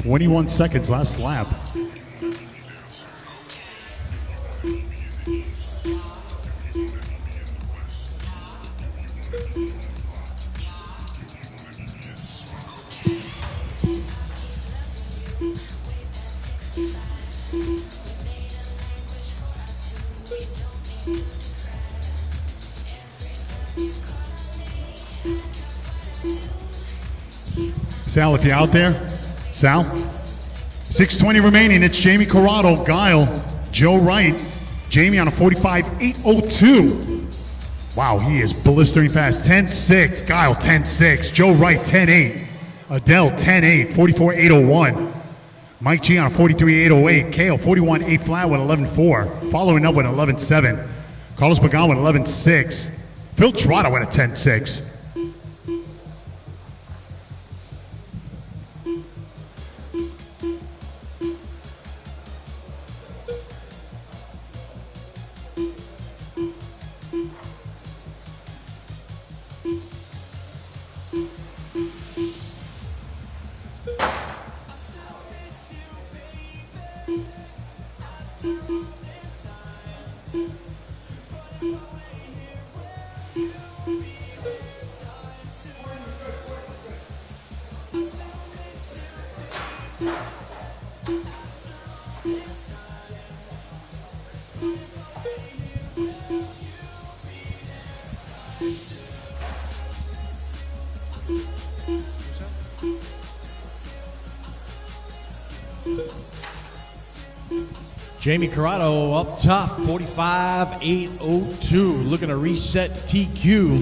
21 seconds, last lap. Sal, if you're out there, Sal. 6:20 remaining. It's Jamie Corrado, Guile, Joe Wright. Jamie on a 45.802. Wow, he is blistering fast. 10.6. Guile, 10.6. Joe Wright, 10.8. Adele, 10.8. 44.801. Mike G on a 43.808. Kale, 41.8 flat with 11.4. Following up with 11.7. Carlos Pagan with 11.6. Phil Trotta with a 10.6. Jamie Corrado up top, 45.802. Looking to reset TQ.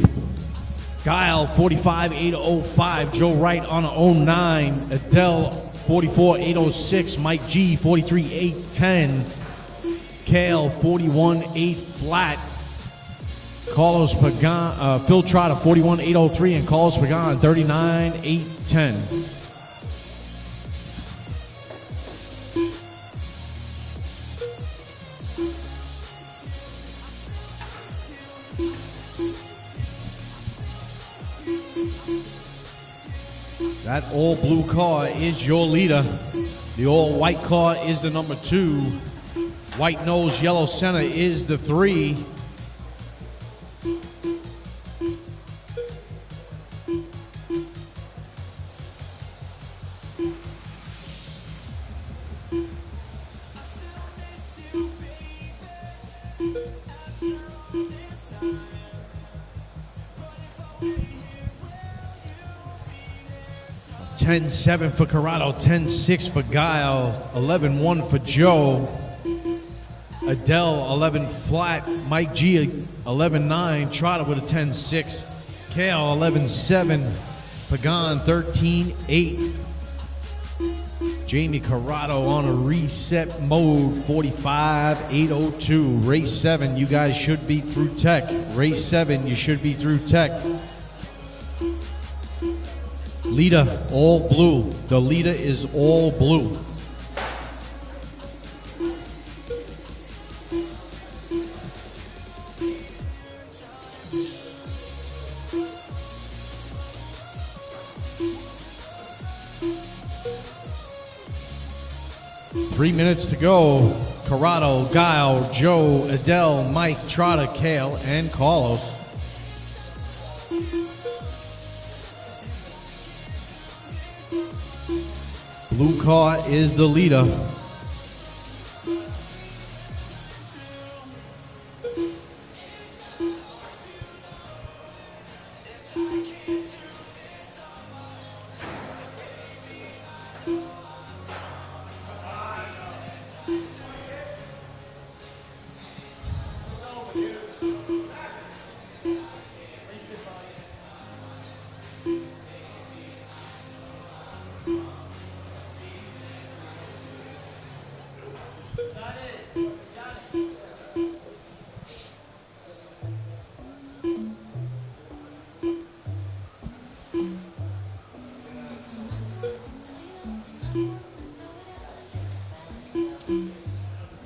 Guile, 45.805. Joe Wright on a 09. Adele, 44.806. Mike G, 43.810. Kale, 41.8 flat. Carlos Pagan, Phil Trotta, 41.803. And Carlos Pagan, 39.810. That all blue car is your leader. The all white car is the number 2. White nose, yellow center is the 3. $10.7 for Corrado, $10.6 for Guile, $11.1 for Joe. Adele, 11 flat. Mike G, 11.9. Trotta with a 10.6. Kale, 11.7. Pagan, 13.8. Jamie Corrado on a reset mode, 45.802. Race 7, you guys should be through tech. Race 7, you should be through tech. Leader, all blue. The leader is all blue. Three minutes to go. Corrado, Guile, Joe, Adele, Mike, Trotta, Kale, and Carlos. Blue car is the leader.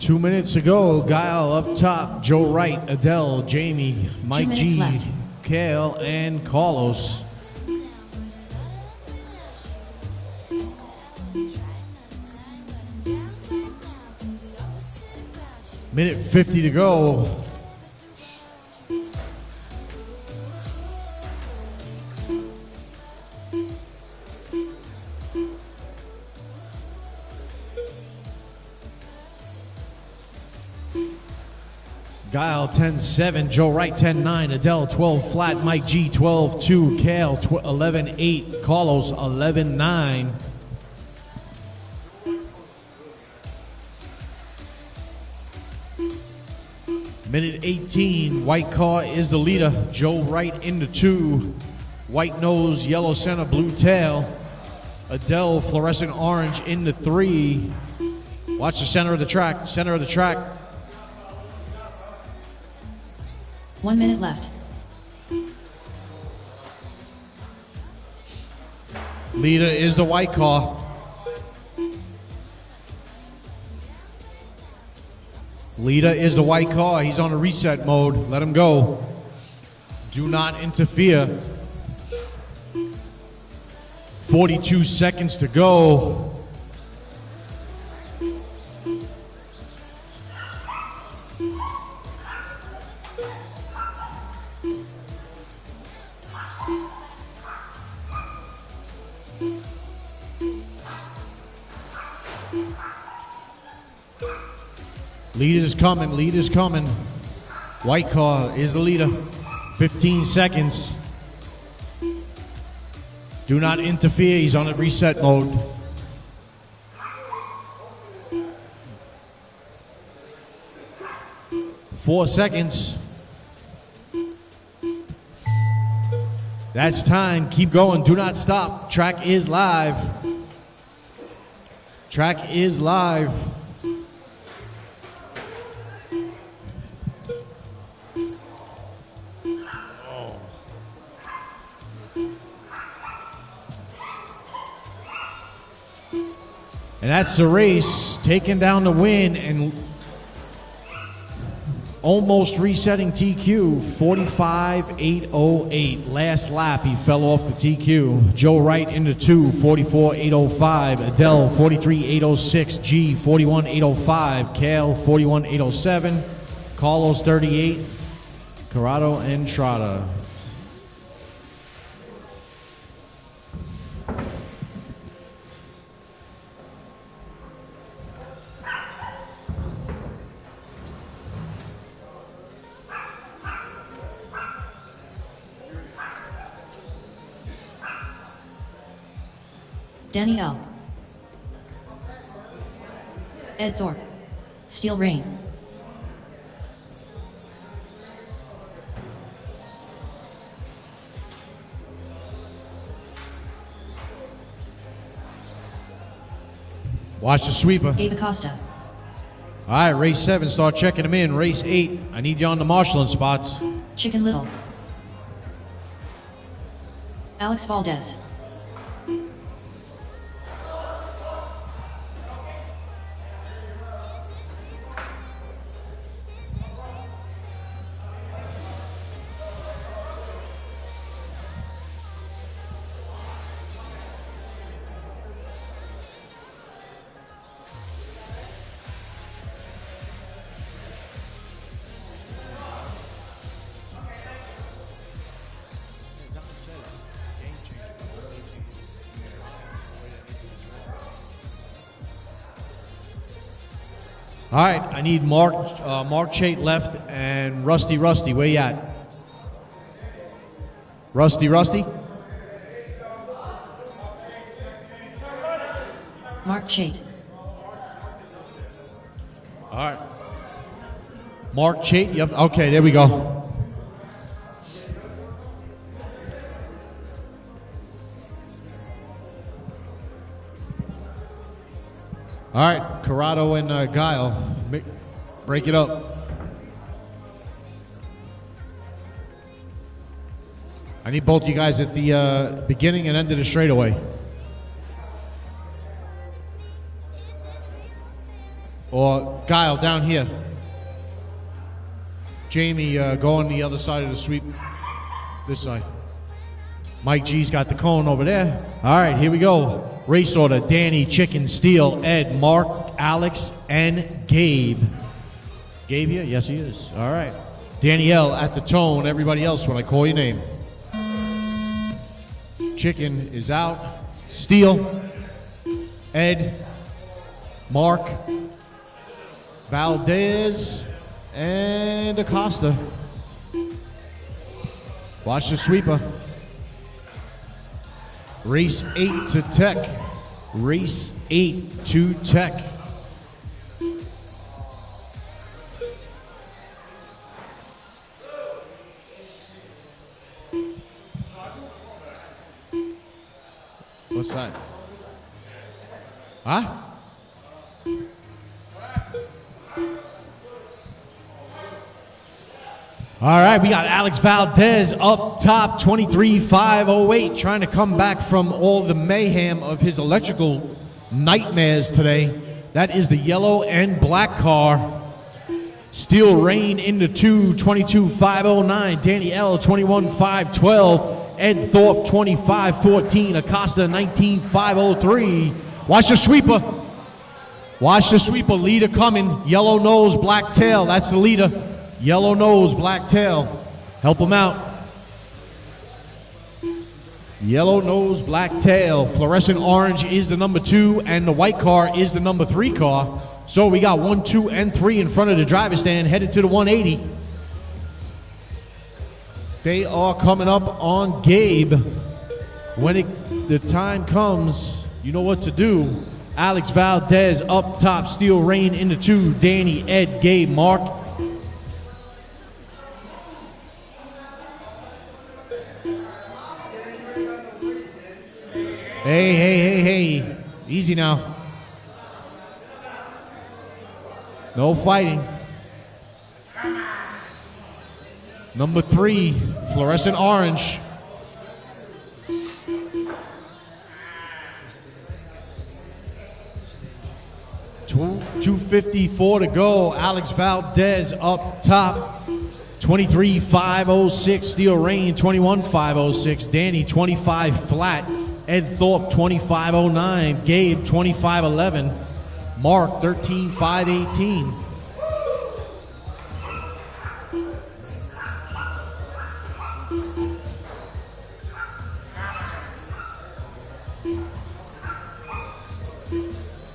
Two minutes ago, Guile up top, Joe Wright, Adele, Jamie, Mike G, left. Kale, and Carlos. Minute 50 to go. Guile 10-7, Joe Wright 10-9, Adele 12 flat, Mike G 12-2, Kale 11-8, Carlos 11-9. Minute 18, white car is the leader, Joe Wright into 2, white nose, yellow center, blue tail, Adele fluorescent orange into 3. Watch the center of the track, center of the track. 1 minute left. Leader is the white car. Leader is the white car. He's on a reset mode. Let him go. Do not interfere. 42 seconds to go. Lead is coming, lead is coming. White car is the leader. 15 seconds. Do not interfere, he's on a reset mode. Four seconds. That's time, keep going, do not stop. Track is live. Track is live. And that's the race, taking down the win and almost resetting TQ, 45.808. Last lap, he fell off the TQ. Joe Wright into 2, 44.805. Adele, 43.806. G, 41.805. Kale, 41.807. Carlos, 38. Corrado and Trotta. Danielle. Ed Thorpe. Steel Rain. Watch the sweeper. Gabe Acosta. All right, race 7, start checking them in. Race 8, I need you on the marshalling spots. Chicken Little. Alex Valdez. All right, I need Mark Chait left and Rusty, where you at? Rusty? Mark Chait. All right. Mark Chait, yep, okay, there we go. All right, Corrado and Guile, break it up. I need both you guys at the beginning and end of the straightaway. Or Guile down here. Jamie, go on the other side of the sweep. This side. Mike G's got the cone over there. All right, here we go. Race order, Danny, Chicken, Steel, Ed, Mark, Alex, and Gabe. Gave you? Yes, he is. All right. Danielle at the tone. Everybody else when I call your name. Chicken is out. Steele, Ed, Mark, Valdez, and Acosta. Watch the sweeper. Race 8 to Tech. Race 8 to Tech. What's that? Huh? All right, we got Alex Valdez up top, 23.508, trying to come back from all the mayhem of his electrical nightmares today. That is the yellow and black car. Steel Rain into 2, 22.509. Danny L, 21.512. Ed Thorpe, 25.14. Acosta, 19.503. Watch the sweeper. Watch the sweeper. Leader coming. Yellow nose, black tail. That's the leader. Yellow nose, black tail. Help him out. Yellow nose, black tail. Fluorescent orange is the number 2, and the white car is the number 3 car. So we got 1, 2, and 3 in front of the driver's stand, headed to the 180. They are coming up on Gabe. When the time comes, you know what to do. Alex Valdez up top, Steel Rain into 2, Danny, Ed, Gabe, Mark. Hey. Easy now. No fighting. Number 3, fluorescent orange. $2.54 to go. Alex Valdez up top. 23.506. Steel Rain, 21.506. Danny, 25 flat. Ed Thorpe, 25.09. Gabe, 25.11. Mark, 13.518.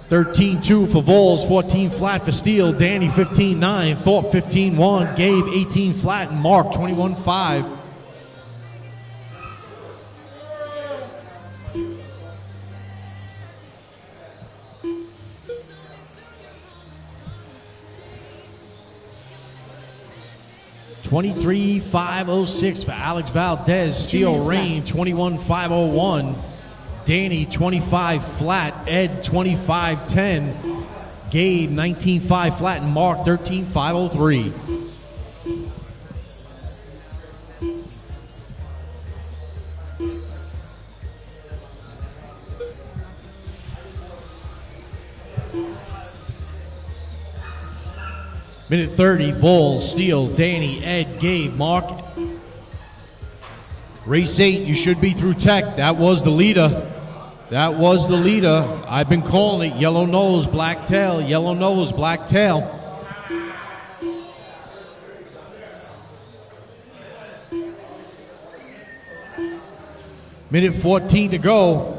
$13.2 for Vols, 14 flat for Steele. Danny, 15.9. Thorpe, 15.1. Gabe, 18 flat. And Mark, 21.5. $23.506 for Alex Valdez. Steel Rain, 21.501. Danny, 25 flat. Ed, 25.10. Gabe, 19.5 flat. And Mark, 13.503. Minute 30, Vols, Steele, Danny, Ed, Gabe, Mark. Race 8, you should be through Tech. That was the leader. That was the leader. I've been calling it. Yellow nose, black tail. Yellow nose, black tail. Minute 14 to go.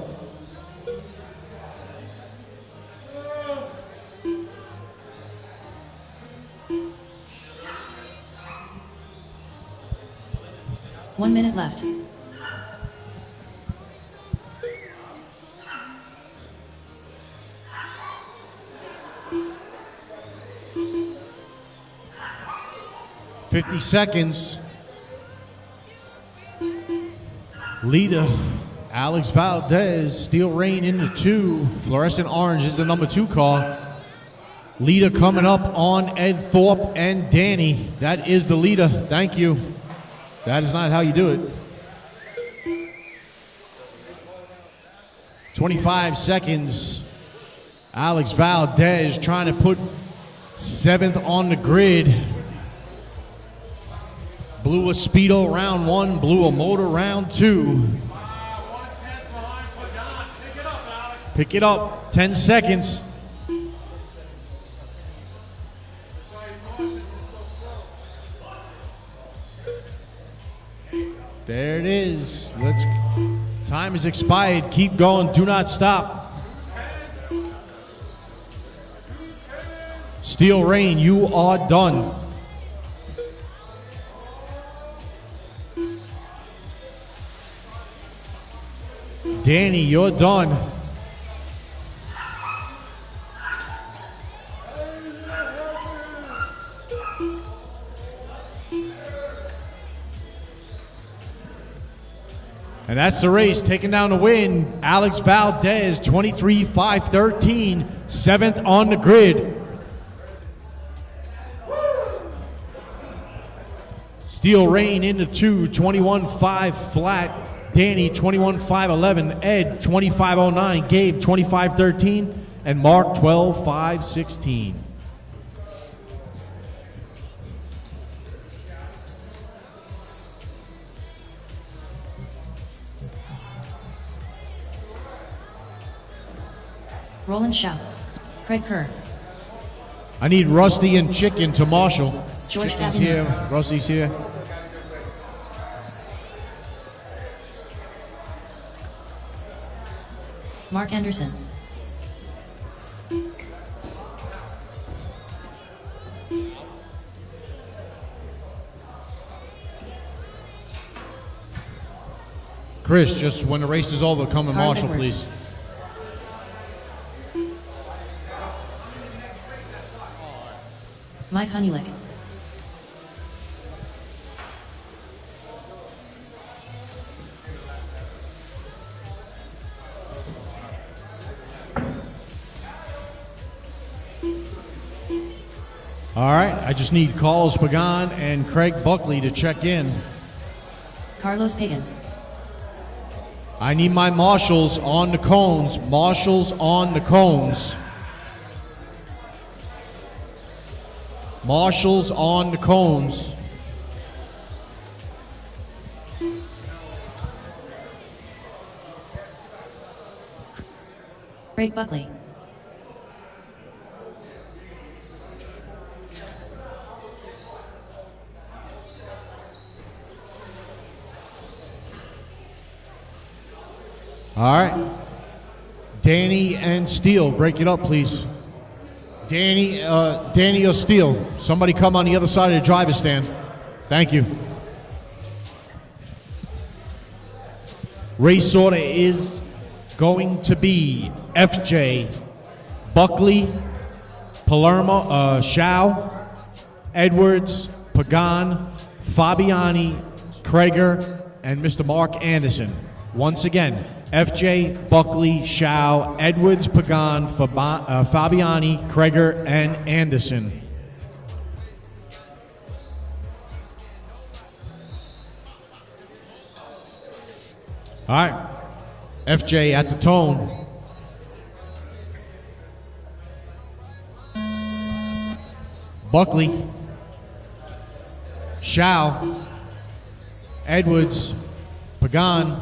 One minute left. $50. Leader, Alex Valdez. Steel Rain into 2. Fluorescent orange is the number 2 car. Leader coming up on Ed Thorpe and Danny. That is the leader. Thank you. That is not how you do it. 25 seconds. Alex Valdez trying to put 7th on the grid. Blew a speedo round 1, blew a motor round 2. Pick it up, 10 seconds. There it is. Time is expired. Keep going. Do not stop. Steel Rain, you are done. Danny, you're done. And that's the race. Taking down the win, Alex Valdez, 23-5-13, 7th on the grid. Steel Rain into 2, 21-5 flat. Danny, 21-5-11. Ed, 25-09. Gabe, 25-13. And Mark, 12-5-16. Roland Shaw. Craig Kerr. I need Rusty and Chicken to marshal. George Chicken's Avenue. here. Rusty's here. Mark Anderson. Chris, just when the race is over, come and Carl marshal, Edwards. please. Mike Honeywell. All right, I just need Carlos Pagan and Craig Buckley to check in. Carlos Pagan. I need my marshals on the cones. Marshals on the cones. Marshals on the cones. Craig Buckley. All right. Danny and Steele, break it up, please. Danny or Steele, somebody come on the other side of the driver's stand. Thank you. Race order is going to be FJ, Buckley, Palermo, Shao, Edwards, Pagan, Fabiani, Krager, and Mr. Mark Anderson. Once again, FJ, Buckley, Shao, Edwards, Pagan, Fabiani, Krager, and Anderson. All right, FJ at the tone. Buckley, Shao, Edwards, Pagan,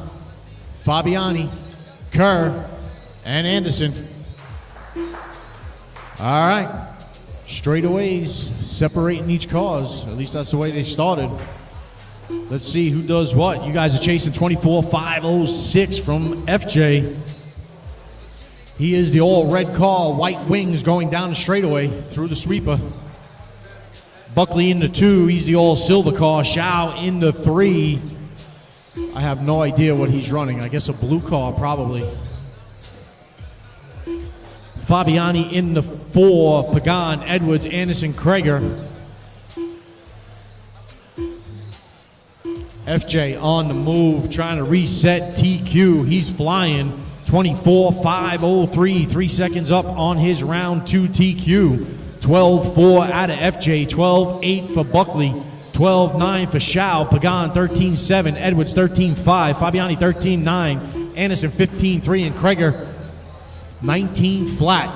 Fabiani, Kerr, and Anderson. All right, straightaways separating each cars. At least that's the way they started. Let's see who does what. You guys are chasing 24-506 from FJ. He is the all-red car, white wings going down the straightaway through the sweeper. Buckley in the 2, he's the all-silver car. Shao in the 3. I have no idea what he's running. I guess a blue car, probably. Fabiani in the 4. Pagan, Edwards, Anderson, Krager. FJ on the move, trying to reset TQ. He's flying 24-5-03, 3 seconds up on his round 2 TQ. 12-4 out of FJ, 12-8 for Buckley, 12-9 for Shao, Pagan 13-7, Edwards 13-5, Fabiani 13-9, Anderson 15-3, and Krager 19 flat.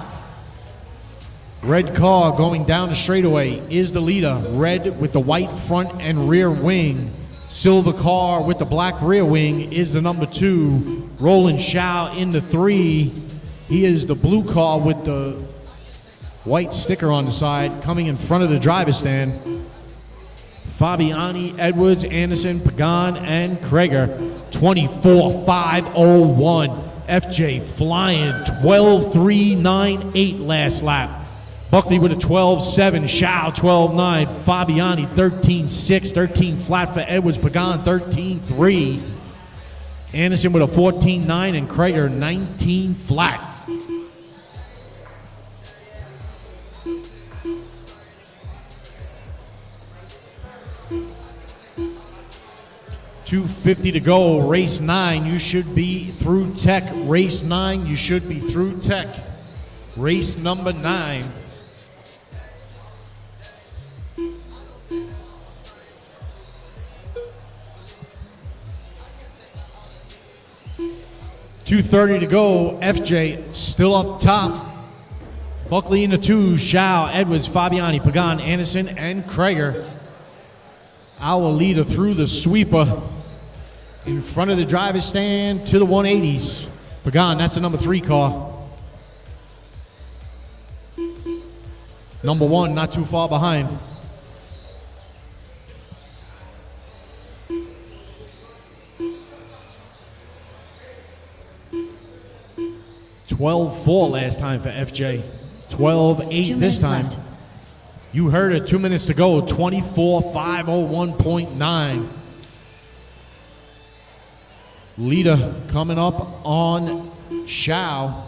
Red car going down the straightaway is the leader. Red with the white front and rear wing. Silver car with the black rear wing is the number 2. Roland Shao in the 3. He is the blue car with the white sticker on the side, coming in front of the driver's stand. Fabiani, Edwards, Anderson, Pagan, and Krager. 24.501. FJ flying 12.398 last lap. Buckley with a 12.7. Shao 12.9. Fabiani 13.6. 13 flat for Edwards. Pagan 13.3. Anderson with a 14.9 and Krager 19 flat. .250 to go, race 9, you should be through tech. Race 9, you should be through tech. Race number 9. .230 to go, FJ still up top. Buckley in the 2, Shao, Edwards, Fabiani, Pagan, Anderson, and Krager. Our leader through the sweeper. In front of the driver's stand to the 180s. Pagan, that's the number 3 car. Number 1, not too far behind. .12.4 last time for FJ. 12.8 this time. Left. You heard it, 2 minutes to go. 24.501.9. Leader coming up on Shao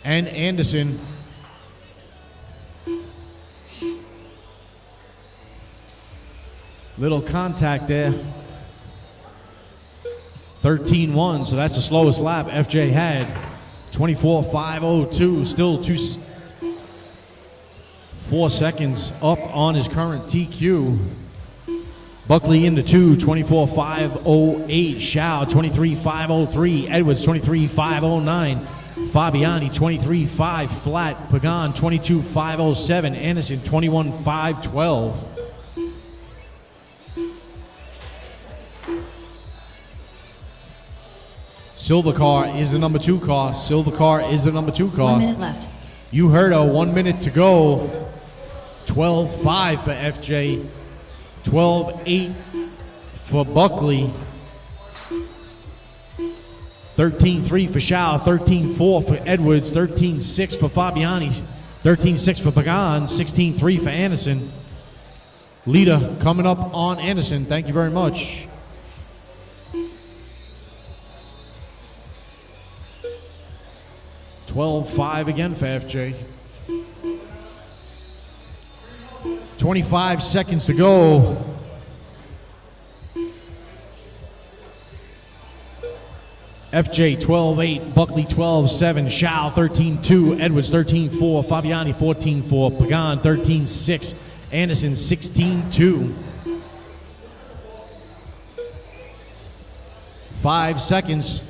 and Anderson. Little contact there. 13.1, so that's the slowest lap FJ had. 24.502, still 4 seconds up on his current TQ. Buckley into 2, 24.508. Shao, 23.503. Edwards, 23.509. Fabiani, 23.5 flat. Pagan, 22.507. Anderson, 21.512. Silver car is the number 2 car. Silver car is the number 2 car. 1 minute left. You heard her, 1 minute to go. 12.5 for FJ. 12.8 for Buckley. 13.3 for Shao. 13.4 for Edwards. 13.6 for Fabiani. 13.6 for Pagan. 16.3 for Anderson. Leader coming up on Anderson. Thank you very much. $12.5 again for FJ. 25 seconds to go. FJ 12.8, Buckley 12.7, Shao 13.2, Edwards 13.4, Fabiani 14.4, Pagan 13.6, Anderson 16.2. 5 seconds.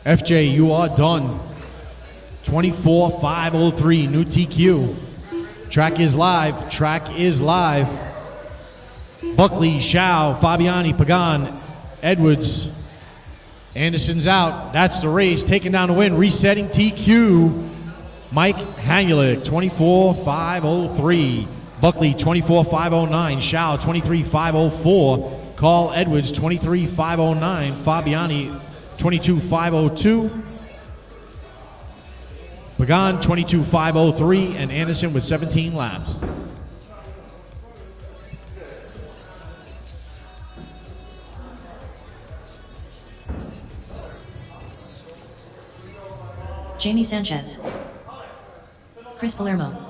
FJ, you are done. 24.503, new TQ. Track is live. Track is live. Buckley, Shao, Fabiani, Pagan, Edwards. Anderson's out. That's the race. Taking down the win. Resetting TQ. Mike Hanulik, 24.503. Buckley, 24.509. Shao, 23.504. Carl Edwards, 23.509. Fabiani, 22.502. Pagan, 22.503. And Anderson with 17 laps. Jamie Sanchez. Chris Palermo.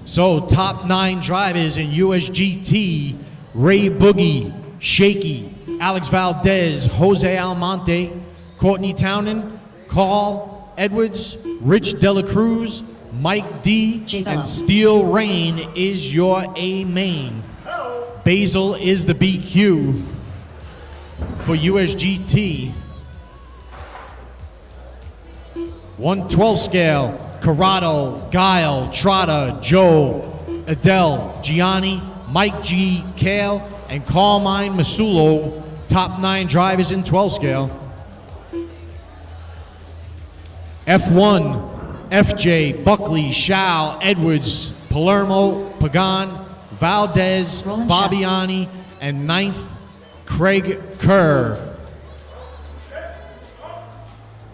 So, top 9 drivers in USGT: Ray Boogie, Shaky, Alex Valdez, Jose Almonte, Courtney Townend, Carl Edwards, Rich Dela Cruz, Mike D, J. Bello. and Steel Rain is your A main. Basil is the BQ for USGT. 112 scale: Corrado, Guile, Trotta, Joe, Adele, Gianni, Mike G, Kale, and Carmine Masulo, top 9 drivers in 12 scale. F1, FJ, Buckley, Shao, Edwards, Palermo, Pagan, Valdez, Roland Fabiani, and 9th, Craig Kerr.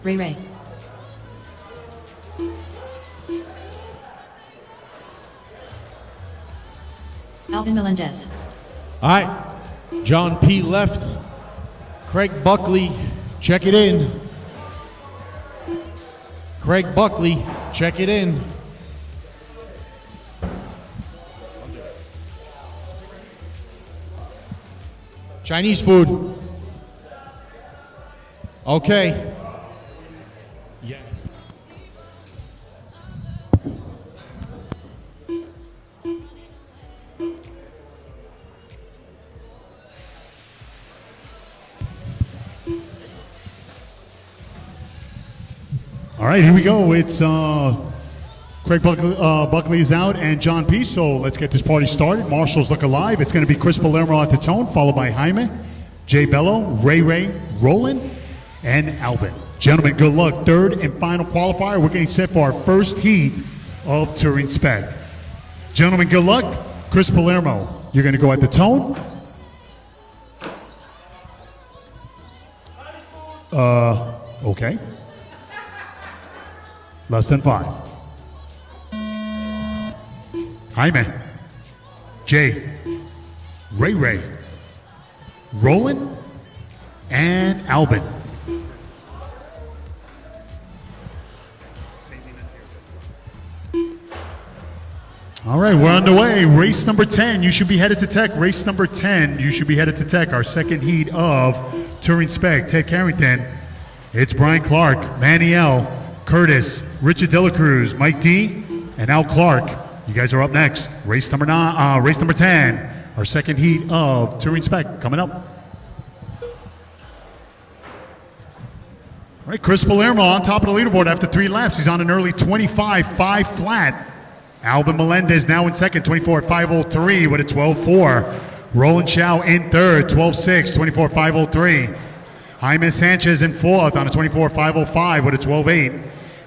Ray. Alvin Melendez. All right, John P. left. Craig Buckley, check it in. Craig Buckley, check it in. Chinese food. Okay. Yeah. All right, here we go. It's Craig Buckley's out and John P. So let's get this party started. Marshall's look alive. It's going to be Chris Palermo at the tone, followed by Jaime, Jay Bello, Ray, Roland, and Albin. Gentlemen, good luck. Third and final qualifier. We're getting set for our first heat of Touring Spec. Gentlemen, good luck. Chris Palermo, you're going to go at the tone. Okay. Less than 5. Jaime, Jay, Ray, Roland, and Albin. All right, we're underway. Race number 10, you should be headed to Tech. Race number 10, you should be headed to Tech. Our second heat of Touring Spec. Ted Carrington. It's Brian Clark, Manny L, Curtis, Richard De La Cruz, Mike D, and Al Clark. You guys are up next. Race number 10, our second heat of Touring Spec coming up. All right, Chris Palermo on top of the leaderboard after 3 laps. He's on an early 25.5 flat. Albin Melendez now in second, 24.503 with a 12.4. Roland Shao in third, 12.6, 24.503. Jaime Sanchez in fourth on a 24.505 with a 12.8.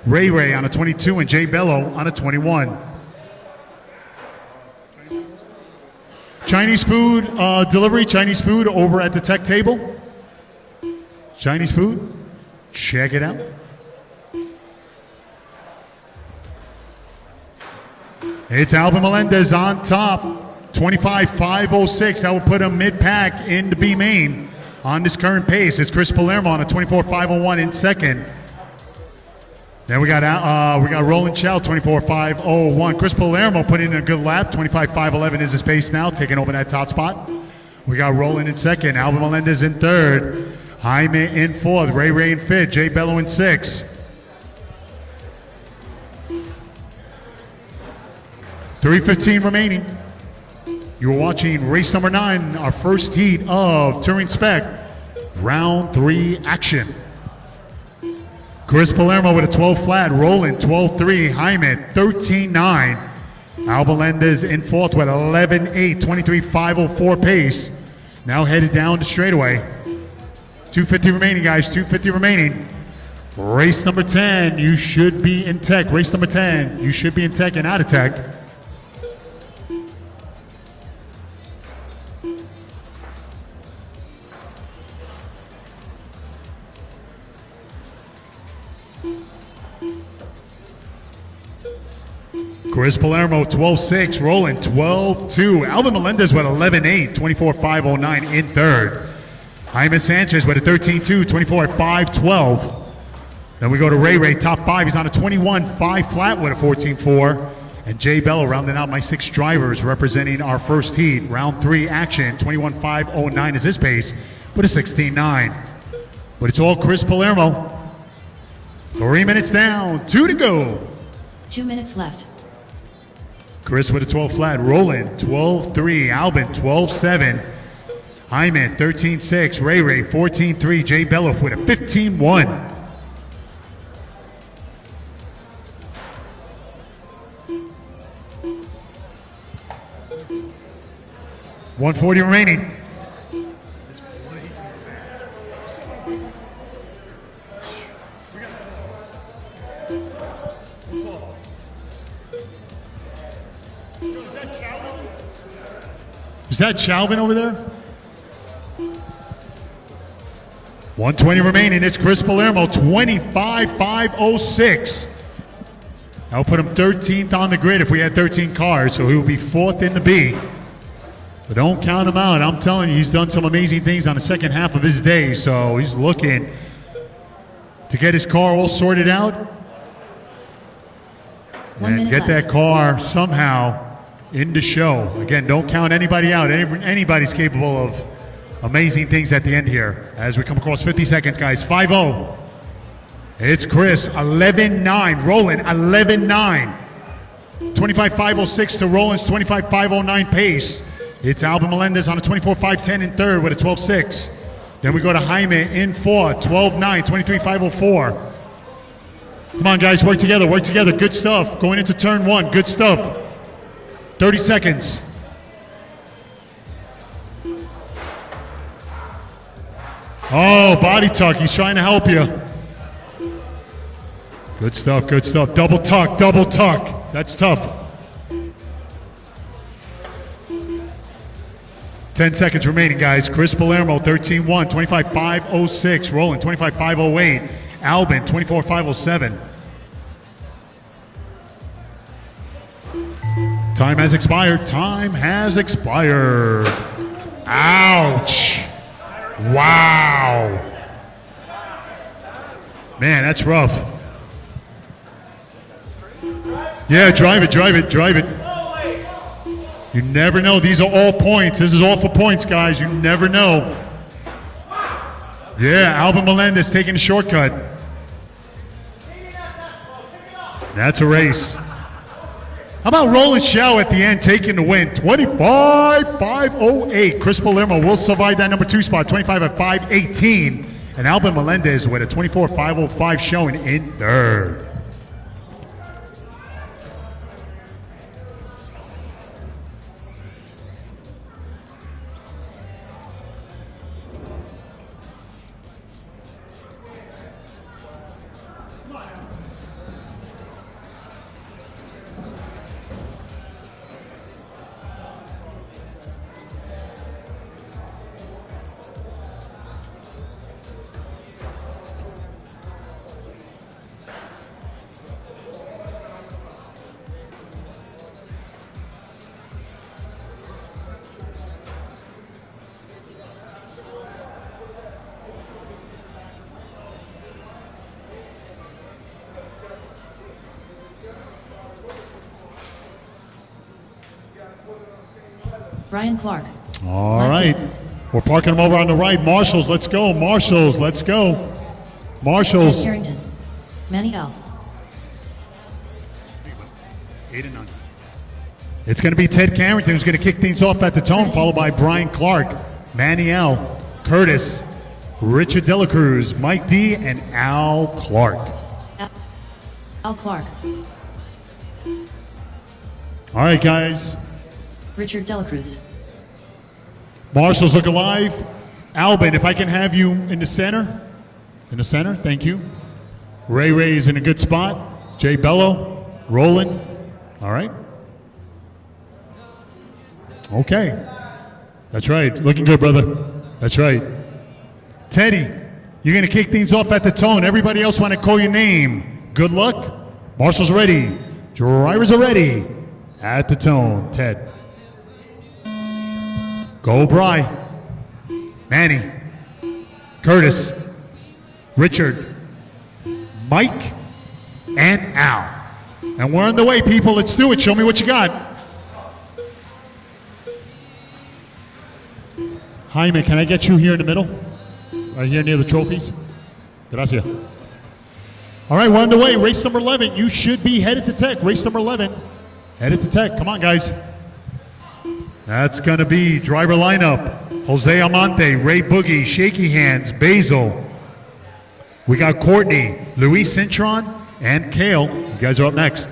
Ray on a 22 and Jay Bello on a 21. Chinese food delivery, Chinese food over at the Tech table. Chinese food, check it out. It's Albin Melendez on top, 25.506. That will put him mid-pack in the B main on this current pace. It's Chris Palermo on a 24.501 in second. Then we got Roland Shao, 24.501. Chris Palermo put in a good lap, 25.511 is his pace now, taking over that top spot. We got Roland in second, Albin Melendez in third, Jaime in fourth, Ray in fifth, Jay Bello in sixth. 3:15 remaining. You're watching race number 9, our first heat of Touring Spec, round 3 action. Chris Palermo with a 12 flat, Roland 12.3, Jaime 13.9, Albin Melendez in fourth with 11.8, 23.504 pace. Now headed down the straightaway. 2:50 remaining, guys, 2:50 remaining. Race number 10, you should be in Tech. Race number 10, you should be in Tech and out of Tech. Chris Palermo, 12.6. Roland, 12.2. Albin Melendez with 11.8, 24.509 in third. Jaime Sanchez with a 13.2, 24.512. Then we go to Ray, top 5. He's on a 21.5 flat with a 14.4. And Jay Bello rounding out my 6 drivers representing our first heat. Round 3 action, 21.509 is his pace with a 16.9. But it's all Chris Palermo. 3 minutes down, 2 to go. 2 minutes left. Chris with a 12 flat, Roland 12.3, Albin 12.7, Jaime 13.6, Ray 14.3, Jay Bello with a 15.1. $140 remaining. Is that Chauvin over there? 120 remaining. It's Chris Palermo, 25.506. I'll put him 13th on the grid if we had 13 cars, so he will be 4th in the B. But don't count him out. I'm telling you, he's done some amazing things on the second half of his day, so he's looking to get his car all sorted out and get that car somehow in the show. Again, don't count anybody out. Anybody's capable of amazing things at the end here as we come across 50 seconds, guys. 5-0. It's Chris, 11.9. Roland, 11.9. 25.506 to Roland's 25.509 pace. It's Alvin Melendez on a 24.510 in third with a 12.6. Then we go to Jaime in fourth, 12.9, 23.504. Come on, guys, work together, work together. Good stuff. Going into turn one, good stuff. 30 seconds. Oh, body tuck. He's trying to help you. Good stuff, good stuff. Double tuck, double tuck. That's tough. 10 seconds remaining, guys. Chris Palermo, 13.1, 25.506. Roland, 25.508. Albin, 24.507. Time has expired. Time has expired. Ouch. Wow. Man, that's rough. Yeah, drive it, drive it, drive it. You never know. These are all points. This is all for points, guys. You never know. Yeah, Alvin Melendez taking a shortcut. That's a race. How about Roland Shao at the end taking the win? 25.508. Chris Palermo will survive that number 2 spot, 25.518. And Alvin Melendez with a 24.505 showing in third. Brian Clark. All right. We're parking them over on the right. Marshals, let's go. Marshals, let's go. Marshals. Ted Carrington. Manny L. 8 and 9. It's going to be Ted Carrington who's going to kick things off at the tone, followed by Brian Clark, Manny L, Curtis, Richard Delacruz, Mike D, and Al Clark. Al Clark. All right, guys. Richard Delacruz. Marshals look alive. Albin, if I can have you in the center. In the center, thank you. Ray is in a good spot. Jay Bello, Roland. All right. Okay. That's right. Looking good, brother. That's right. Teddy, you're going to kick things off at the tone. Everybody else want to call your name. Good luck. Marshals ready. Drivers are ready. At the tone, Ted. Go, Bry. Manny. Curtis. Richard. Mike. And Al. And we're on the way, people. Let's do it. Show me what you got. Jaime, can I get you here in the middle? Right here near the trophies. Gracias. All right, we're on the way. Race number 11. You should be headed to Tech. Race number 11. Headed to Tech. Come on, guys. That's going to be driver lineup. Jose Almonte, Ray Boogie, Shaky Hands, Basil. We got Courtney, Luis Cintron, and Kale. You guys are up next.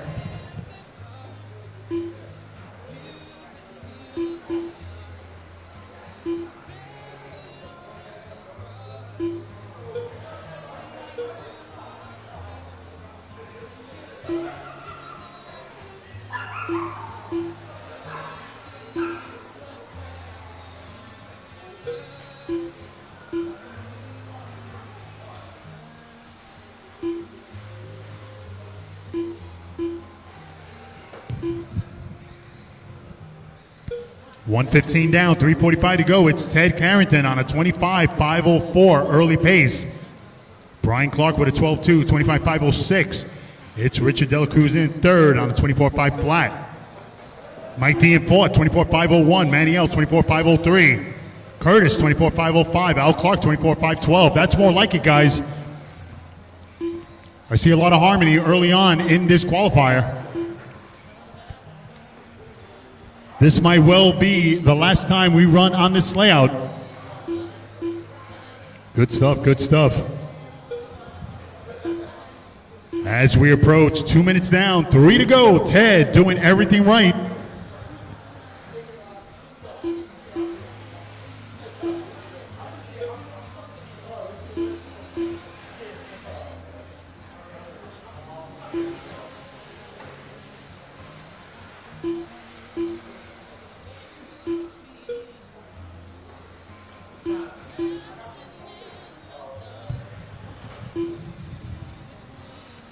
1:15 down, 3:45 to go. It's Ted Carrington on a 25.504 early pace. Brian Clark with a 12.2, 25.506. It's Richard De La Cruz in third on a 24.5 flat. Mike D in fourth, 24.501. Manny L, 24.503. Curtis, 24.505. Al Clark, 24.512. That's more like it, guys. I see a lot of harmony early on in this qualifier. This might well be the last time we run on this layout. Good stuff, good stuff. As we approach 2 minutes down, 3 to go. Ted doing everything right.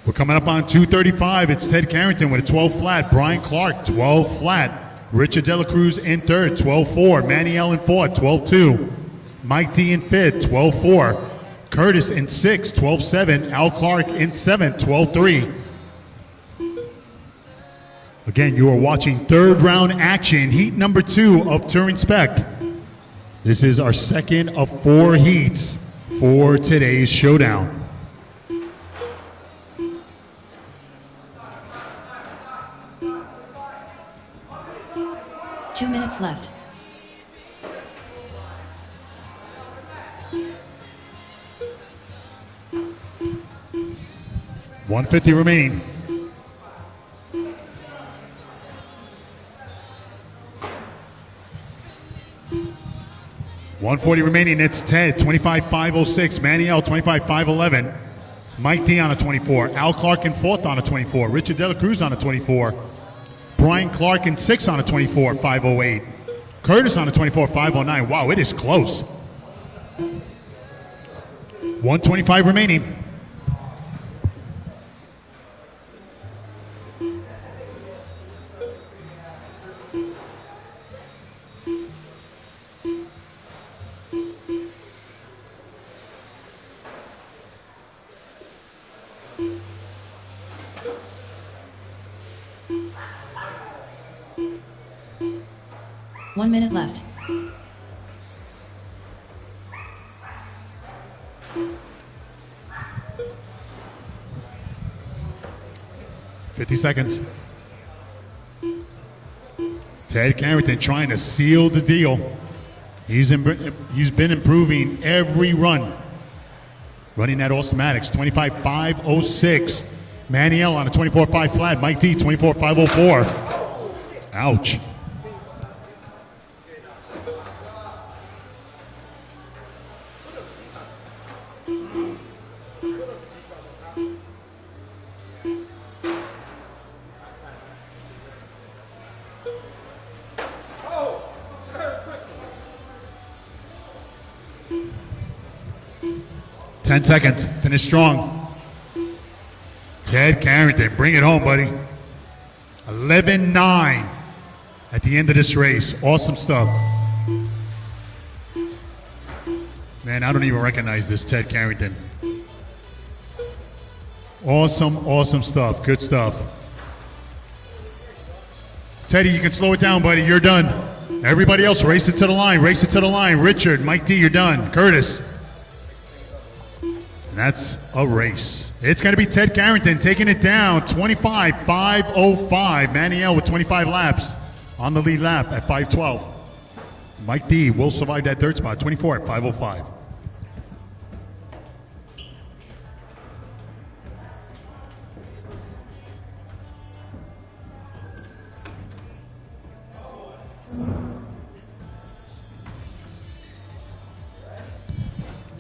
We're coming up on 2:35. It's Ted Carrington with a 12 flat. Brian Clark, 12 flat. Richard De La Cruz in third, 12.4. Manny L in fourth, 12.2. Mike D in fifth, 12.4. Curtis in sixth, 12.7. Al Clark in seventh, 12.3. Again, you are watching third round action, heat number 2 of Touring Spec. This is our second of 4 heats for today's showdown. Two minutes left. $150 remaining. $140 remaining. It's Ted, 25.506. Manny L, 25.511. Mike D on a 24. Al Clark in fourth on a 24. Richard De La Cruz on a 24. Brian Clark in 6 on a 24, 508. Curtis on a 24, 509. Wow, it is close. 125 remaining. One minute left. $50 seconds. Ted Carrington trying to seal the deal. He's been improving every run. Running that automatics, 25.506. Manny L on a 24.5 flat. Mike D, 24.504. Ouch. Ten seconds. Finish strong. Ted Carrington, bring it home, buddy. 11-9 at the end of this race. Awesome stuff. Man, I don't even recognize this Ted Carrington. Awesome, awesome stuff. Good stuff. Teddy, you can slow it down, buddy. You're done. Everybody else, race it to the line. Race it to the line. Richard, Mike D, you're done. Curtis. That's a race. It's going to be Ted Carrington taking it down, 25.505. Manny L with 25 laps on the lead lap at 5:12. Mike D will survive that third spot, 24 at 5:05.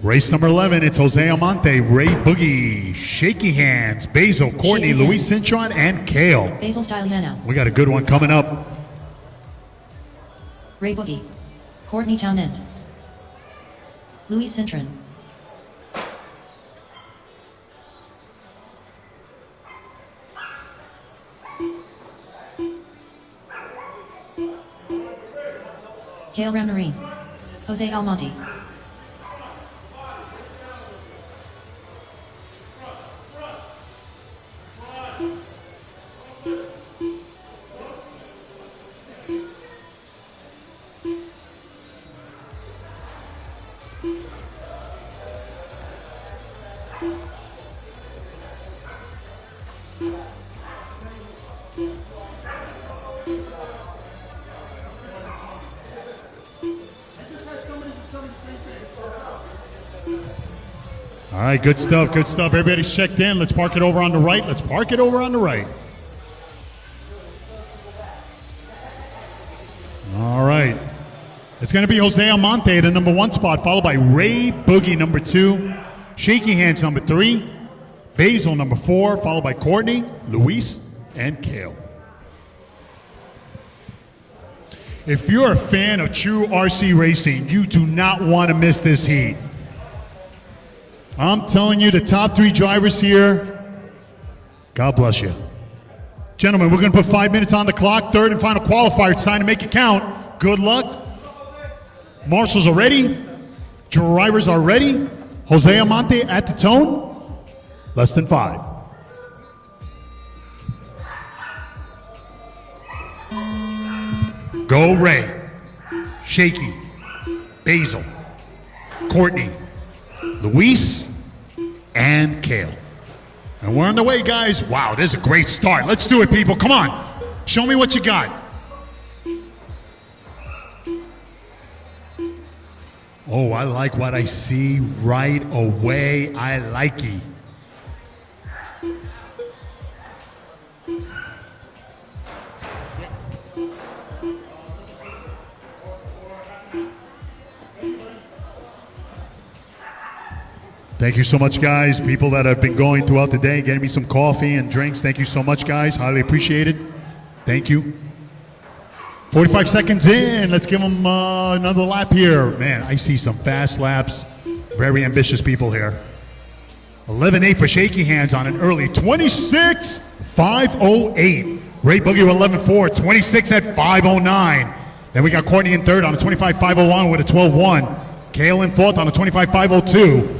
Race number 11, it's Jose Almonte, Ray Boogie, Shaky Hands, Basil, Courtney, Shaky Luis Cintron, and Kale. Basil Styliano. We got a good one coming up. Ray Boogie. Courtney Townend. Luis Cintron. Kale Ramarin. Jose Almonte. All right, good stuff, good stuff. Everybody's checked in. Let's park it over on the right. Let's park it over on the right. All right. It's going to be Jose Almonte, the number 1 spot, followed by Ray Boogie, number 2, Shaky Hands, number 3, Basil, number 4, followed by Courtney, Luis, and Kale. If you're a fan of true RC racing, you do not want to miss this heat. I'm telling you, the top 3 drivers here, God bless you. Gentlemen, we're going to put 5 minutes on the clock. Third and final qualifier. It's time to make it count. Good luck. Marshals are ready. Drivers are ready. Jose Almonte at the tone. Less than 5. Go Ray. Shaky. Basil. Courtney. Luis. And Kale. And we're on the way, guys. Wow, this is a great start. Let's do it, people. Come on. Show me what you got. Oh, I like what I see right away. I like it. Thank you so much, guys. People that have been going throughout the day, getting me some coffee and drinks. Thank you so much, guys. Highly appreciated. Thank you. 45 seconds in. Let's give them another lap here. Man, I see some fast laps. Very ambitious people here. 11.8 for Shaky Hands on an early 26.508. Ray Boogie with 11.4, 26 at 5.09. Then we got Courtney in third on a 25.501 with a 12.1. Kale in fourth on a 25.502.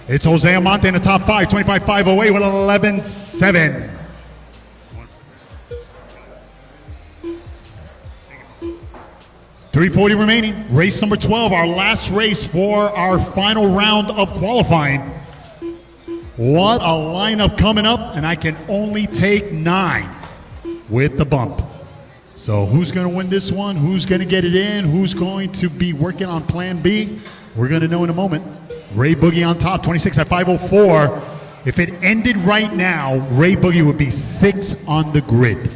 It's Jose Almonte in the top 5, 25.508 with 11.7. .340 remaining. Race number 12, our last race for our final round of qualifying. What a lineup coming up, and I can only take 9 with the bump. So who's going to win this one? Who's going to get it in? Who's going to be working on plan B? We're going to know in a moment. Ray Boogie on top, 26 at 5.04. If it ended right now, Ray Boogie would be 6 on the grid.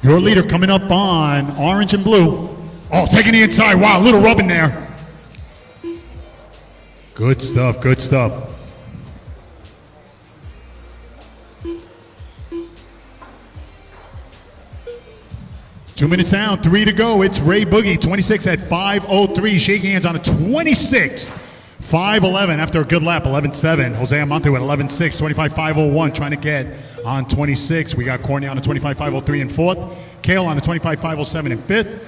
Your leader coming up on orange and blue. Oh, taking the inside. Wow, a little rub in there. Good stuff, good stuff. Two minutes down, 3 to go. It's Ray Boogie, 26 at 5.03. Shaking hands on a 26. 5.11 after a good lap, 11.7. Jose Almonte with 11.6, 25.501, trying to get on 26. We got Courtney on a 25.503 in fourth. Kale on a 25.507 in fifth.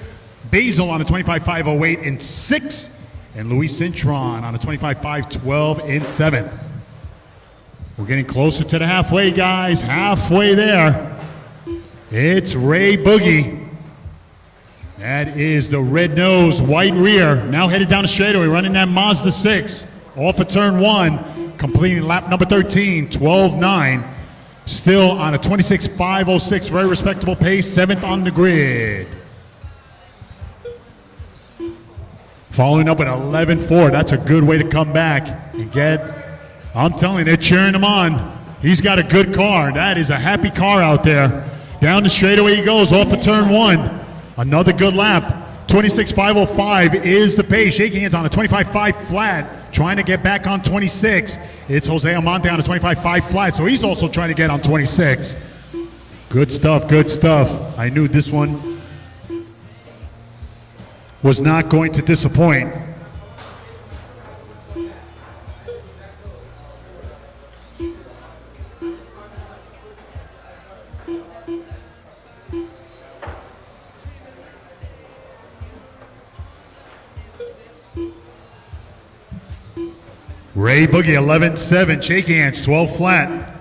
Basil on a 25.508 in sixth. And Luis Cintron on a 25.512 in seventh. We're getting closer to the halfway, guys. Halfway there. It's Ray Boogie. That is the red nose, white rear. Now headed down the straightaway, running that Mazda 6. Off of turn 1, completing lap number 13, 12.9. Still on a 26.506, very respectable pace, 7th on the grid. Following up at 11.4, that's a good way to come back and get, I'm telling you, they're cheering him on. He's got a good car. That is a happy car out there. Down the straightaway he goes, off of turn 1. Another good lap. 26.505 is the pace. Shaking hands on a 25.5 flat, trying to get back on 26. It's Jose Almonte on a 25.5 flat, so he's also trying to get on 26. Good stuff, good stuff. I knew this one was not going to disappoint. Ray Boogie, 11-7. Shake hands, 12 flat.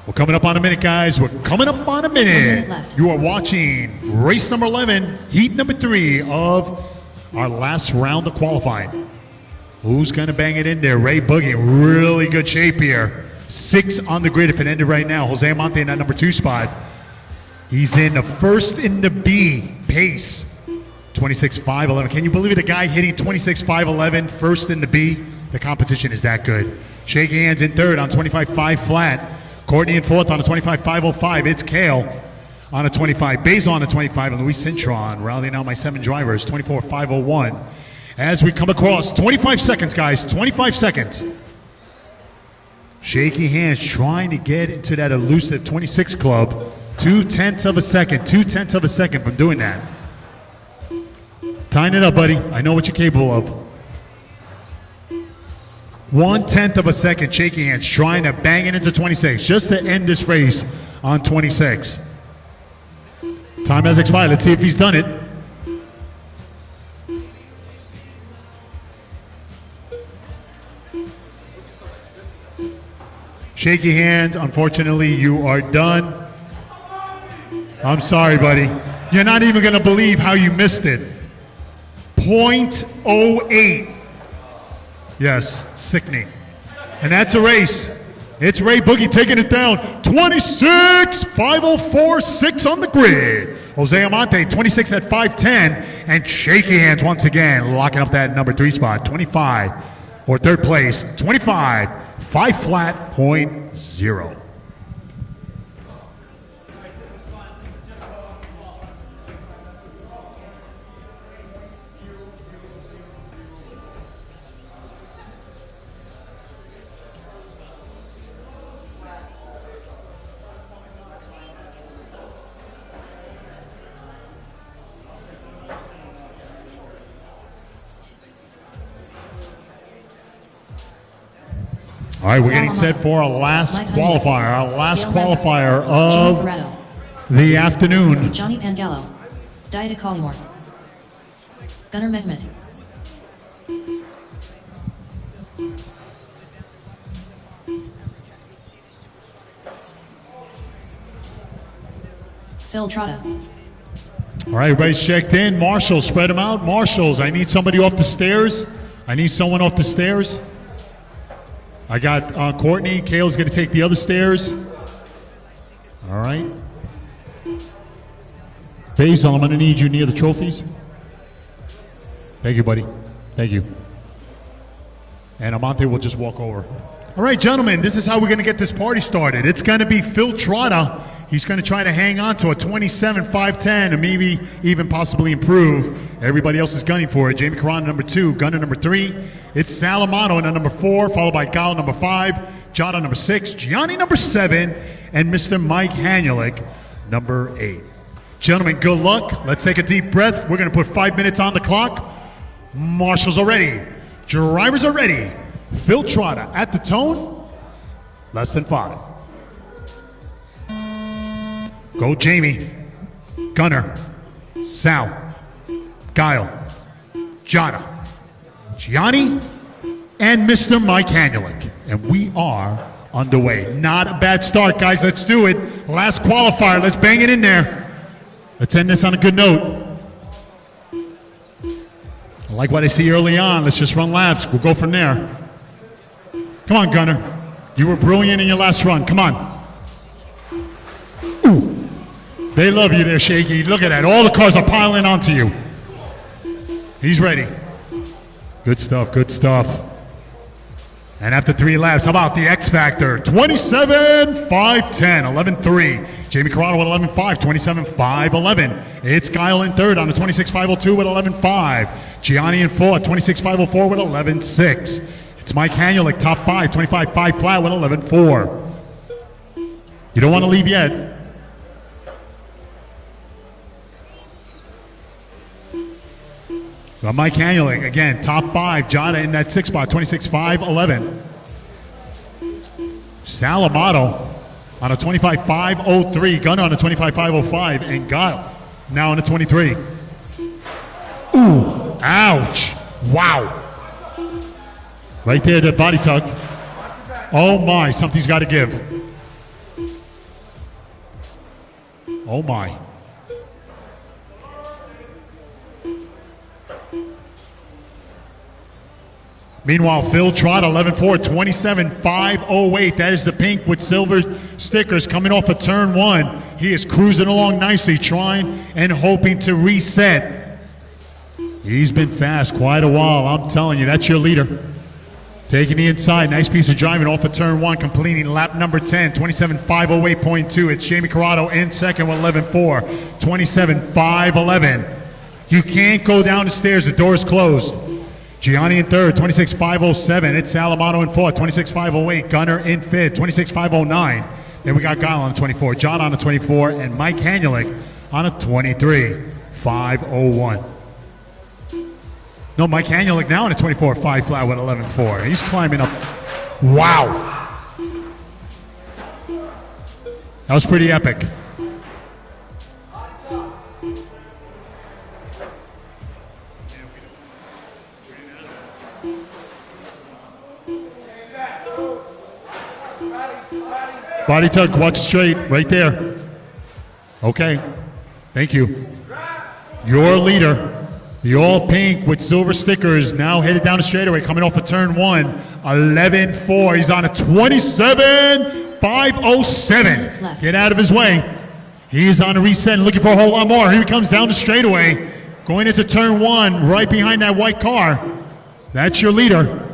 We're coming up on a minute, guys. We're coming up on a minute. Left. You are watching race number 11, heat number 3 of our last round of qualifying. Who's going to bang it in there? Ray Boogie, really good shape here. 6 on the grid if it ended right now. Jose Amante in that number 2 spot. He's in the first in the B pace. 26.511. Can you believe it? The guy hitting 26.511 first in the B? The competition is that good. Shaking hands in third on 25.5 flat. Courtney in fourth on a 25.505. It's Kale on a 25. Basil on a 25. And Luis Cintron rounding out my 7 drivers. 24.501. As we come across, 25 seconds, guys. 25 seconds. Shaky hands trying to get into that elusive 26 club. 0.2 of a second. 0.2 of a second from doing that. Tying it up, buddy. I know what you're capable of. 0.1 of a second, shaking hands, trying to bang it into 26, just to end this race on 26. Time has expired. Let's see if he's done it. Shaky hands. Unfortunately, you are done. I'm sorry, buddy. You're not even going to believe how you missed it. 0.08. Yes, sickening. And that's a race. It's Ray Boogie taking it down. 26.504.6 on the grid. Jose Amante, 26 at 5.10. And shaky hands once again, locking up that number 3 spot. 25, or third place, 25, 5 flat, 0.0. All right, we're getting set for our last qualifier. Our last qualifier of the afternoon. Johnny Pangallo. Dieta Collymore. Gunnar Mehmet. Phil Trotta. All right, everybody's checked in. Marshals, spread them out. Marshals, I need somebody off the stairs. I need someone off the stairs. I got Courtney. Kale's going to take the other stairs. All right. Basil, I'm going to need you near the trophies. Thank you, buddy. Thank you. And Amante will just walk over. All right, gentlemen, this is how we're going to get this party started. It's going to be Phil Trotta. He's going to try to hang on to a 27.510 and maybe even possibly improve. Everybody else is gunning for it. Jamie Carano, number 2. Gunner, number 3. It's Salamato in number 4, followed by Gal, number 5. Jada, number 6. Gianni, number 7. And Mr. Mike Hanulik, number 8. Gentlemen, good luck. Let's take a deep breath. We're going to put 5 minutes on the clock. Marshals are ready. Drivers are ready. Phil Trotta at the tone. Less than 5. Go Jamie, Gunner, Sal, Guile, Jada, Gianni, and Mr. Mike Hanulik. And we are underway. Not a bad start, guys. Let's do it. Last qualifier. Let's bang it in there. Let's end this on a good note. I like what I see early on. Let's just run laps. We'll go from there. Come on, Gunner. You were brilliant in your last run. Come on. Ooh. They love you there, Shaky. Look at that. All the cars are piling onto you. He's ready. Good stuff, good stuff. And after 3 laps, how about the X Factor? 27.510, 11.3. Jamie Carano at 11.5, 27.511. It's Guile in third on the 26.502 with 11.5. Gianni in fourth, 26.504 with 11.6. It's Mike Hanulik, top 5, 25.5 flat with 11.4. You don't want to leave yet. Mike Hanulik, again, top 5. Jada in that 6 spot, 26.511. Salamato on a 25.503. Gunner on a 25.505. And Guile now on a 23. Ooh, ouch. Wow. Right there, the body tuck. Oh my, something's got to give. Oh my. Meanwhile, Phil Trott, 11.4, 27.508. That is the pink with silver stickers coming off of turn 1. He is cruising along nicely, trying and hoping to reset. He's been fast quite a while. I'm telling you, that's your leader. Taking the inside, nice piece of driving off of turn 1, completing lap number 10, 27.508.2. It's Jamie Corrado in second with 11.4, 27.511. You can't go down the stairs, the door's closed. Gianni in third, 26.507. It's Salamato in fourth, 26.508. Gunner in fifth, 26.509. Then we got Guile on the 24, John on the 24, and Mike Hanulik on a 23.501. No, Mike Hanulik now on a 24.5 flat with 11.4. He's climbing up. Wow. That was pretty epic. Body tuck, watch straight, right there. Okay, thank you. Your leader, the all pink with silver stickers, now headed down the straightaway, coming off of turn 1, 11.4. He's on a 27.507. Get out of his way. He is on a reset and looking for a whole lot more. Here he comes down the straightaway, going into turn 1, right behind that white car. That's your leader.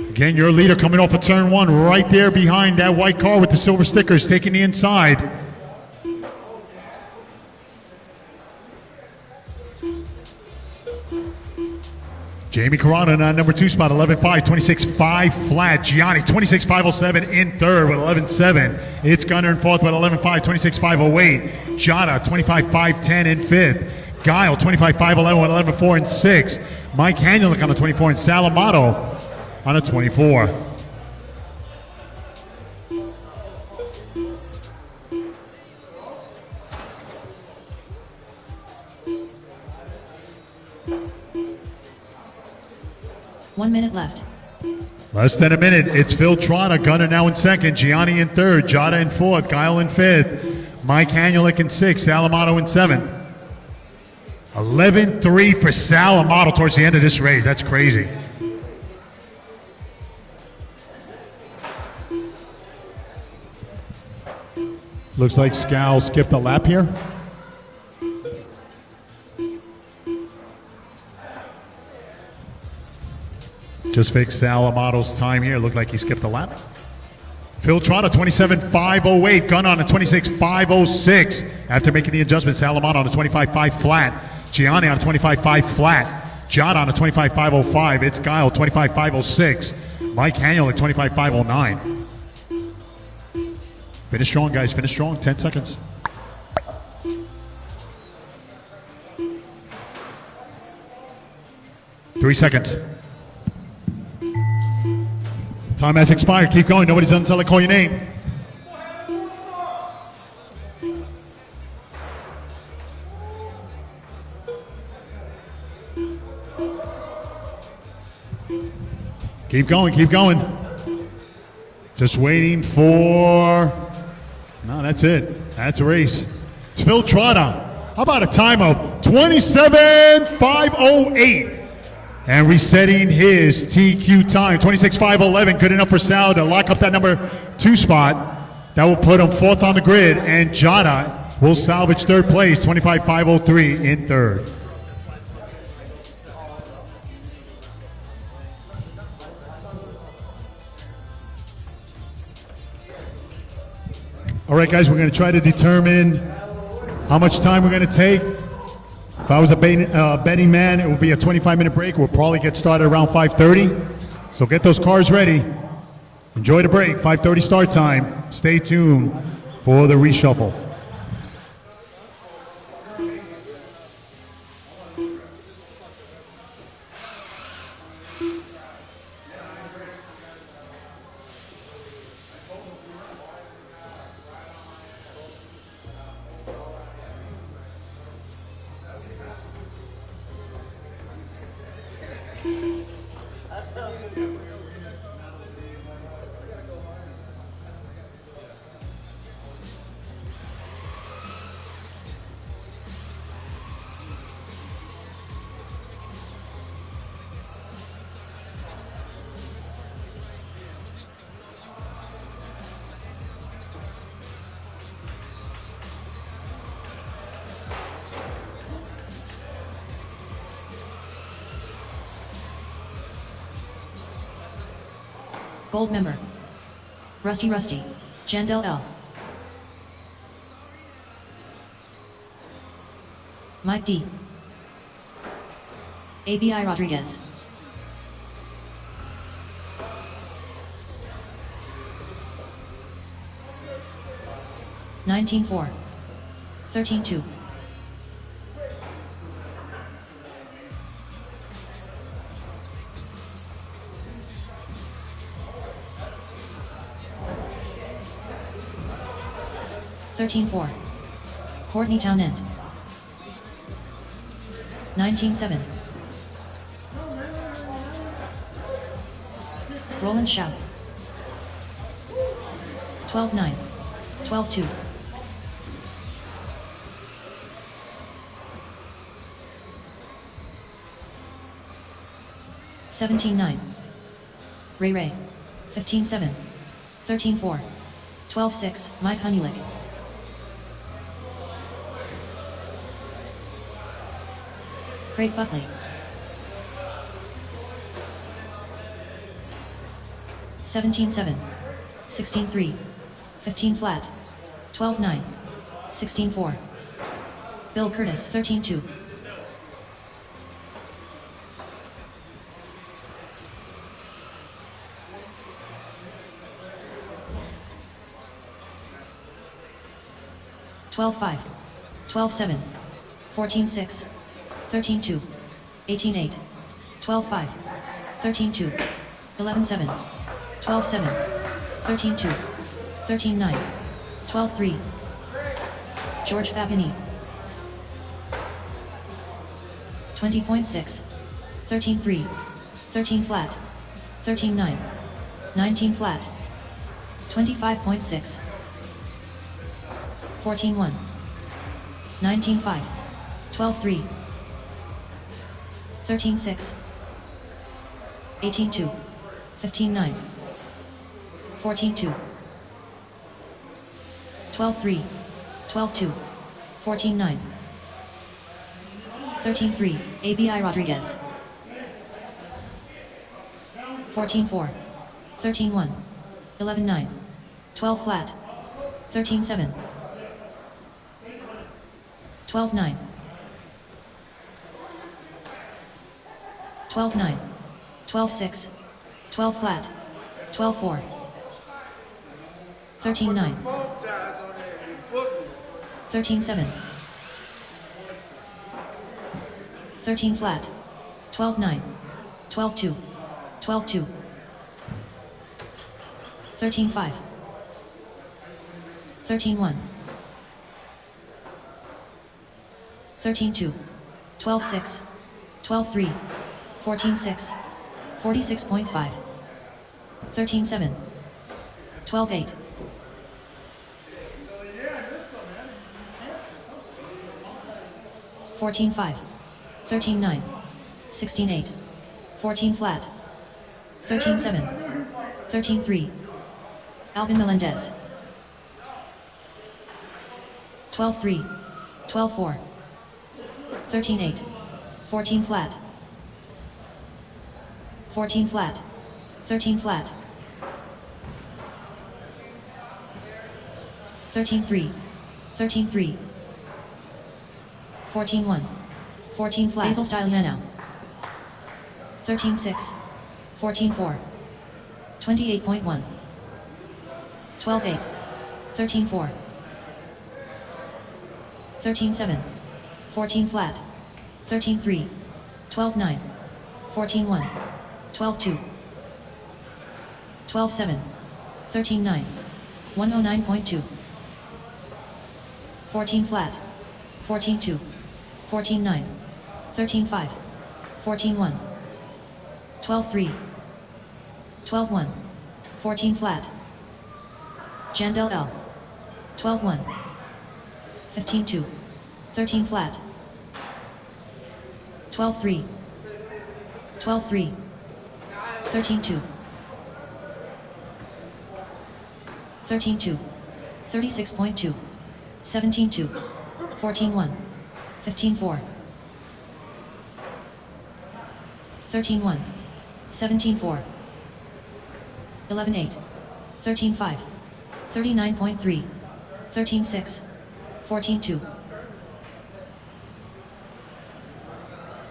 Again, your leader coming off of turn 1, right there behind that white car with the silver stickers, taking the inside. Jamie Corrado on number 2 spot, 11.5, 26.5 flat. Gianni, 26.507 in third with 11.7. It's Gunner in fourth with 11.5, 26.508. Jada, 25.510 in fifth. Guile, 25.511 with 11.4 in sixth. Mike Hanulik on the 24, and Salamato on a 24. One minute left. Less than a minute. It's Phil Trotta, Gunner now in second, Gianni in third, Jada in fourth, Guile in fifth, Mike Hanulik in sixth, Salamato in seventh. 11.3 for Salamato towards the end of this race. That's crazy. Looks like Scal skipped a lap here. Just fixed Salamato's time here. Looked like he skipped a lap. Phil Trotta, 27.508. Gun on a 26.506. After making the adjustment, Salamato on a 25.5 flat. Gianni on a 25.5 flat. John on a 25.505. It's Guile, 25.506. Mike Hanulik, 25.509. Finish strong, guys. Finish strong. 10 seconds. Three seconds. Time has expired. Keep going. Nobody's done until I call your name. Keep going. Keep going. Just waiting for... No, that's it. That's a race. It's Phil Trotta. How about a time of 27.508? And resetting his TQ time, 26.511. Good enough for Sal to lock up that number 2 spot. That will put him fourth on the grid. And Jada will salvage third place, 25.503 in third. All right, guys, we're going to try to determine how much time we're going to take. If I was a betting man, it would be a 25-minute break. We'll probably get started around 5:30. So get those cars ready. Enjoy the break. 5:30 start time. Stay tuned for the reshuffle. Gold member. Rusty Rusty. Jandel L. Mike D. ABI Rodriguez. $19.4. $13.2. $13.4. Courtney Townend. 19.7. Roland Shaw. 12.9. 12.2. $17.9. Ray. 15.7. 13.4. 12.6. Mike Honeylick. Craig Buckley. 17.7. 16.3. 15 flat. 12.9. 16.4. Bill Curtis. 13.2. $12.5. 12.7. 14.6. 13.2. 18.8. 12.5. 13.2. 11.7. 12.7. 13.2. 13.9. 12.3. George Fabini. 20.6. 13.3. 13 flat. 13.9. 19 flat. 25.6. 14.1. 19.5. 12.3. 13.6. 18.2. 15.9. 14.2. 12.3. 12.2. 14.9. 13.3. ABI Rodriguez. 14.4. 13.1. 11.9. 12 flat. 13.7. 12.9. 12.9. 12.6. 12 flat. 12.4. 13.9. 13.7. 13 flat. 12.9. 12.2. 12.2. 13.5. 13.1. 13.2. 12.6. 12.3. 14.6. 46.5. 13.7. 12.8. 14.5. 13.9. 16.8. 14 flat. 13.7. 13.3. Alvin Melendez. 12.3. 12.4. 13.8. 14 flat. 14 flat. 13 flat. 13.3. 13.3. 14.1. 14 flat. Basil Styliano. 13.6. 14.4. 28.1. 12.8. 13.4. 13-7, 14 flat, 13-3, 12-9, 14-1, 12-2, 12-7, 13-9, 109.2, 14 flat, 14-2, 14-9, 13-5, 14-1, 12-3, 12-1, 14 flat, Jandel L, 12-1, 15-2, 13 flat, 12-3, 12-3, 13-2, 13-2, 36.2, 17-2, 14-1, 15-4, 13-1, 17-4, 11-8, 13-5, 39.3, 13-6, 14-2,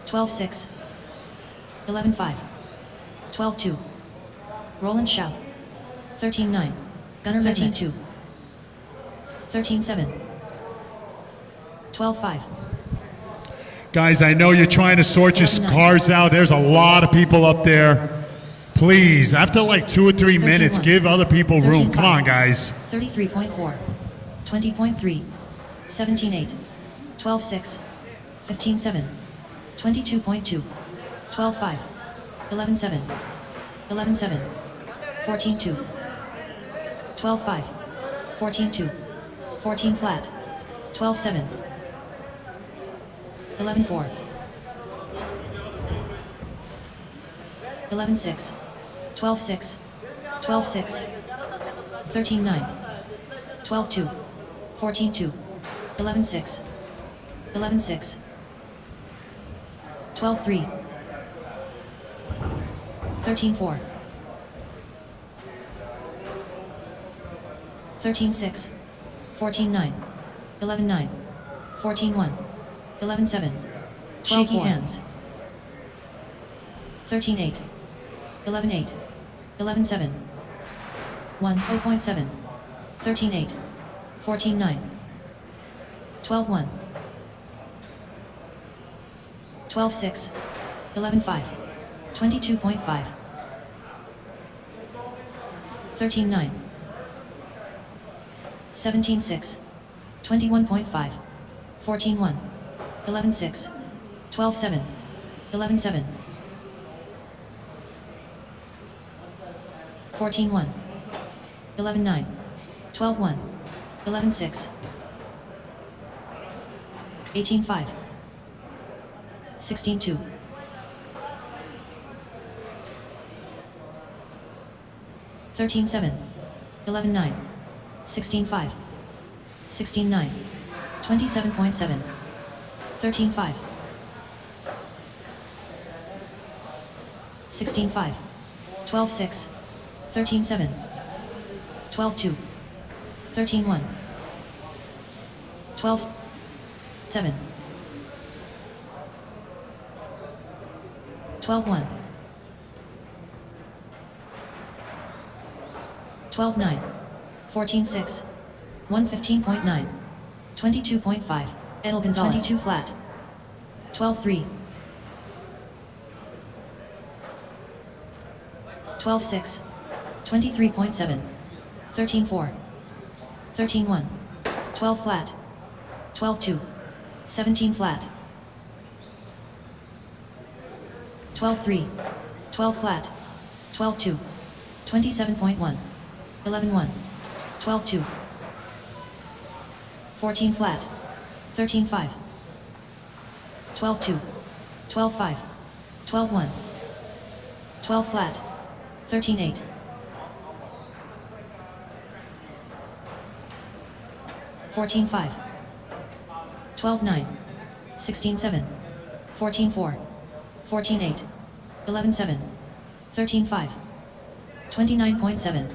12-6, 11-5, 12-2, Roland Schau, 13-9, Gunnar 13-2, 13-7, 12-5. Guys, I know you're trying to sort your cards out. There's a lot of people up there. Please, after like 2 or 3 minutes, give other people room. Come on, guys. 33.4, 20.3, 17.8, 12.6, 15.7, 22.2, 12.5, 11.7, 11.7, 14.2, 12.5, 14.2, 14 flat, 12.7, 11.4, 11.6, 12.6, 12.6, 13.9, 12.2, 14.2, 11.6, 11.6, 12.3, 13.4, 13.6, 14.9, 11.9, 14.1, 11.7, shaky hands, 13.8, 11.8, 11.7, 1, 0.7, 13.8, 14.9, 12.1, 12.6, 11.5, 22.5, 13.9, 17.6, 21.5, 14.1, 11.6, 12.7, 11.7, 14.1, 11.9, 12.1, 11.6, 18.5, 16.2, 13.7, 11.9, 16.5, 16.9, 27.7, 13.5, 16.5, 12.6, 13.7, 12.2, 13.1, 12.7, 12.1, 12.9, 14.6, 115.9, 22.5, Edel Gonzalez 22 flat, 12.3, 12.6, 23.7, 13.4, 13.1, 12 flat, 12.2, 17 flat, 12.3, 12 flat, 12.2, 27.1, 11.1, 12.2, 14 flat, 13.5, 12.2, 12.5, 12.1, 12 flat, 13.8, 14.5, 12.9, 16.7, 14.4, 14.8, 11.7, 13.5, 29.7,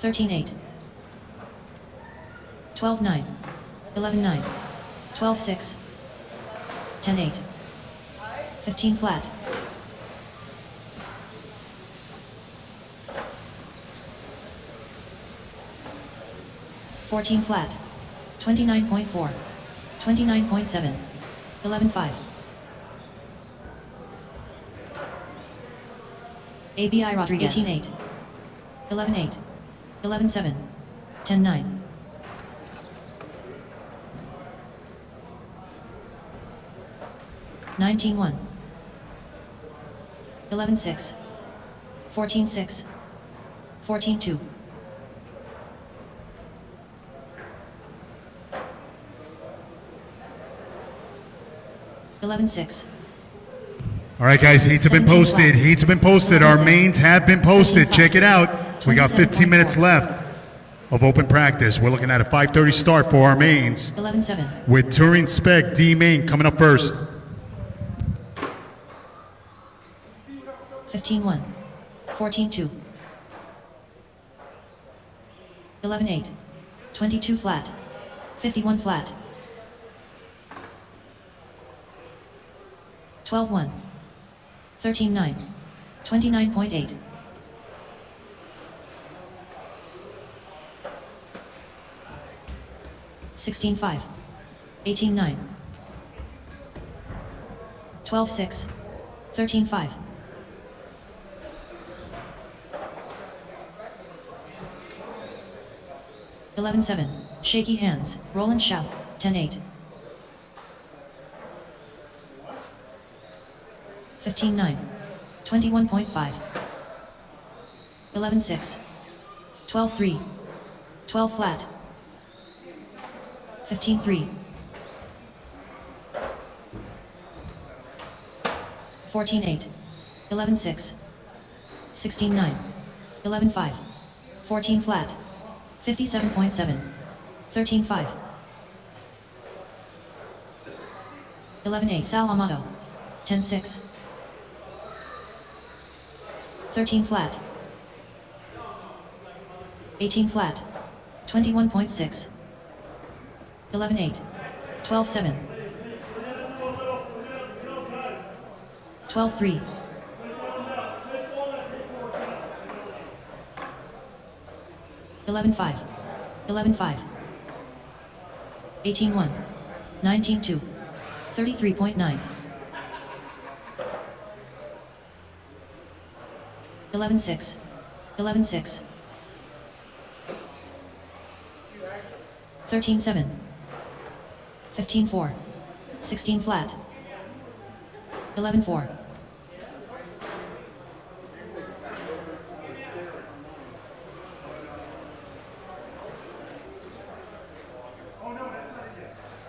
13.8, 12.9, 11.9, 12.6, 10.8, 15 flat, 14 flat, 29.4. 29.7. 11.5. ABI Rodriguez. 18.8. 11.8. 11.7. 10.9. 19.1. 11.6. 14.6. 14.2. 11.6. All right, guys, heats have been 17 posted. flat. Heats have been posted. Our 26. mains have been posted. 13 Check flat. it out. We got 15 minutes 27.4. left of open practice. We're looking at a 5:30 start for our mains 11.7. with Touring Spec D main coming up first. 15.1. 14.2. 11.8. 22 flat. 51 flat. 12.1. 13.9. 29.8. 16.5. 18.9. 12.6. 13.5. 11.7. Shaky hands. Roll and shout. 10.8. 15.9. 21.5. 11.6. 12.3. 12 flat. 15.3. 14.8. 11.6. 16.9. 11.5. 14 flat. 57.7. 13.5. 11.8. Sal Amato. 10.6. 13 flat. 18 flat. 21.6. 11.8. 12.7. 12.3. 11.5. 11.5. 18.1. 19.2. 33.9. 11.6. 11.6. 13.7. 15.4. 16 flat. 11.4.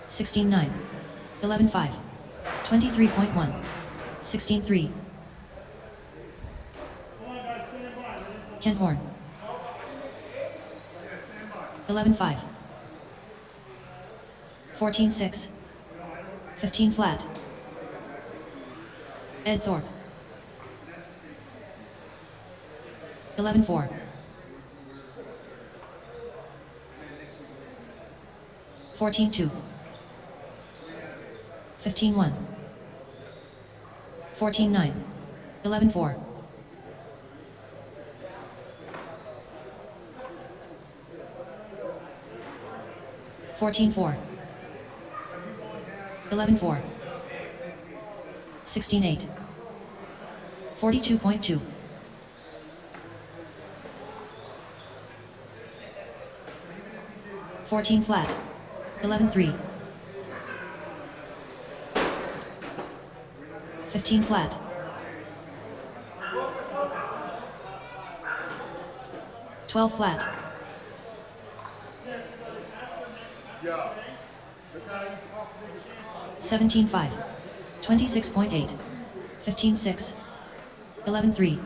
16.9. 11.5. 23.1. 16.3. Ken Horn. 11.5. 14.6. 15 flat. Ed Thorpe. 11.4. 14.2. 15.1. 14.9. 11.4. 14.4. 11.4. 16.8. 42.2. 14 flat. 11.3. 15 flat. 12 flat. 17.5. 26.8. 15.6. 11.3.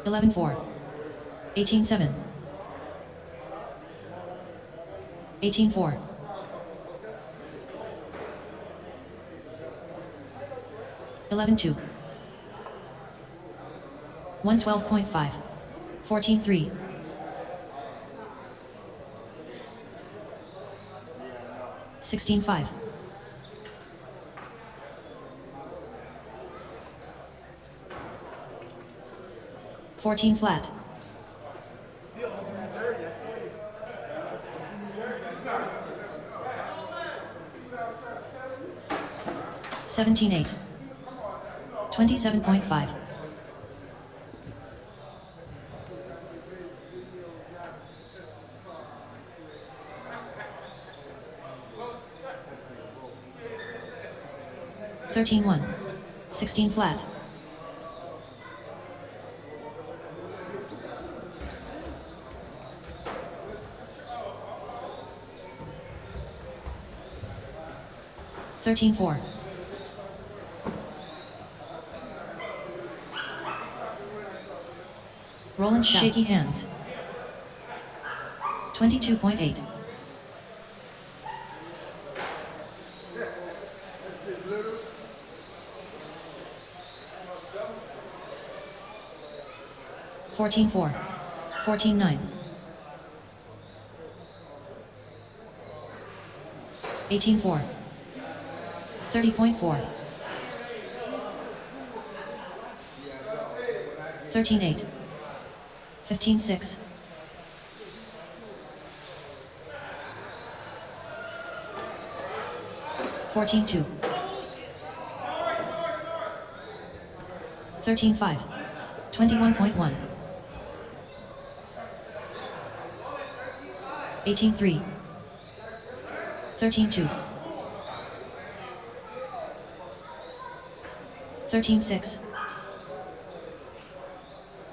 11.4. 18.7. 18.4. 11.2. 112.5. 14.3. 16.5. 14 flat. 17-8. 27.5. 13-1. 16 flat. 13-4. 'Roland shaky hands. 22.8. 14-4. 14-9. 18-4. 30.4. 13-8. 15-6. 14-2. 13-5. 21.1. 18-3. 13-2. 13-6.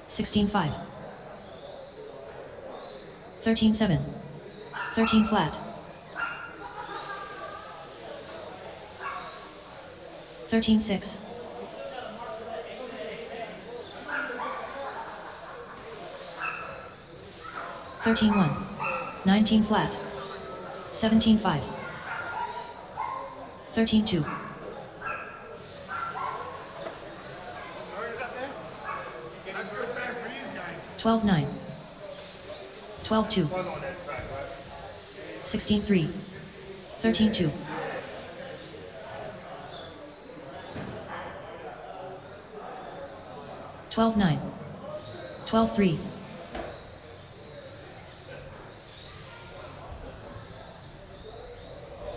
16-5. 13-7. 13 flat. 13-6. 13-1. 19 flat. 17-5. 13-2. 12-9. 12-2. 16-3. 13-2. 12-9. 12-3.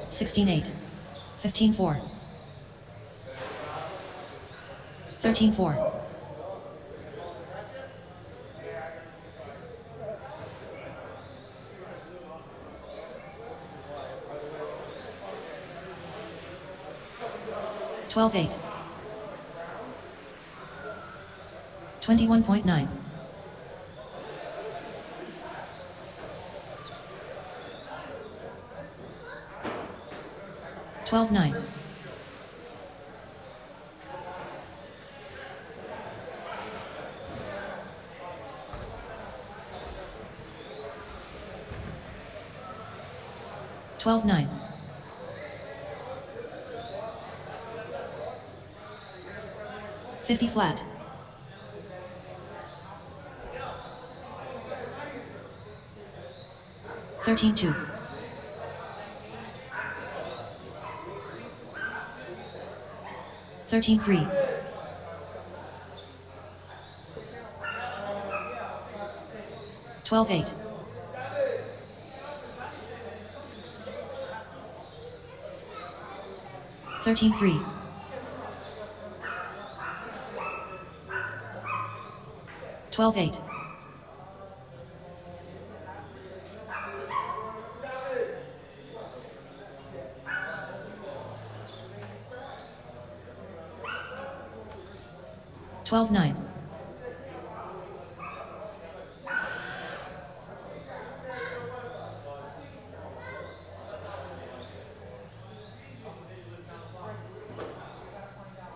16-8. 15-4. 13-4. 12-8. 21.9. 12-9. 12-9. 50 flat. 13-2. 13-3. 12-8. 13-3. 12-8. 12-9.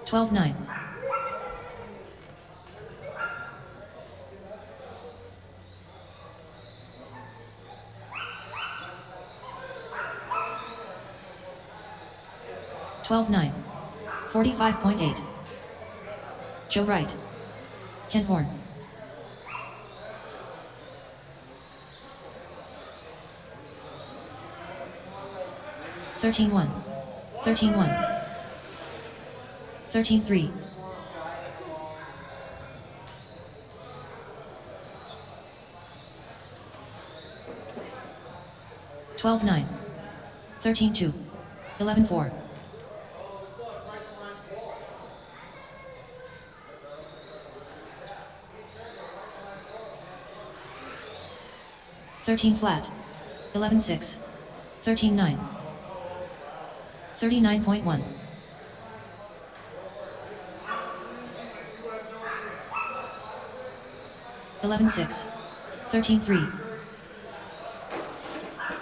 12-9. 12-9. 45.8. Joe Wright. Ken Horn. 13-1. 13-1. 13-3. 12-9. 13-2. 11-4. 13 flat. 11-6. 13-9. 39.1. 11-6. 13-3.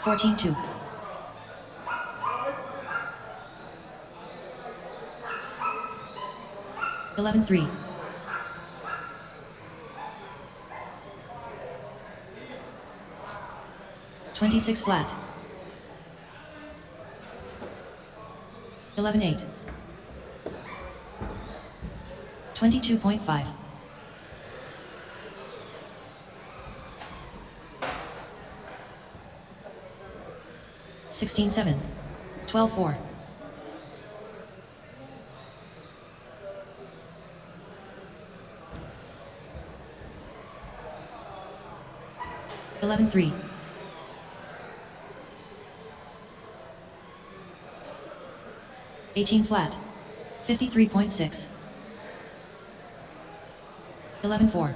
14-2. 11-3. 26 flat. 11-8. 22.5. 16-7. 12-4. 11-3. 18 flat. 53.6. 11-4.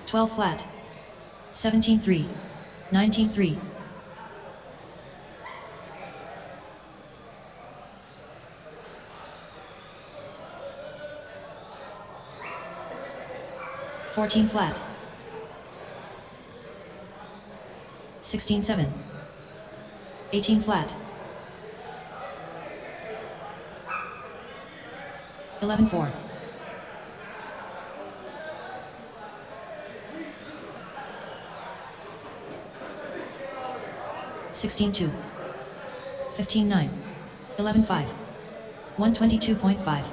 12 flat. 17-3. 19-3. 14 flat. 16-7. 18 flat. 11-4. 16-2. 15-9. 11-5. 122.5.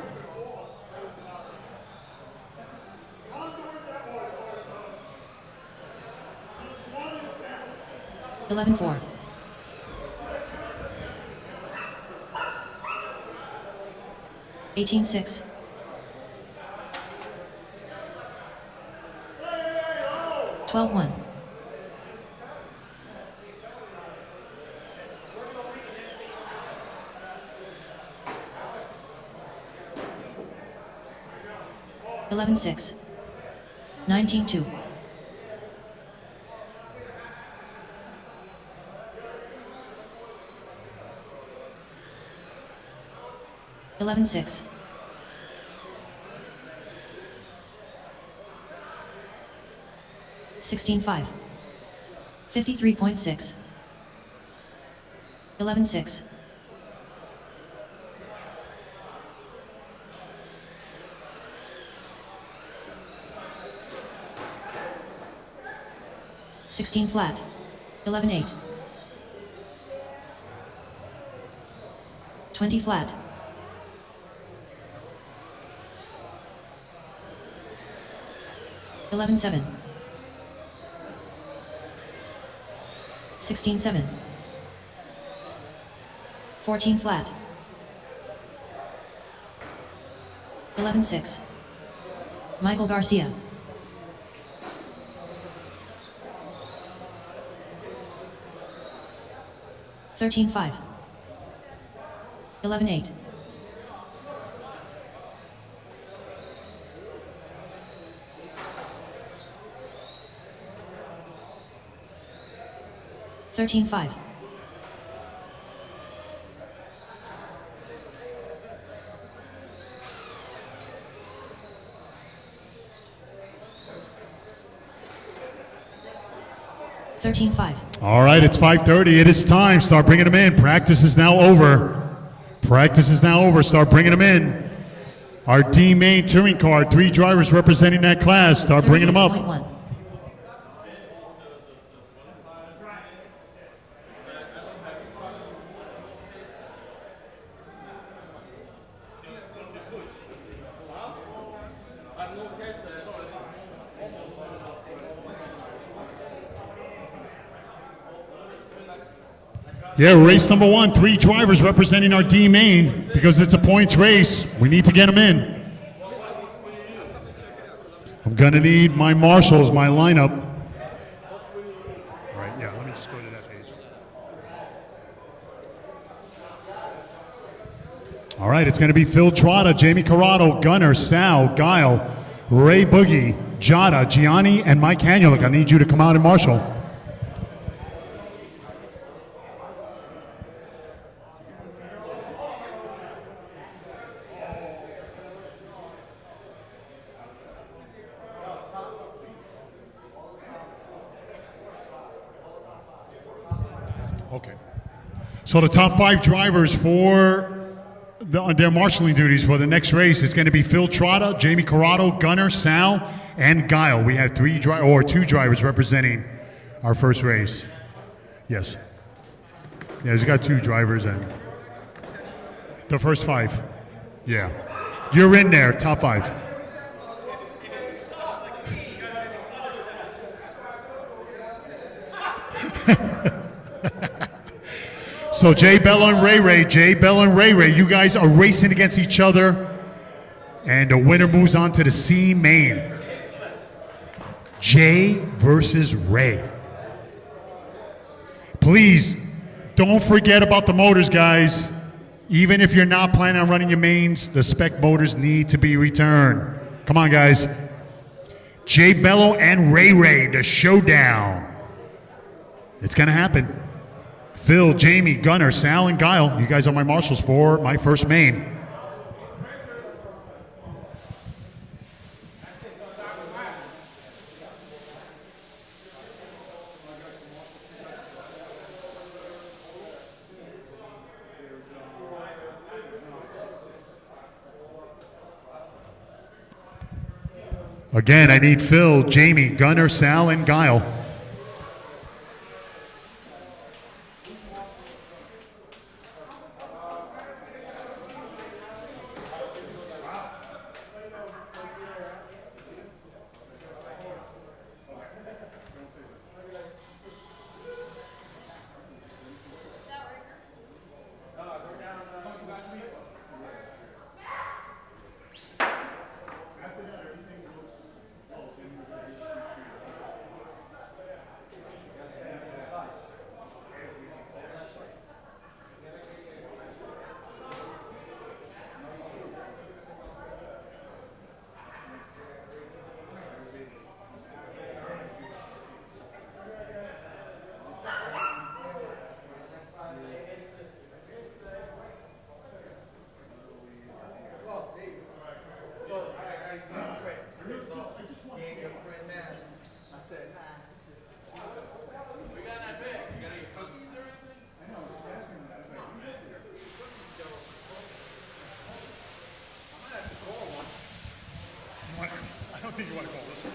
11-4. 18-6. 12-1. 11-6. 19-2. 11-6. 16-5. 53.6. 11-6. 16 flat. 11-8. 20 flat. 11-7. 16-7. 14 flat. 11-6. Michael Garcia. 13-5. 11-8. 13-5. 13-5. All right, it's 5:30. It is time. Start bringing them in. Practice is now over. Practice is now over. Start bringing them in. Our D main touring car, 3 drivers representing that class. Start bringing them up. 36.1. 36.1. Yeah, race number 1, 3 drivers representing our D main. Because it's a points race, we need to get them in. I'm gonna need my marshals, my lineup. All right, yeah, let me just go to that page. All right, it's gonna be Phil Trotta, Jamie Corrado, Gunner, Sal, Guile, Ray Boogie, Jada, Gianni, and Mike Hanulik. I need you to come out and marshal. Okay. So the top 5 drivers for their marshalling duties for the next race is going to be Phil Trotta, Jamie Corrado, Gunner, Sal, and Guile. We have 2 drivers representing our first race. Yes. Yeah, he's got 2 drivers and the first 5. Yeah. You're in there, top 5. So Jay Bello and Ray Ray, you guys are racing against each other, and the winner moves on to the C main. Jay versus Ray. Please don't forget about the motors, guys. Even if you're not planning on running your mains, the Spec motors need to be returned. Come on, guys. Jay Bello and Ray, the showdown. It's gonna happen. Phil, Jamie, Gunner, Sal, and Guile, you guys are my marshals for my first main. Again, I need Phil, Jamie, Gunner, Sal, and Guile. think you want to call this one.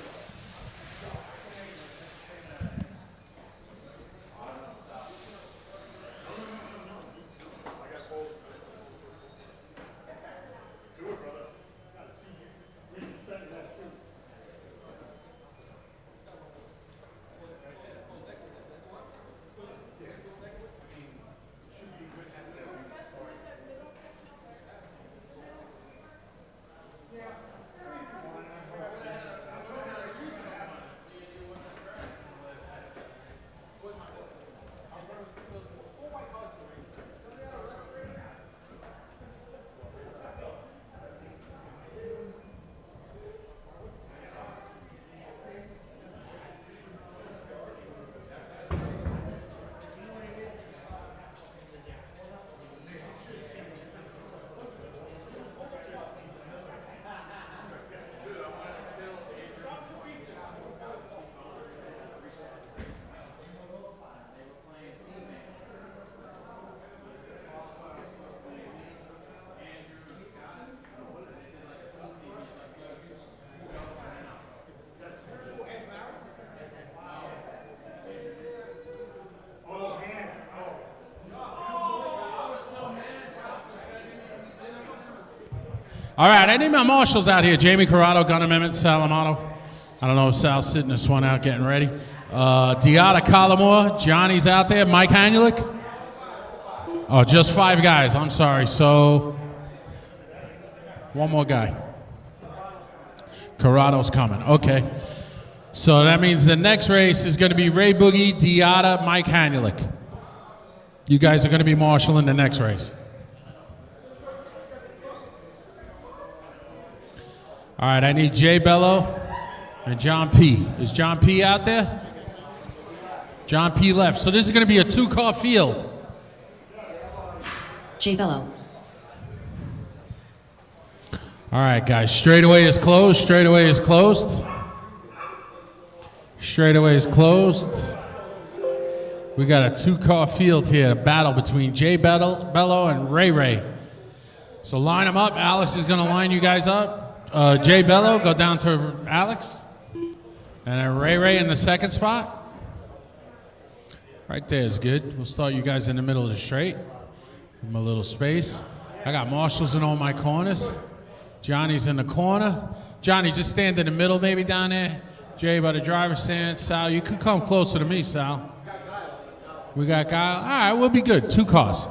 All right, I need my marshals out here. Jamie Corrado, Gunner Mehmet, Sal Amato. I don't know if Sal's sitting this one out getting ready. Diata Collimore, Johnny's out there. Mike Hanulik. Oh, just 5 guys. I'm sorry. So, one more guy. Corrado's coming. Okay. So that means the next race is going to be Ray Boogie, Diata, Mike Hanulik. You guys are going to be marshalling the next race. All right, I need Jay Bello and John P. Is John P out there? John P left. So this is going to be a 2-car field. Jay Bello. All right, guys. Straightaway is closed. Straightaway is closed. Straightaway is closed. We got a 2-car field here, a battle between Jay Bello and Ray Ray. So line them up. Alex is going to line you guys up. Jay Bello, go down to Alex. And then Ray Ray in the second spot. Right there is good. We'll start you guys in the middle of the straight. Give them a little space. I got marshals in all my corners. Johnny's in the corner. Johnny, just stand in the middle maybe down there. Jay by the driver's stand. Sal, you can come closer to me, Sal. We got Kyle. All right, we'll be good. 2 cars.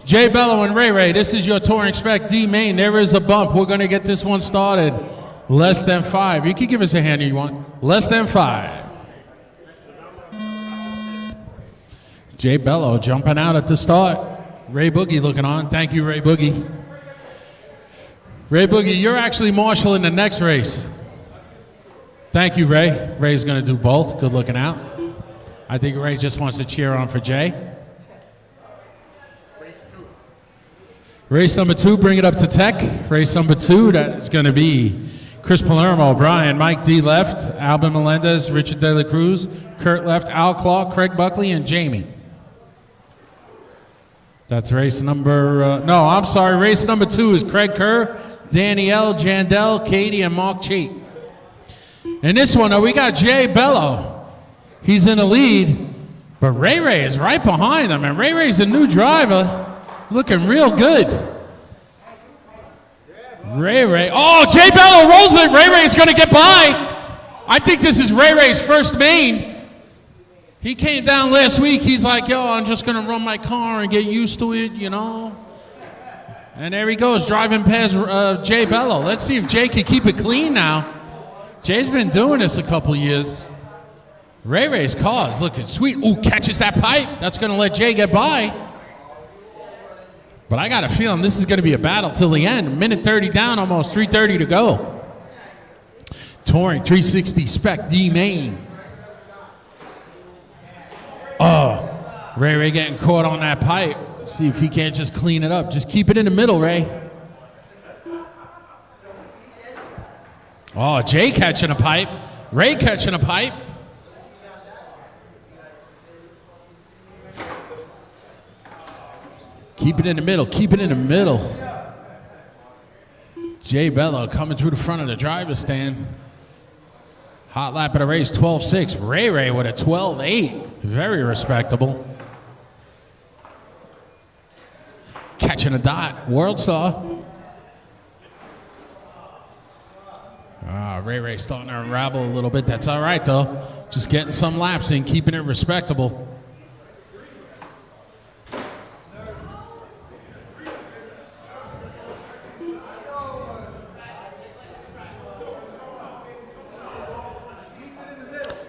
Jay Bello and Ray Ray, this is your Touring Spec D main. There is a bump. We're going to get this one started. Less than 5. You can give us a hand if you want. Less than 5. Jay Bello jumping out at the start. Ray Boogie looking on. Thank you, Ray Boogie. Ray Boogie, you're actually marshalling the next race. Thank you, Ray. Ray's going to do both. Good looking out. I think Ray just wants to cheer on for Jay. Race number 2, bring it up to Tech. Race number 2, that is going to be Chris Palermo, Brian, Mike D left, Alvin Melendez, Richard De La Cruz, Kurt left, Al Clark, Craig Buckley, and Jamie. That's race number, no, I'm sorry. Race number 2 is Craig Kerr, Danielle, Jandel, Katie, and Mark Cheat. In this one, we got Jay Bello. He's in the lead, but Ray Ray is right behind him, and Ray Ray's a new driver. Looking real good. Ray Ray. Oh, Jay Bello rolls it. Ray Ray's going to get by. I think this is Ray Ray's first main. He came down last week. He's like, yo, I'm just going to run my car and get used to it, you know. And there he goes, driving past Jay Bello. Let's see if Jay can keep it clean now. Jay's been doing this a couple years. Ray Ray's car is looking sweet. Ooh, catches that pipe. That's going to let Jay get by. But I got a feeling this is going to be a battle till the end. Minute 30 down, almost 3:30 to go. Touring 360 Spec D main. Oh, Ray Ray getting caught on that pipe. See if he can't just clean it up. Just keep it in the middle, Ray. Oh, Jay catching a pipe. Ray catching a pipe. Keep it in the middle. Keep it in the middle. Jay Bello coming through the front of the driver's stand. Hot lap of the race, 12.6. Ray Ray with a 12.8. Very respectable. Catching a dot. World Star. Ray Ray starting to unravel a little bit. That's all right, though. Just getting some laps in, keeping it respectable.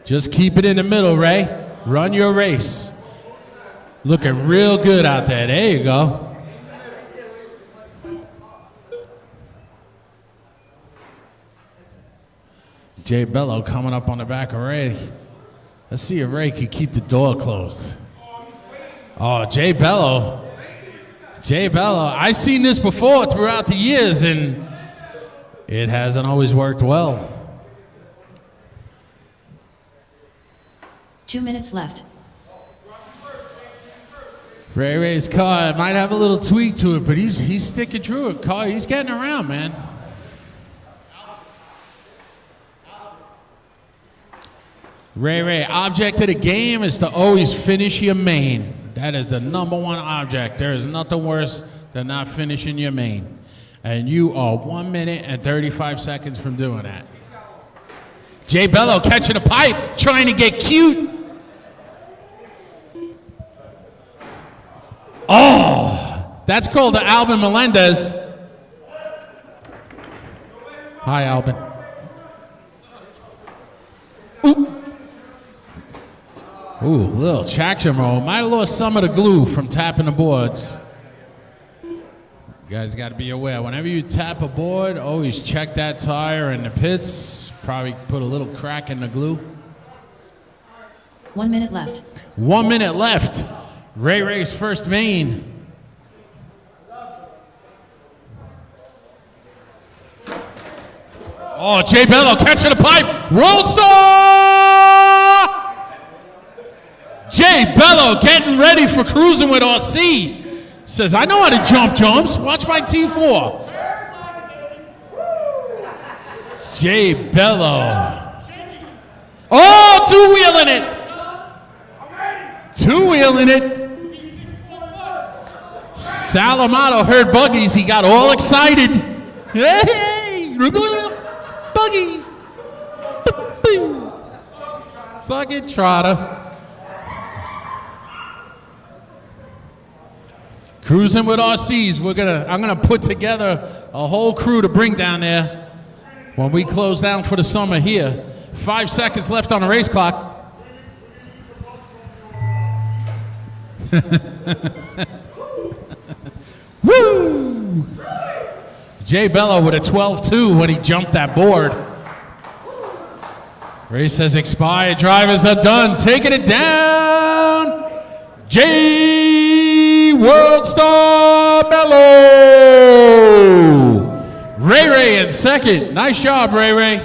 Just keep it in the middle, Ray. Run your race. Looking real good out there. There you go. Jay Bello coming up on the back of Ray. Let's see if Ray can keep the door closed. Oh, Jay Bello. Jay Bello. I've seen this before throughout the years, and it hasn't always worked well. 2 minutes left. Ray Ray's car might have a little tweak to it, but he's sticking through it. Car, he's getting around, man. Ray, object of the game is to always finish your main. That is the #1 object. There is nothing worse than not finishing your main. And you are 1 minute and 35 seconds from doing that. Jay Bello catching a pipe, trying to get cute. Oh! That's called the Albin Melendez. Hi, Albin. Ooh, little traction roll. Might have lost some of the glue from tapping the boards. You guys got to be aware. Whenever you tap a board, always check that tire in the pits. Probably put a little crack in the glue. 1 minute left. 1 minute left. Ray Ray's first main. Oh, Jay Bello catching the pipe. Roll star! Jay Bello getting ready for cruising with RC. Says, I know how to jump jumps. Watch my T4. Jay Bello. Oh, two-wheeling it. Two-wheeling it. Salamato heard buggies. He got all excited. Hey, buggies. Suck it, Trotter. Cruising with RCs. I'm gonna put together a whole crew to bring down there when we close down for the summer here. 5 seconds left on the race clock. Woo! Jay Bello with a 12-2 when he jumped that board. Race has expired. Drivers are done. Taking it down. Jay World Star Bello. Ray Ray in second. Nice job, Ray Ray.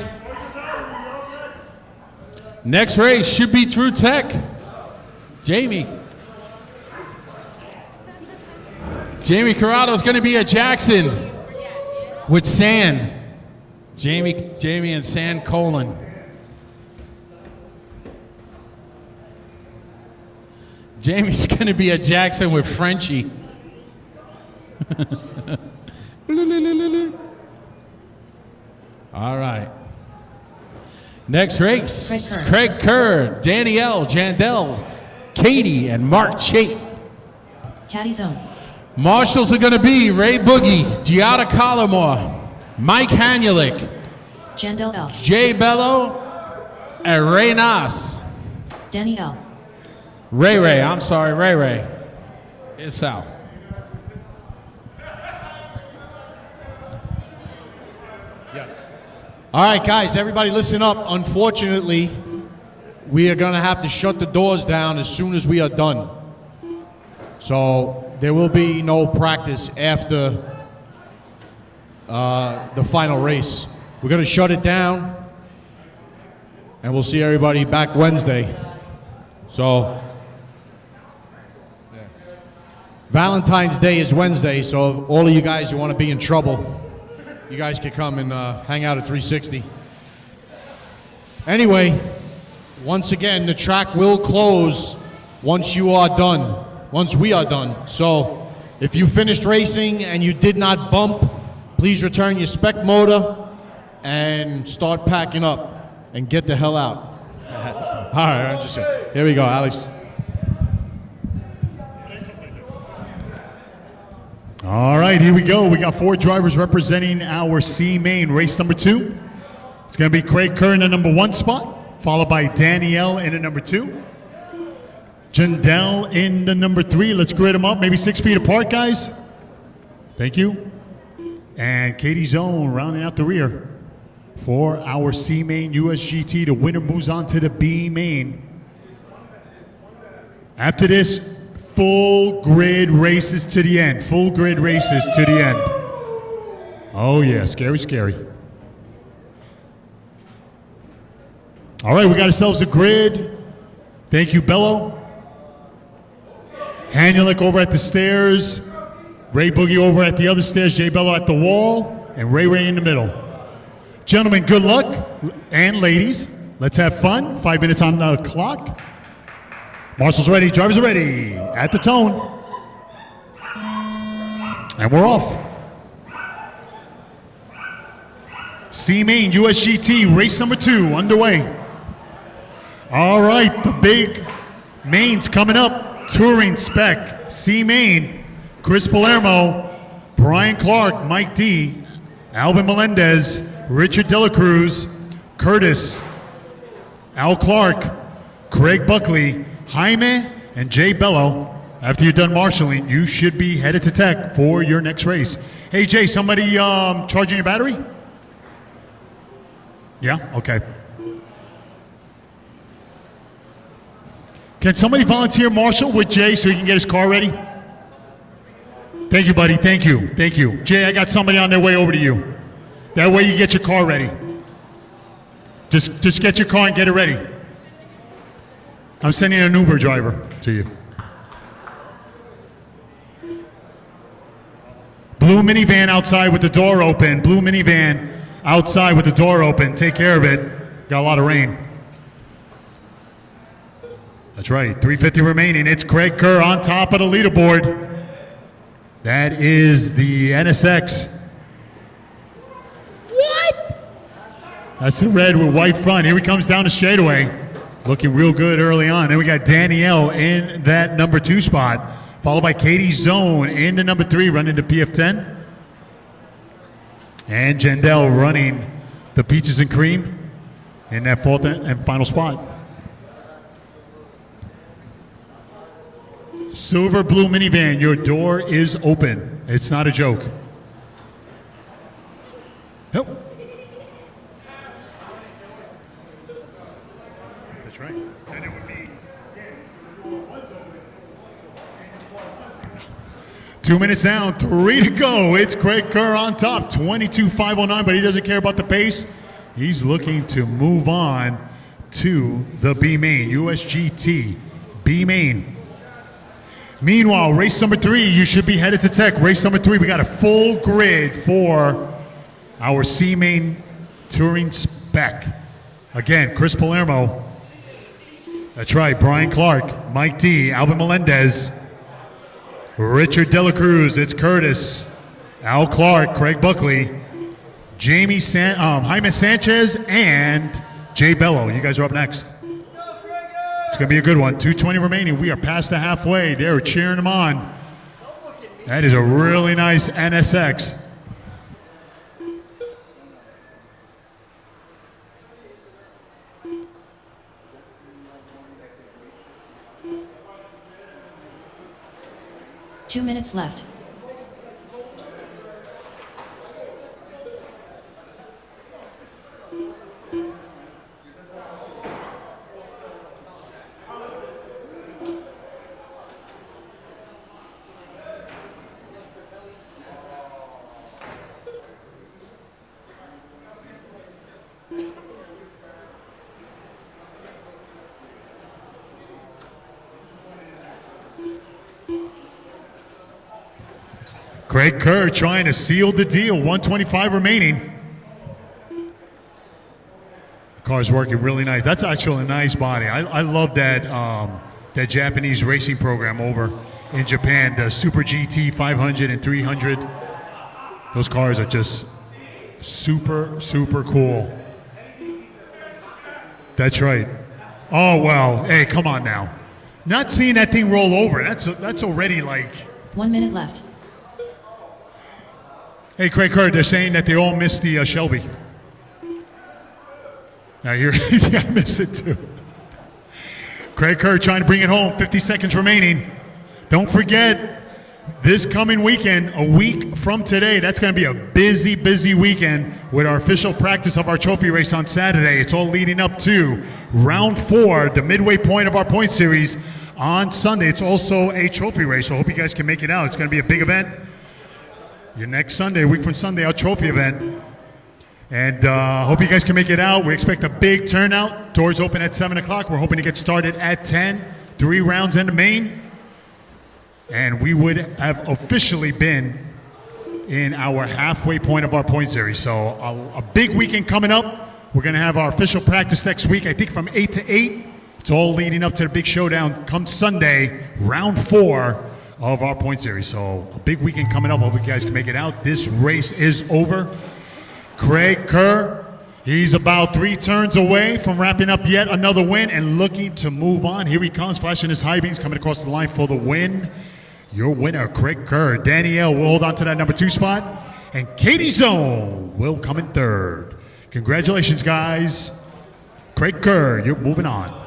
Next race should be True Tech. Jamie Corrado is going to be at Jackson with San. Jamie and San Colon. Jamie's going to be at Jackson with Frenchie. All right. Next race, Craig Kerr, Danielle, Jandel, Katie, and Mark Chait. Caddy zone. Marshals are going to be Ray Boogie, Giada Collimore, Mike Hanulik, Jandel L. Jay Bello, and Ray Nas. Danny L. Ray Ray. Here's Sal. All right, guys, everybody listen up. Unfortunately, we are going to have to shut the doors down as soon as we are done. So there will be no practice after the final race. We're going to shut it down, and we'll see everybody back Wednesday. So Valentine's Day is Wednesday, so all of you guys who want to be in trouble, you guys can come and hang out at 360. Anyway, once again, the track will close once we are done. So if you finished racing and you did not bump, please return your Spec motor and start packing up and get the hell out. All right, I'm just saying. Here we go, Alex. All right, here we go. We got 4 drivers representing our C main. Race number 2. It's going to be Craig Kerr in the number 1 spot, followed by Danielle in the number 2. Jandel in the number 3. Let's grid them up, maybe 6 feet apart, guys. Thank you. And Katie Zone rounding out the rear for our C main USGT. The winner moves on to the B main. After this, full grid races to the end. Full grid races to the end. Oh yeah, scary, scary. All right, we got ourselves a grid. Thank you, Bello. Hanulik over at the stairs. Ray Boogie over at the other stairs. Jay Bello at the wall. And Ray Ray in the middle. Gentlemen, good luck. And ladies, let's have fun. 5 minutes on the clock. Marshals ready, drivers are ready. At the tone. And we're off. C main USGT race number 2 underway. All right, the big mains coming up. Touring Spec, C main. Chris Palermo, Brian Clark, Mike D, Alvin Melendez, Richard De La Cruz, Curtis, Al Clark, Craig Buckley, Jaime, and Jay Bello. After you're done marshaling, you should be headed to tech for your next race. Hey, Jay, somebody charging your battery? Yeah? Okay. Can somebody volunteer marshal with Jay so he can get his car ready? Thank you, buddy. Thank you. Thank you. Jay, I got somebody on their way over to you. That way you get your car ready. Just get your car and get it ready. I'm sending an Uber driver to you. Blue minivan outside with the door open. Blue minivan outside with the door open. Take care of it. Got a lot of rain. That's right. 350 remaining. It's Craig Kerr on top of the leaderboard. That is the NSX. What? That's the red with white front. Here he comes down the straightaway. Looking real good early on. Then we got Danielle in that number 2 spot. Followed by Katie Zone in the number 3, running the PF10. And Jandel running the Peaches and Cream in that 4th and final spot. Silver blue minivan, your door is open. It's not a joke. Nope. That's right. And it would be 2 minutes down, 3 to go. It's Craig Kerr on top, 22.509, but he doesn't care about the pace. He's looking to move on to the B main, USGT B main. Meanwhile, race number 3, you should be headed to tech. Race number 3, we got a full grid for our C main touring spec. Again, Chris Palermo. That's right, Brian Clark, Mike D, Alvin Melendez, Richard De La Cruz, it's Curtis, Al Clark, Craig Buckley, Jaime Sanchez, and Jay Bello. You guys are up next. It's going to be a good one. 2:20 remaining. We are past the halfway. They're cheering them on. That is a really nice NSX. Two minutes left. Craig Kerr trying to seal the deal. 125 remaining. The car's working really nice. That's actually a nice body. I love that that Japanese racing program over in Japan. The Super GT 500 and 300. Those cars are just super, super cool. That's right. Oh, well, hey, come on now. Not seeing that thing roll over. That's already like... 1 minute left. Hey, Craig Kerr, they're saying that they all missed the Shelby. Now you're, yeah, I missed it too. Craig Kerr trying to bring it home. 50 seconds remaining. Don't forget, this coming weekend, a week from today, that's going to be a busy, busy weekend with our official practice of our trophy race on Saturday. It's all leading up to round 4, the midway point of our point series on Sunday. It's also a trophy race, so I hope you guys can make it out. It's going to be a big event. Your next Sunday, a week from Sunday, our trophy event. And hope you guys can make it out. We expect a big turnout. Doors open at 7 o'clock. We're hoping to get started at 10. 3 rounds in the main. And we would have officially been in our halfway point of our point series. So a big weekend coming up. We're going to have our official practice next week, I think from 8 to 8. It's all leading up to the big showdown come Sunday, round 4 of our point series. So a big weekend coming up. Hope you guys can make it out. This race is over. Craig Kerr, he's about 3 turns away from wrapping up yet another win and looking to move on. Here he comes, flashing his high beams, coming across the line for the win. Your winner, Craig Kerr. Danielle will hold on to that number 2 spot. And Katie Zone will come in 3rd. Congratulations, guys. Craig Kerr, you're moving on.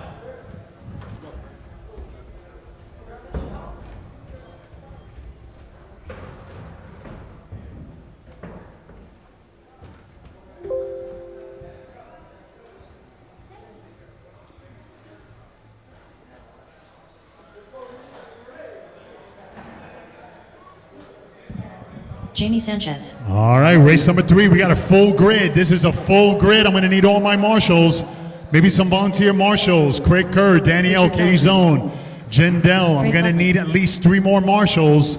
Jamie Sanchez. All right, race number 3. We got a full grid. This is a full grid. I'm going to need all my marshals. Maybe some volunteer marshals. Craig Kerr, Danielle, Katie Zone, Jindell. I'm going to need at least 3 more marshals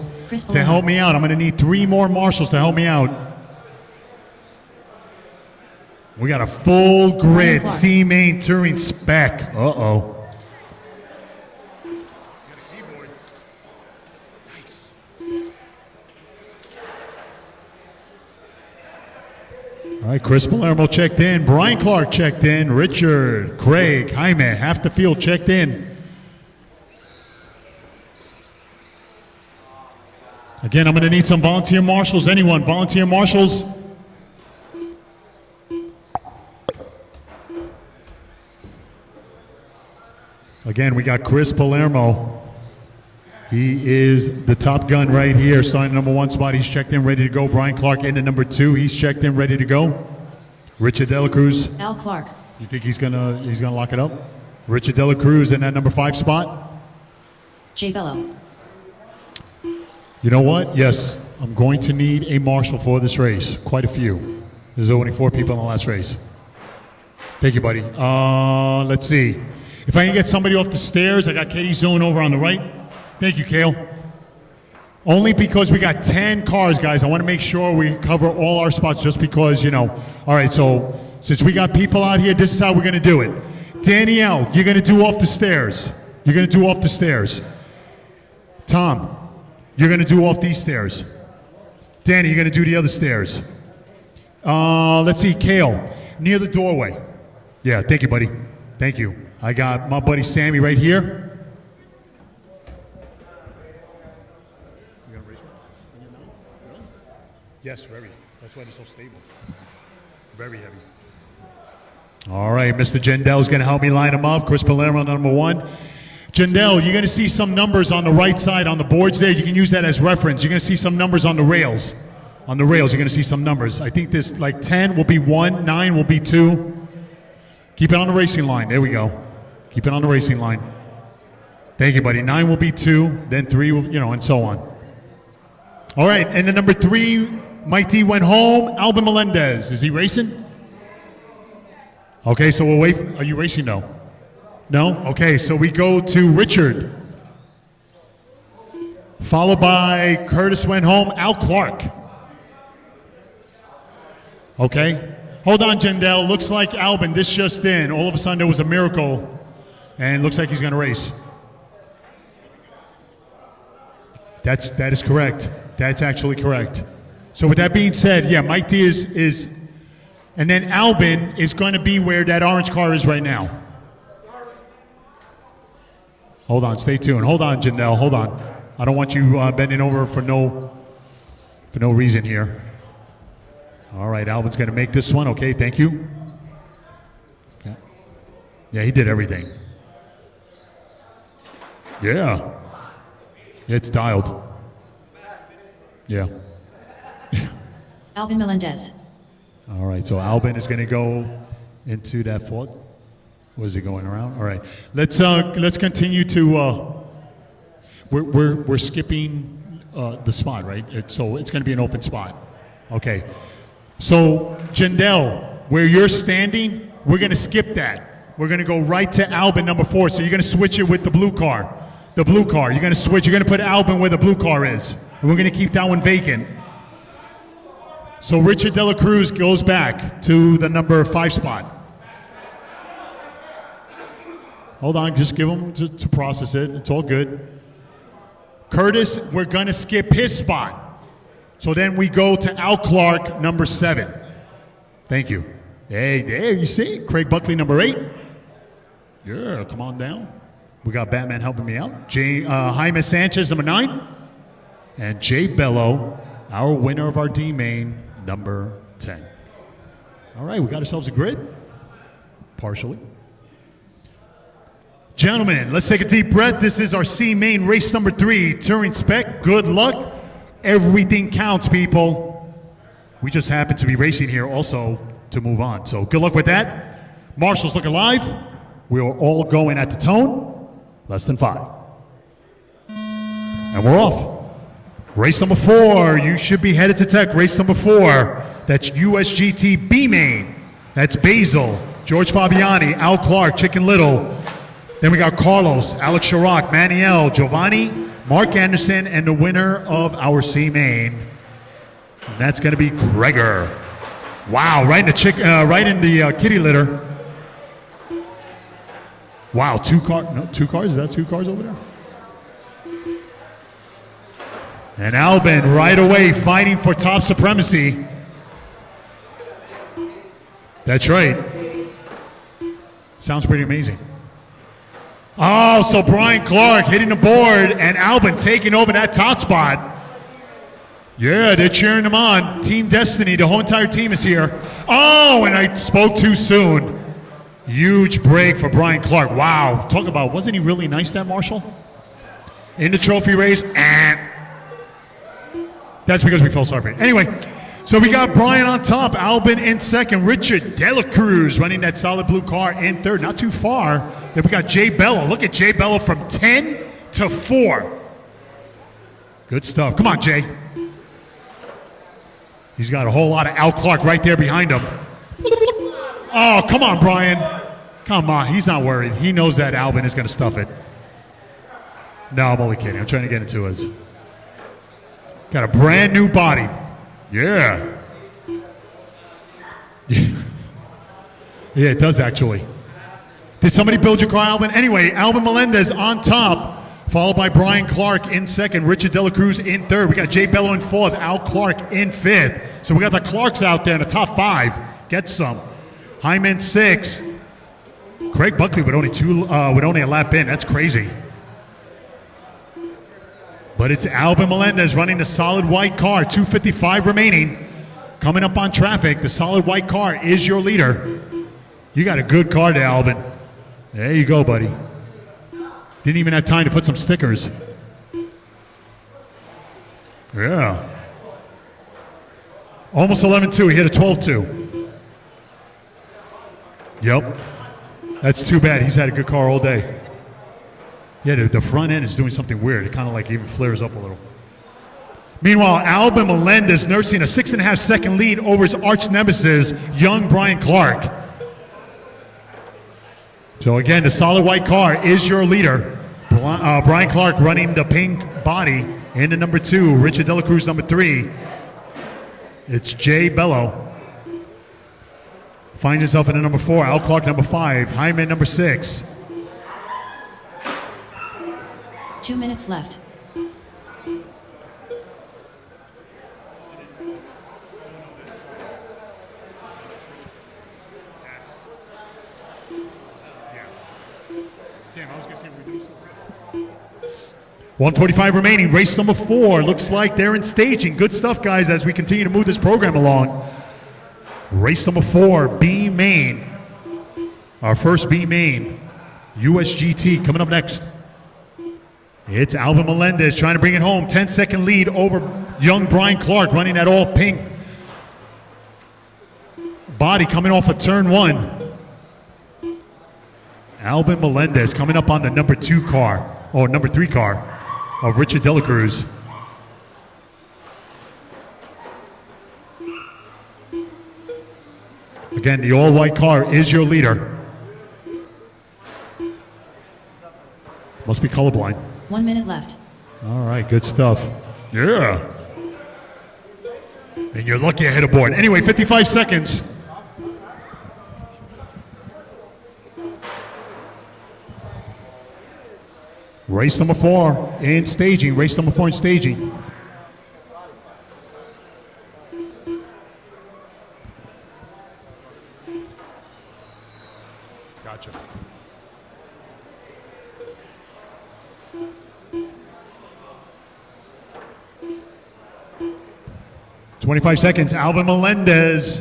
to help me out. I'm going to need 3 more marshals to help me out. We got a full grid. C Main Touring Spec. Uh-oh. All right, Chris Palermo checked in. Brian Clark checked in. Richard, Craig, Jaime, half the field checked in. Again, I'm going to need some volunteer marshals. Anyone? Volunteer marshals? Again, we got Chris Palermo. He is the top gun right here, starting number 1 spot. He's checked in, ready to go. Brian Clark in at number 2. He's checked in, ready to go. Richard Dela Cruz. Al Clark. You think he's gonna lock it up? Richard Dela Cruz in that number 5 spot. Jay Bello. You know what? Yes, I'm going to need a marshal for this race. Quite a few. There's only 4 people in the last race. Thank you, buddy. Let's see. If I can get somebody off the stairs, I got Katie Zone over on the right. Thank you, Kale. Only because we got 10 cars, guys. I want to make sure we cover all our spots just because, you know. All right, so since we got people out here, this is how we're going to do it. Danielle, you're going to do off the stairs. You're going to do off the stairs. Tom, you're going to do off these stairs. Danny, you're going to do the other stairs. Let's see, Kale, near the doorway. Yeah, thank you, buddy. Thank you. I got my buddy Sammy right here. Yes, very. That's why they're so stable. Very heavy. All right, Mr. Jindell is going to help me line them up. Chris Palermo, number 1. Jindell, you're going to see some numbers on the right side on the boards there. You can use that as reference. You're going to see some numbers on the rails. On the rails, you're going to see some numbers. I think this, like 10 will be 1, 9 will be 2. Keep it on the racing line. There we go. Keep it on the racing line. Thank you, buddy. 9 will be 2, then 3 will, you know, and so on. All right, and the number 3, Mike D went home. Alvin Melendez, is he racing? Okay, so we'll wait. Are you racing? No. No? Okay, so we go to Richard. Followed by Curtis went home. Al Clark. Okay. Hold on, Jindell. Looks like Albin, this just in. All of a sudden there was a miracle. And looks like he's going to race. That is correct. That's actually correct. So with that being said, yeah, Mike D is and then Albin is going to be where that orange car is right now. Hold on, stay tuned. Hold on, Janelle, hold on. I don't want you bending over for no reason here. All right, Albin's going to make this one. Okay, thank you. Okay. Yeah, he did everything. Yeah. Yeah, it's dialed. Yeah. Albin Melendez. All right, so Albin is going to go into that fourth. Was he going around? All right, let's continue to. We're skipping the spot, right? So it's going to be an open spot. Okay. So Jindell, where you're standing, we're going to skip that. We're going to go right to Albin, number 4. So you're going to switch it with the blue car. The blue car. You're going to switch. You're going to put Albin where the blue car is. And we're going to keep that one vacant. So Richard Dela Cruz goes back to the number 5 spot. Hold on. Just give him to process it. It's all good. Curtis, we're going to skip his spot. So then we go to Al Clark, number 7. Thank you. Hey, there, you see? Craig Buckley, number 8. Yeah, come on down. We got Batman helping me out. Jaime Sanchez, number 9. And Jay Bello, our winner of our D main, number 10. All right, we got ourselves a grid, partially. Gentlemen, let's take a deep breath. This is our C main, race number 3, Touring Spec. Good luck. Everything counts, people. We just happen to be racing here also to move on. So good luck with that. Marshall's looking live. We're all going at the tone. Less than 5. And we're off. Race number 4, you should be headed to tech. Race number 4, that's USGT B main. That's Basil, George Fabiani, Al Clark, Chicken Little. Then we got Carlos, Alex Chirac, Maniel, Giovanni, Mark Anderson, and the winner of our C main. And that's going to be Gregor. Wow, right in the kitty litter. Wow, 2 cars? Is that 2 cars over there? And Albin right away fighting for top supremacy. That's right. Sounds pretty amazing. Oh, so Brian Clark hitting the board and Albin taking over that top spot. Yeah, they're cheering him on. Team Destiny, the whole entire team is here. Oh, and I spoke too soon. Huge break for Brian Clark. Wow, talk about, wasn't he really nice, that Marshall? In the trophy race, That's because we felt sorry for him. Anyway, so we got Brian on top, Albin in second, Richard De La Cruz running that solid blue car in third, not too far. Then we got Jay Bello. Look at Jay Bello from 10 to 4. Good stuff. Come on, Jay. He's got a whole lot of Al Clark right there behind him. Oh, come on, Brian. Come on. He's not worried. He knows that Albin is going to stuff it. No, I'm only kidding. I'm trying to get into his. Got a brand new body. Yeah. Yeah, it does actually. Did somebody build your car, Albin? Anyway, Albin Melendez on top, followed by Brian Clark in second, Richard De La Cruz in third. We got Jay Bello in fourth, Al Clark in fifth. So we got the Clarks out there in the top 5. Get some. Hyman 6. Craig Buckley with only a lap in. That's crazy. But it's Albin Melendez running the solid white car. 2:55 remaining. Coming up on traffic. The solid white car is your leader. You got a good car there, Albin. There you go, buddy. Didn't even have time to put some stickers. Yeah. Almost 11-2. He hit a 12-2. Yep. That's too bad. He's had a good car all day. Yeah, the front end is doing something weird. It kind of like even flares up a little. Meanwhile, Albin Melendez nursing a 6.5 second lead over his arch nemesis, young Brian Clark. So again, the solid white car is your leader. Brian Clark running the pink body in the number 2, Richard De La Cruz number 3. It's Jay Bello. Find yourself in the number 4, Al Clark number 5, Hyman number 6. 2 minutes left. Damn, I was going to say we do 145 remaining. Race number 4. Looks like they're in staging. Good stuff, guys, as we continue to move this program along. Race number 4, B main. Our first B main, USGT, coming up next. It's Albin Melendez trying to bring it home. 10-second lead over young Brian Clark running that all pink body coming off of turn 1. Albin Melendez coming up on the number 2 car, or number 3 car of Richard De La Cruz. Again, the all-white car is your leader. Must be colorblind. 1 minute left. All right, good stuff. Yeah. And you're lucky I hit a board. Anyway, 55 seconds. Race number 4 in staging. Race number 4 in staging. Gotcha. 25 seconds. Alvin Melendez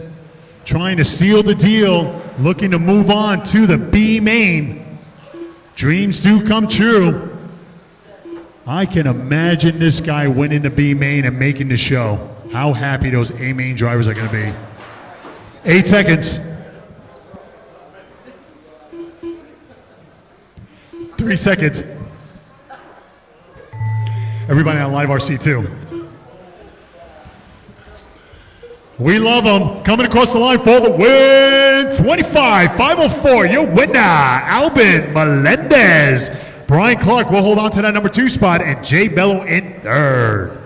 trying to seal the deal, looking to move on to the B main. Dreams do come true. I can imagine this guy winning the B main and making the show. How happy those A main drivers are going to be. 8 seconds. 3 seconds. Everybody on Live RC2. We love them. Coming across the line for the win. 25-504. Your winner, Alvin Melendez. Brian Clark will hold on to that number 2 spot, and Jay Bello in 3rd.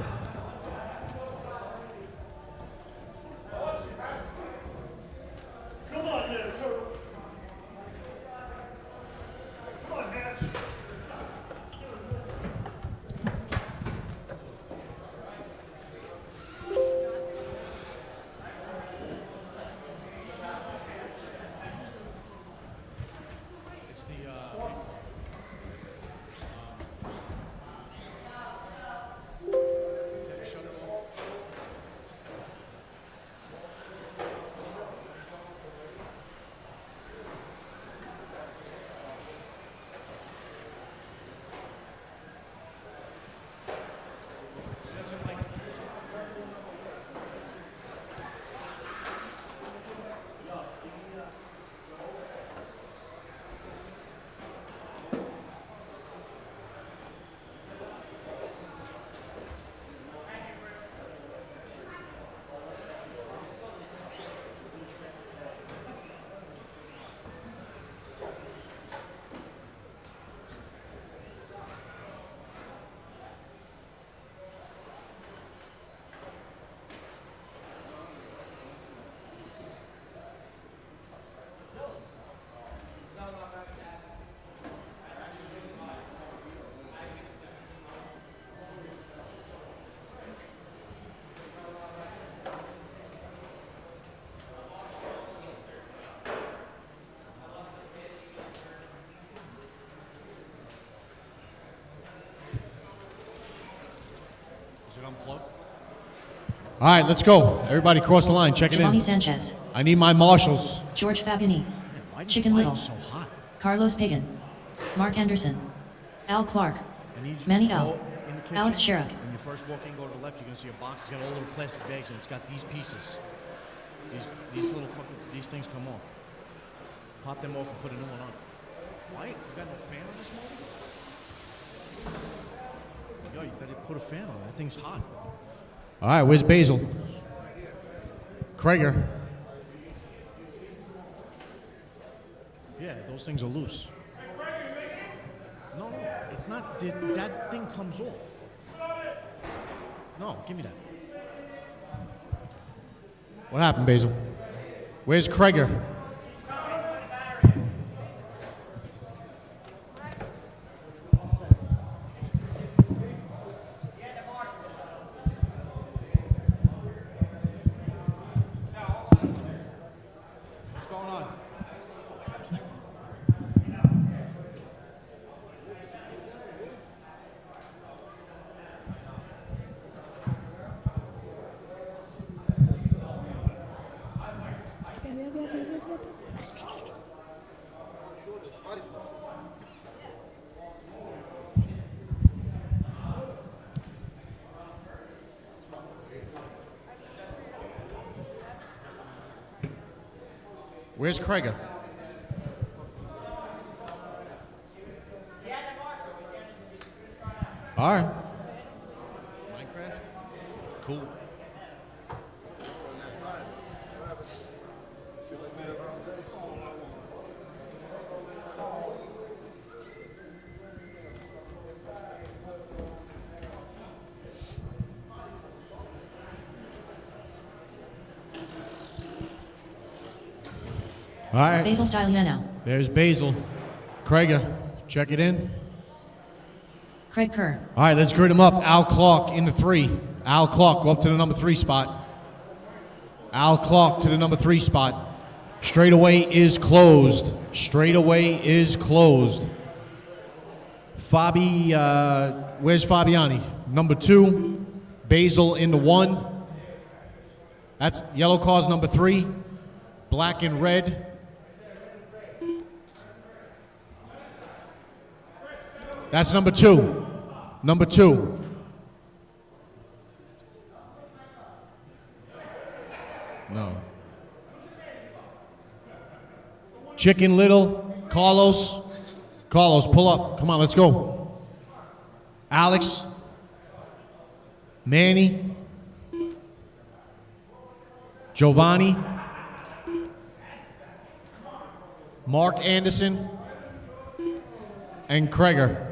All right, let's go. Everybody cross the line. Check it Giovanni in. Sanchez, I need my marshals. George Fabiani, Chicken Little, Carlos Pagan, Mark Anderson, Al Clark, Manny L, Alex Sherrick. When you first walk in, go to the left, you're going to see a box. It's got all little plastic bags, and it's got these pieces. These little fucking, these things come off. Pop them off and put a new one on. Why? You got no fan on this motor? Yo, you better put a fan on. That thing's hot. All right, where's Basil? Krager. Yeah, those things are loose. No, it's not. That thing comes off. No, give me that. What happened, Basil? Where's Krager? Where's Krager? All right. Minecraft? Cool. All right. Basil Styliano, There's Basil. Krager, check it in. Craig Kerr, All right, let's grid him up. Al Clark in the 3. Al Clark, go up to the number 3 spot. Al Clark to the number 3 spot. Straightaway is closed. Straightaway is closed. Where's Fabiani? Number 2. Basil in the 1. That's yellow car's number 3, black and red. That's number 2. Number 2. No. Chicken Little, Carlos. Carlos, pull up. Come on, let's go. Alex. Manny. Giovanni. Mark Anderson. And Kreger.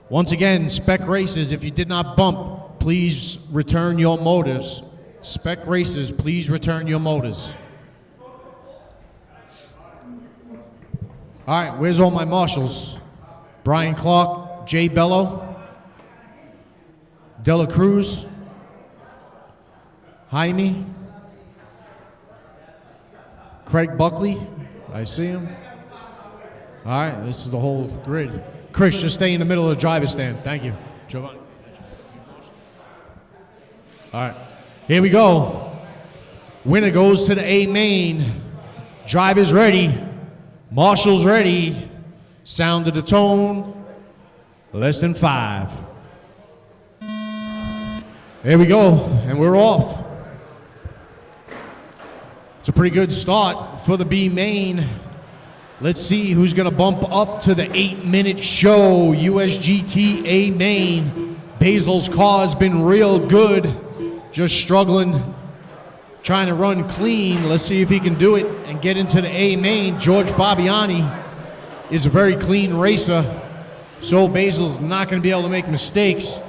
Once again, Spec Races, if you did not bump, please return your motors. Spec Races, please return your motors. All right, where's all my marshals? Brian Clark, Jay Bello, Dela Cruz, Jaime, Craig Buckley, I see him. All right, this is the whole grid. Chris, just stay in the middle of the driver's stand. Thank you. Giovanni. All right, here we go. Winner goes to the A main. Drivers ready. Marshals ready. Sound of the tone. Less than 5. There we go, and we're off. It's a pretty good start for the B main. Let's see who's going to bump up to the 8-minute show. USGT A main. Basil's car has been real good. Just struggling, trying to run clean. Let's see if he can do it and get into the A main. George Fabiani is a very clean racer, so Basil's not going to be able to make mistakes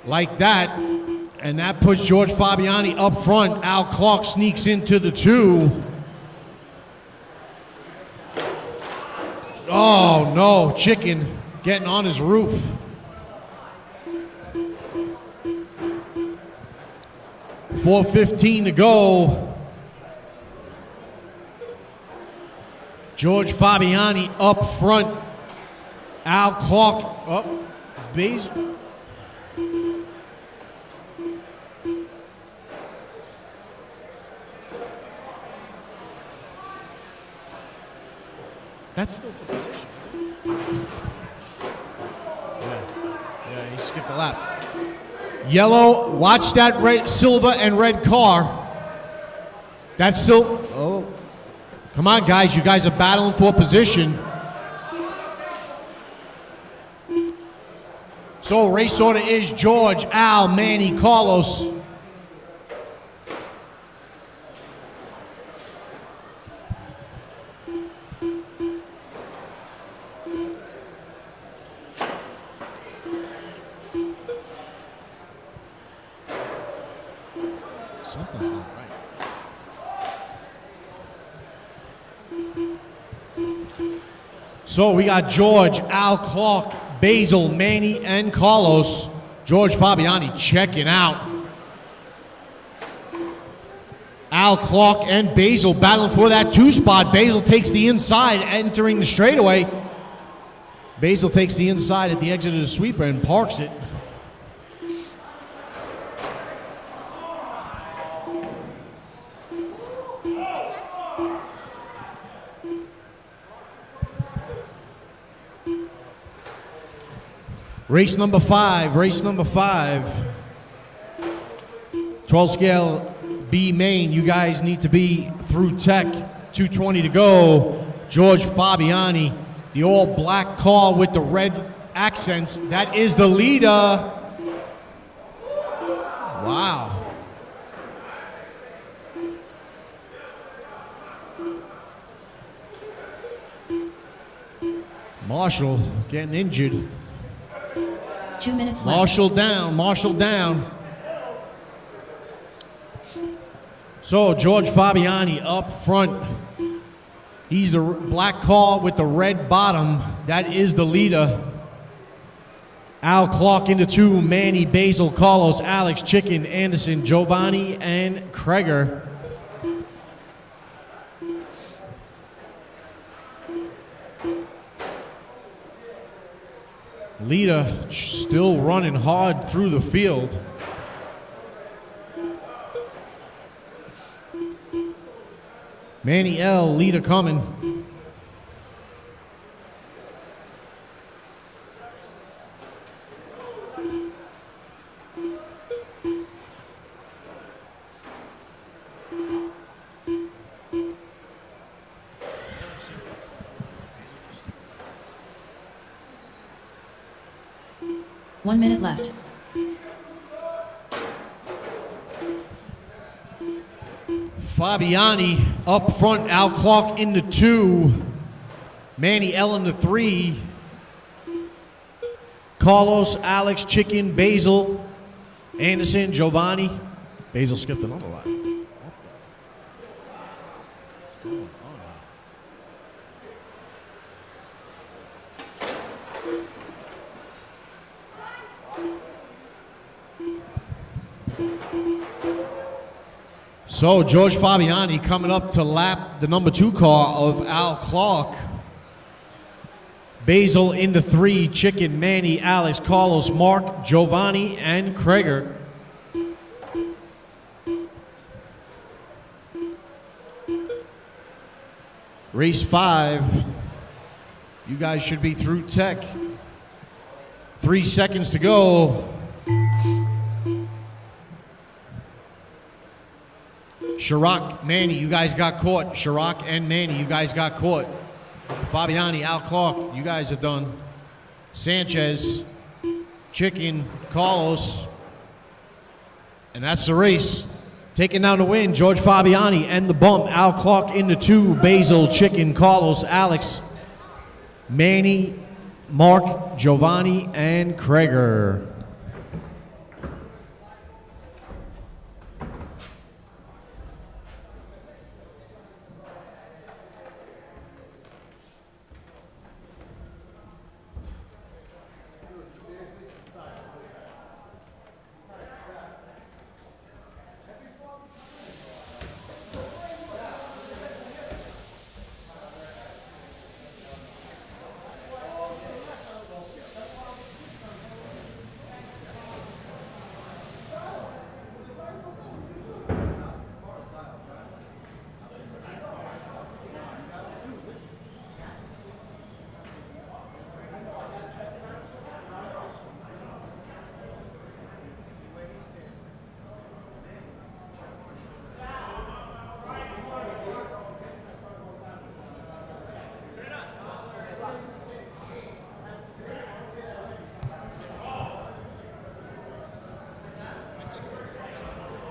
like that. And that puts George Fabiani up front. Al Clark sneaks into the 2. Oh no, Chicken getting on his roof. .415 to go. George Fabiani up front. Al Clark up. Base. That's still for position, isn't it? Yeah, he skipped a lap. Yellow, watch that red, silver and red car. That's silver. Oh, come on, guys. You guys are battling for position. So race order is George, Al, Manny, Carlos. Something's not right. So we got George, Al Clark, Basil, Manny, and Carlos. George Fabiani checking out. Al Clark and Basil battling for that 2 spot. Basil takes the inside, entering the straightaway. Basil takes the inside at the exit of the sweeper and parks it. Race number 5. 12 scale B main. You guys need to be through tech. 220 to go. George Fabiani, the all black car with the red accents. That is the leader. Wow. Marshall getting injured. 2 minutes left. Marshall down. So George Fabiani up front. He's the black car with the red bottom. That is the leader. Al Clark into 2, Manny, Basil, Carlos, Alex, Chicken, Anderson, Giovanni, and Kreger. Leader still running hard through the field. Manny L, Lita coming. One minute left. Fabiani up front, Al Clark in the 2, Manny L in the 3, Carlos, Alex, Chicken, Basil, Anderson, Giovanni. Basil skipped another line. So George Fabiani coming up to lap the number 2 car of Al Clark. Basil in the 3, Chicken, Manny, Alex, Carlos, Mark, Giovanni, and Krager. Race 5. You guys should be through tech. 3 seconds to go. Chirac, Manny, you guys got caught. Chirac and Manny, you guys got caught. Fabiani, Al Clark, you guys are done. Sanchez, Chicken, Carlos. And that's the race. Taking down the win, George Fabiani and the bump. Al Clark in the 2, Basil, Chicken, Carlos, Alex, Manny, Mark, Giovanni, and Krager.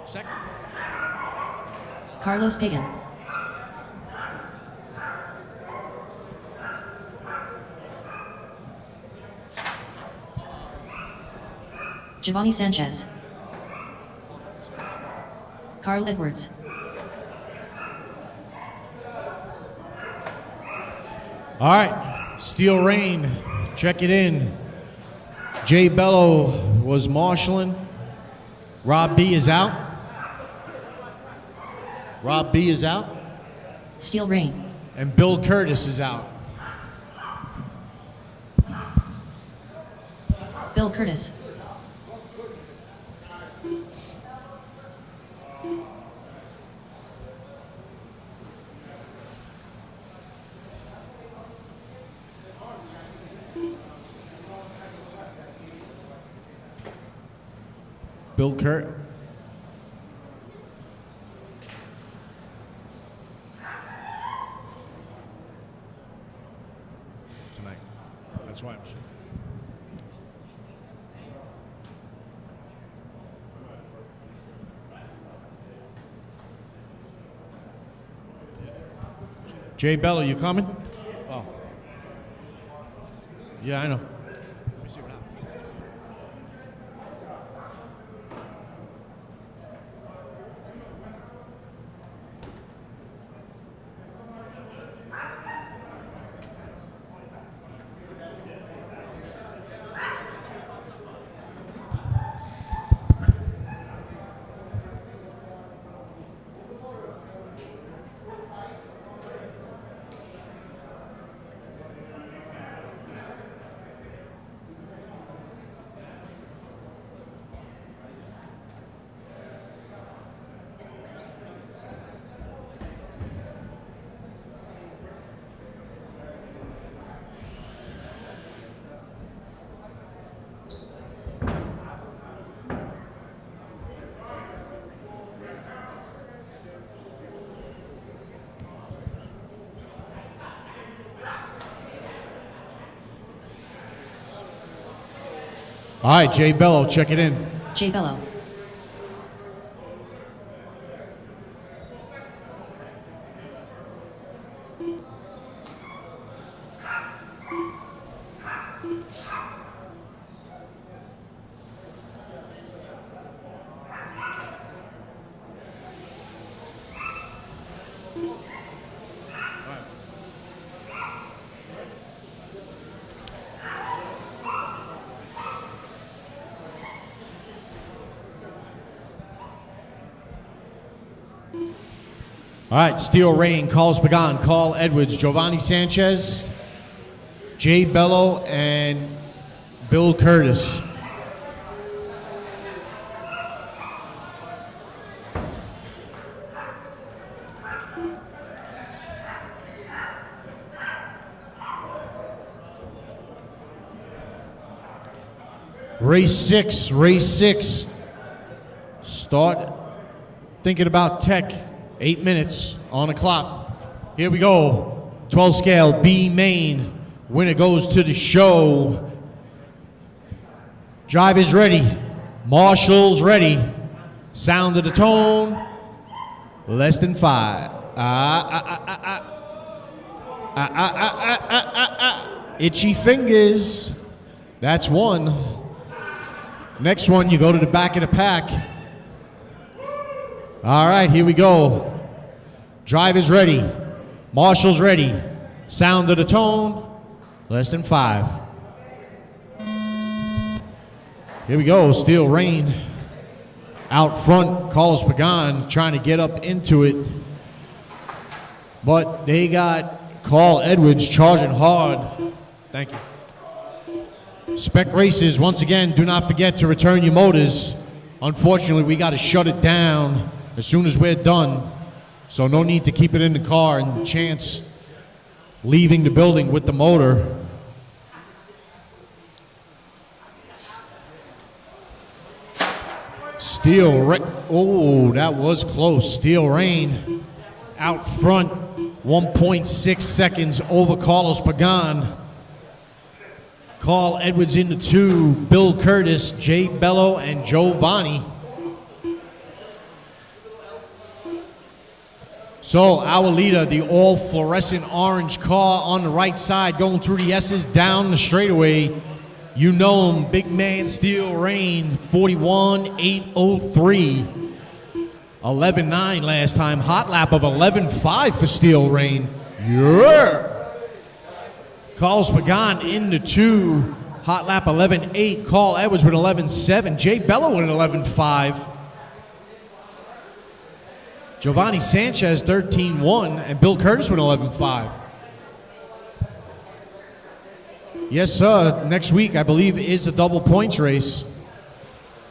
Second. Carlos Pagan. Giovanni Sanchez. Carl Edwards. All right, Steel Rain, check it in. Jay Bello was marshalling. Rob B is out. Rob B is out. Steel Rain. And Bill Curtis is out. Bill Curtis. Bill Kurt. Tonight. That's why I'm sure. Jay Bello, you coming? Oh. Yeah, I know. Let me see what happens. All right, Jay Bello, check it in. Jay Bello. All right, Steel Rain, Carlos Pagan, Carl Edwards, Giovanni Sanchez, Jay Bello, and Bill Curtis. Race six. Start thinking about tech. 8 minutes on the clock. Here we go. 12 scale, B main. Winner goes to the show. Drive is ready. Marshall's ready. Sound of the tone. Less than 5. Itchy fingers. That's one. Next one, you go to the back of the pack. All right, here we go. Drive is ready. Marshall's ready. Sound of the tone. Less than 5. Here we go. Steel Rain. Out front, Carlos Pagan trying to get up into it. But they got Carl Edwards charging hard. Thank you. Spec Races, once again, do not forget to return your motors. Unfortunately, we got to shut it down as soon as we're done, so no need to keep it in the car and chance leaving the building with the motor. Oh, that was close. Steel Rain out front, 1.6 seconds over Carlos Pagan. Carl Edwards into 2, Bill Curtis, Jay Bello, and Giovanni. So our leader, the all fluorescent orange car on the right side, going through the S's down the straightaway. You know him, big man Steel Rain, 41.803. 11.9 last time, hot lap of 11.5 for Steel Rain. Yeah! Carlos Pagan into 2, hot lap 11.8. Carl Edwards with 11.7. Jay Bello with an 11.5. Giovanni Sanchez 13.1 and Bill Curtis with 11.5. Yes, sir. Next week, I believe, is a double points race.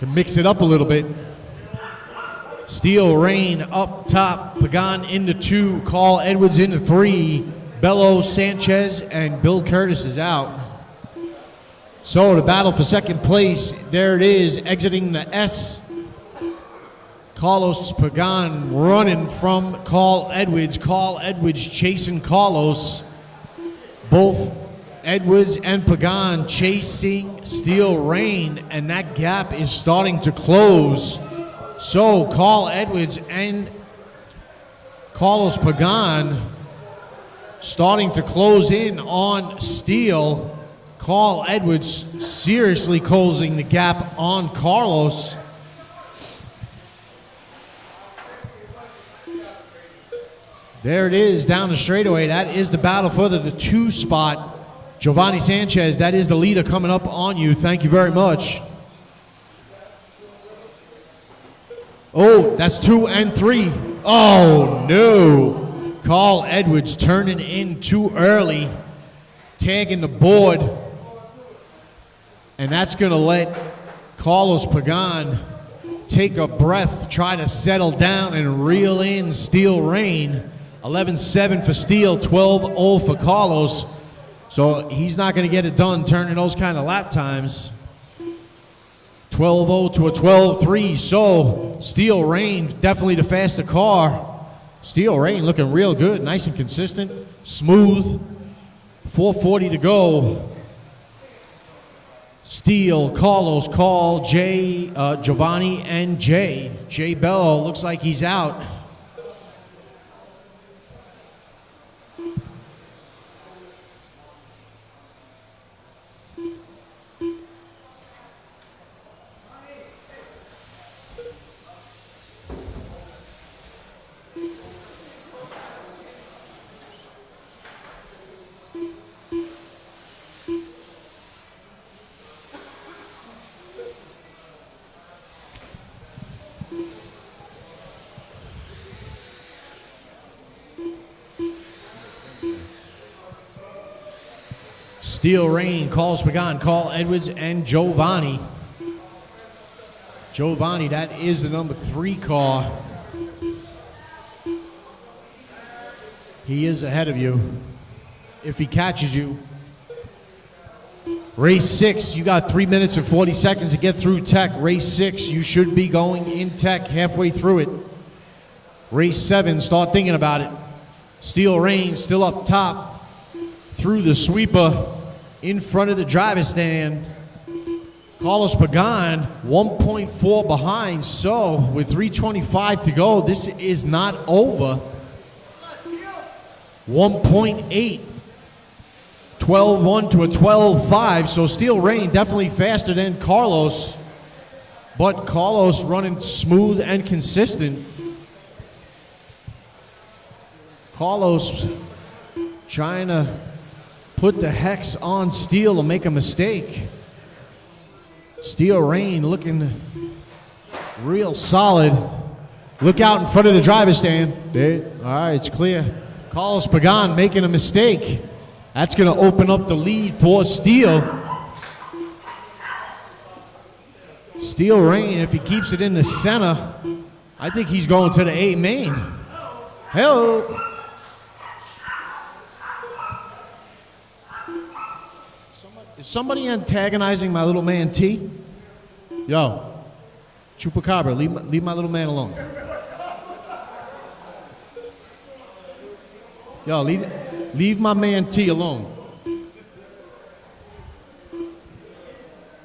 Can mix it up a little bit. Steel Rain up top. Pagan into 2. Carl Edwards into 3. Bello, Sanchez, and Bill Curtis is out. So the battle for second place, there it is, exiting the S. Carlos Pagan running from Carl Edwards. Carl Edwards chasing Carlos. Both Edwards and Pagan chasing Steel Rain, and that gap is starting to close. So Carl Edwards and Carlos Pagan starting to close in on Steel. Carl Edwards seriously closing the gap on Carlos. There it is down the straightaway. That is the battle for the 2 spot. Giovanni Sanchez, that is the leader coming up on you. Thank you very much. Oh, that's 2 and 3. Oh, no. Carl Edwards turning in too early, tagging the board. And that's going to let Carlos Pagan take a breath, try to settle down and reel in Steel Rain. 11.7 for Steel, 12.0 for Carlos. So he's not going to get it done turning those kind of lap times. 12.0 to a 12.3. So Steel Rain, definitely the faster car. Steel Rain looking real good, nice and consistent, smooth. 4:40 to go. Steele, Carlos, Carl, Jay, Giovanni, and Jay. Jay Bello looks like he's out. Steel Rain, Carl Spagan, Carl Edwards, and Giovanni. Giovanni, that is the number 3 car. He is ahead of you. If he catches you. Race 6, you got 3 minutes and 40 seconds to get through tech. Race 6, you should be going in tech halfway through it. Race 7, start thinking about it. Steel Rain still up top through the sweeper in front of the driver's stand. Carlos Pagan 1.4 behind, so with 3:25 to go, this is not over. 1.8, 12-1 to a 12-5, so Steel Rain definitely faster than Carlos, but Carlos running smooth and consistent. Carlos trying to put the hex on Steel to make a mistake. Steel Rain looking real solid. Look out in front of the driver's stand. There, all right, it's clear. Carlos Pagan making a mistake. That's going to open up the lead for Steel. Steel Rain, if he keeps it in the center, I think he's going to the A main. Hello. Is somebody antagonizing my little man T? Yo, Chupacabra, leave my little man alone. Yo, leave my man T alone.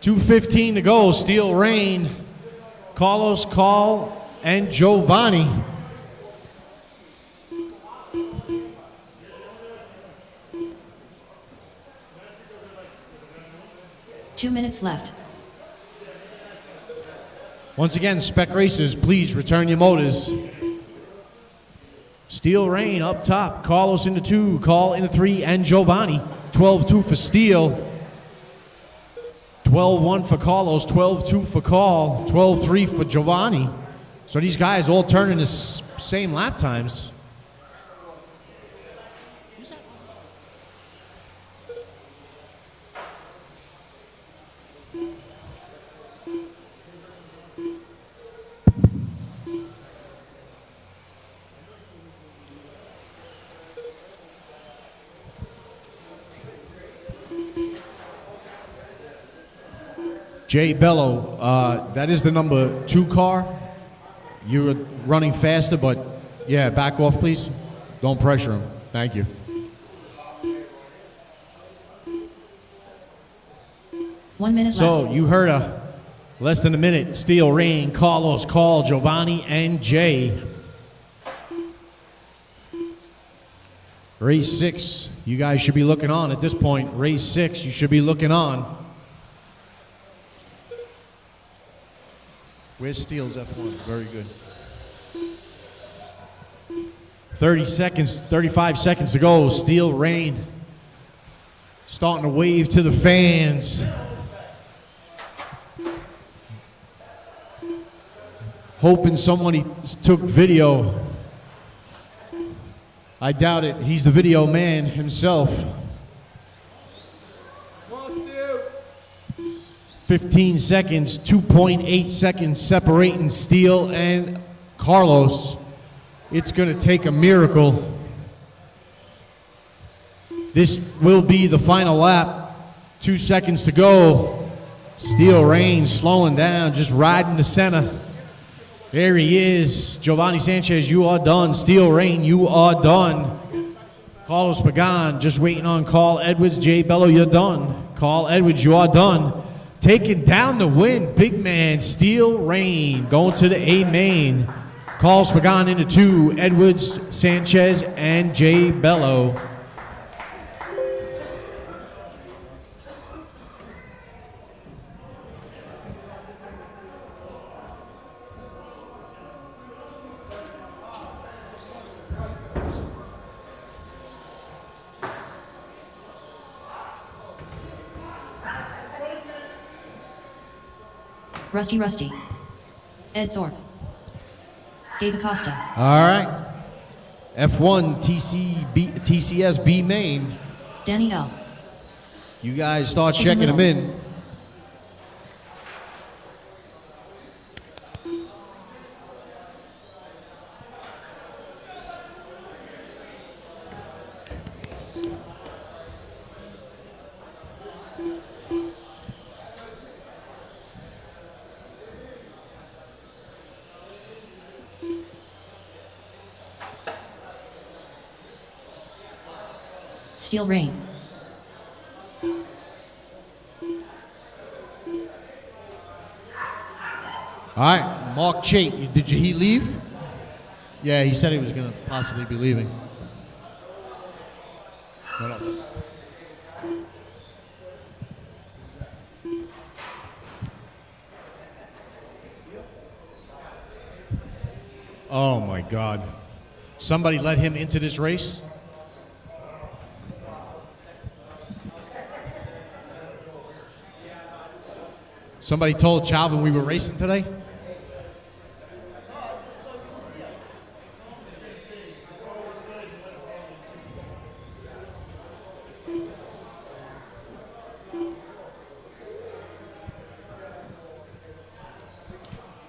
2:15 to go, Steel Rain, Carlos, Carl, and Giovanni. Two minutes left. Once again, Spec Racers, please return your motors. Steel Rain up top, Carlos into 2, Carl into 3, and Giovanni. 12-2 for Steel. 12-1 for Carlos, 12-2 for Carl, 12-3 for Giovanni. So these guys all turning the same lap times. Jay Bello, that is the number 2 car. You were running faster, but yeah, back off, please. Don't pressure him. Thank you. One minute left. So you heard less than a minute. Steel Rain, Carlos, Carl, Giovanni, and Jay. Race 6, you guys should be looking on at this point. Race 6, you should be looking on. Where's Steele's F1? Very good. 35 seconds to go. Steel Rain starting to wave to the fans. Hoping somebody took video. I doubt it. He's the video man himself. 15 seconds, 2.8 seconds separating Steel and Carlos. It's going to take a miracle. This will be the final lap. 2 seconds to go. Steel Rain slowing down, just riding the center. There he is. Giovanni Sanchez, you are done. Steel Rain, you are done. Carlos Pagan, just waiting on Carl Edwards. Jay Bello, you're done. Carl Edwards, you are done. Taking down the win, big man, Steel Rain, going to the A main. Carlos Pagan into 2, Edwards, Sanchez, and Jay Bello. Rusty. Ed Thorpe. Gabe Acosta. All right. F1 TCS B main. Danny L. You guys start checking them in. Steel Rain. All right, Mark Chait, did he leave? Yeah, he said he was going to possibly be leaving. Oh my God. Somebody let him into this race? Somebody told Chalvin we were racing today?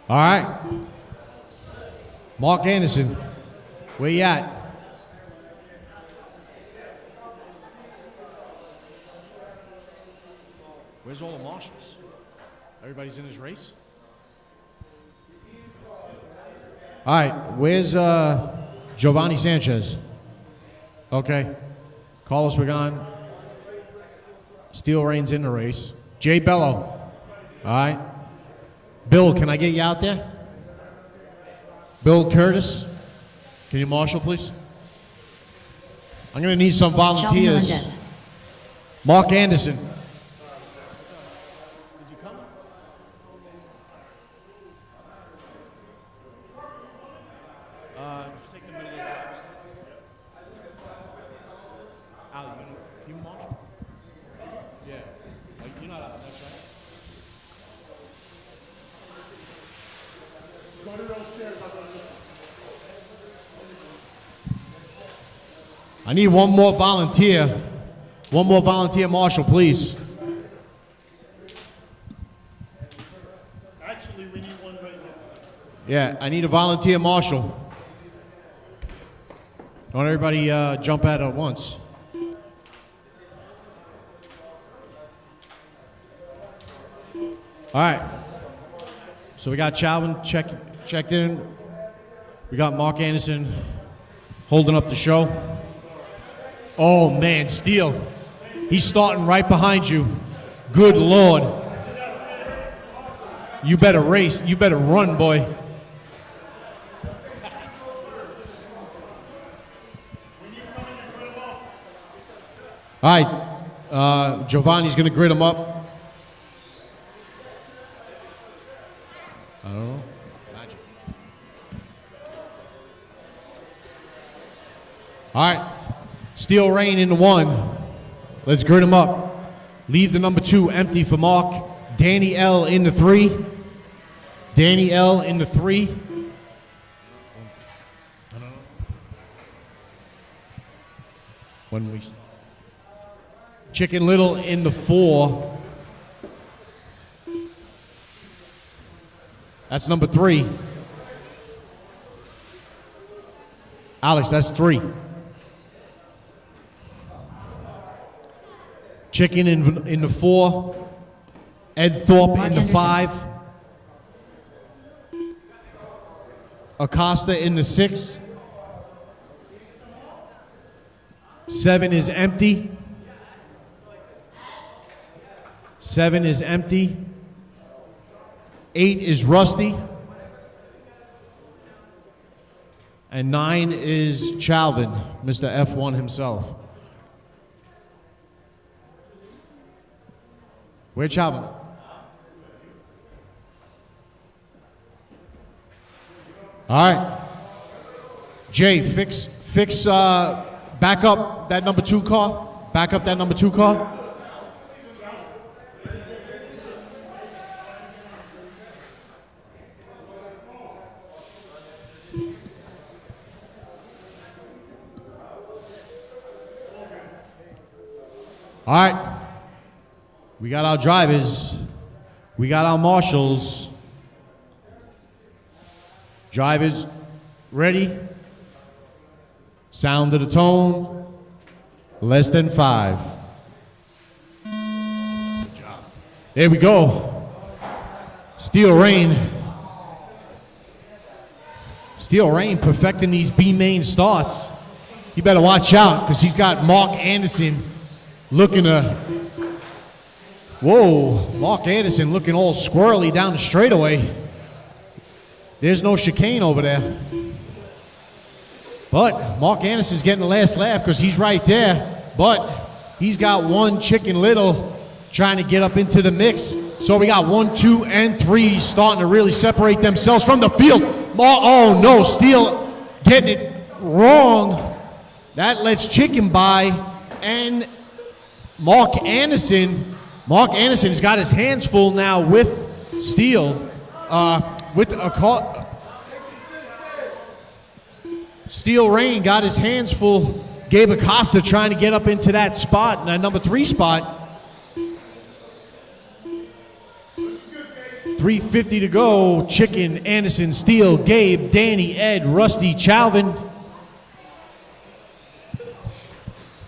All right. Mark Anderson, where you at? Where's all the marshals? Everybody's in this race? All right, where's Giovanni Sanchez? Okay. Carlos Pagan. Steel Rain's in the race. Jay Bello. All right. Bill, can I get you out there? Bill Curtis. Can you marshal, please? I'm going to need some volunteers. Mark Anderson. Just take the middle of the driver's seat. Al, you marshal? Yeah. You're not out, that's right. Go to those stairs. I need one more volunteer. One more volunteer marshal, please. Actually, we need one right now. Yeah, I need a volunteer marshal. Don't everybody jump at once. All right. So we got Chalvin checked in. We got Mark Anderson holding up the show. Oh, man, Steele. He's starting right behind you. Good Lord. You better race. You better run, boy. All right. Giovanni's going to grid him up. I don't know. Magic. All right. Steel Rain in the 1. Let's grid him up. Leave the number 2 empty for Mark. Danny L in the 3. Danny L in the 3. I don't know. When we Chicken Little in the 4. That's number 3. Alex, that's 3. Chicken in the 4. Ed Thorpe Mark in the Anderson. 5. Acosta in the 6. 7 is empty. 7 is Empty. 8 is Rusty. And 9 is Chalvin, Mr. F1 himself. Where Chalvin? All right. Jay, back up that number 2 car. Back up that number 2 car. All right. We got our drivers. We got our marshals. Drivers ready. Sound of the tone. Less than 5. Good job. There we go. Steel Rain. Steel Rain perfecting these B main starts. You better watch out because he's got Mark Anderson looking to. Whoa, Mark Anderson looking all squirrely down the straightaway. There's no chicane over there. But Mark Anderson's getting the last lap because he's right there. But he's got 1 Chicken Little trying to get up into the mix. So we got 1, 2, and 3 starting to really separate themselves from the field. Oh no, Steele getting it wrong. That lets Chicken by. And Mark Anderson's got his hands full now with Steele. With a car. Steel Rain got his hands full. Gabe Acosta trying to get up into that spot, that number 3 spot. 3:50 to go. Chicken, Anderson, Steele, Gabe, Danny, Ed, Rusty, Chalvin.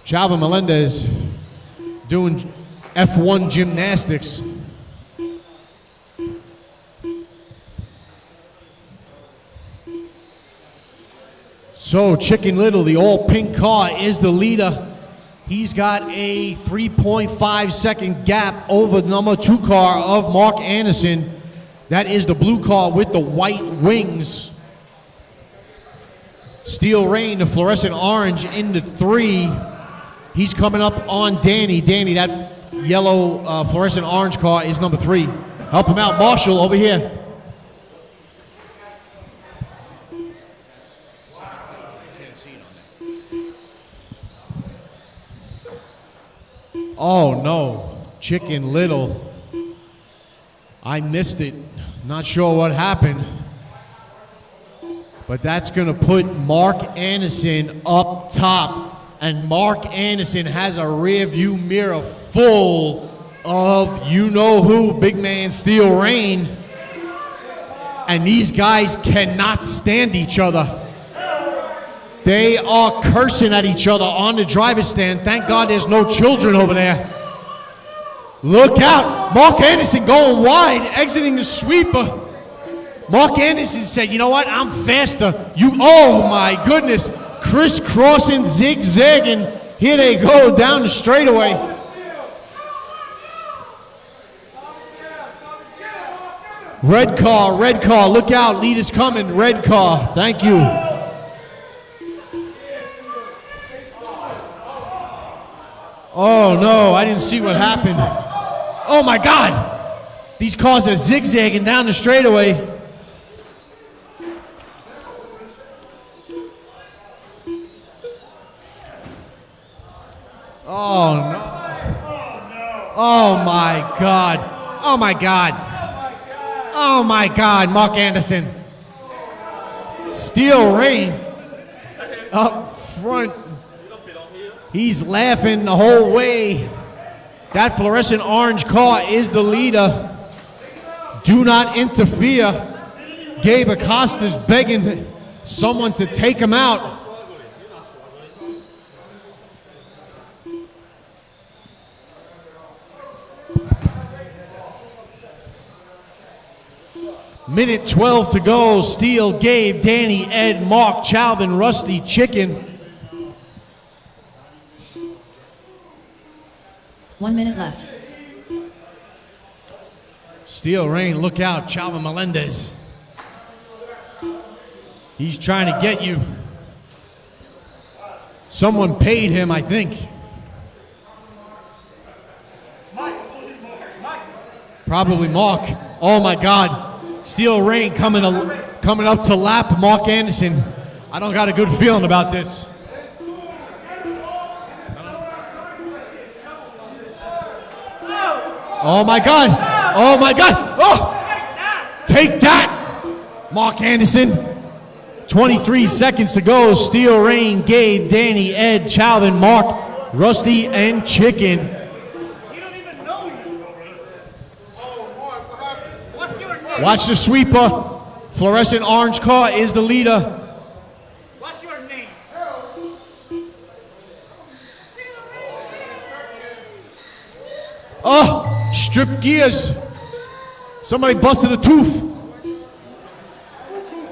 Chalvin Melendez doing F1 gymnastics. So Chicken Little, the all-pink car, is the leader. He's got a 3.5 second gap over the number 2 car of Mark Anderson. That is the blue car with the white wings. Steel Rain, the fluorescent orange, into 3. He's coming up on Danny. Danny, that yellow fluorescent orange car is number 3. Help him out, Marshall, over here. Oh no, Chicken Little. I missed it. Not sure what happened. But that's going to put Mark Anderson up top. And Mark Anderson has a rear view mirror full of you-know-who, big man Steel Rain. And these guys cannot stand each other. They are cursing at each other on the driver's stand. Thank God there's no children over there. Look out. Mark Anderson going wide, exiting the sweeper. Mark Anderson said, you know what? I'm faster. Oh my goodness. Crisscrossing, zigzagging. Here they go down the straightaway. Red car. Look out. Lead is coming. Red car. Thank you. Oh no, I didn't see what happened. Oh my God! These cars are zigzagging down the straightaway. Oh no. Oh my God. Oh my God. Oh my God, Mark Anderson. Steel Rain up front. He's laughing the whole way. That fluorescent orange car is the leader. Do not interfere. Gabe Acosta's begging someone to take him out. Minute 12 to go. Steele, Gabe, Danny, Ed, Mark, Chalvin, Rusty, Chicken. 1 minute left. Steel Rain, look out, Chalvin Melendez. He's trying to get you. Someone paid him, I think. Probably Mark. Oh my God. Steel Rain coming up to lap Mark Anderson. I don't got a good feeling about this. Oh my God. Oh my God. Oh! Take that, Mark Anderson. 23 seconds to go. Steel Rain, Gabe, Danny, Ed, Chalvin, Mark, Rusty, and Chicken. Watch the sweeper. Fluorescent orange car is the leader. What's your name? Oh, stripped gears. Somebody busted a tooth.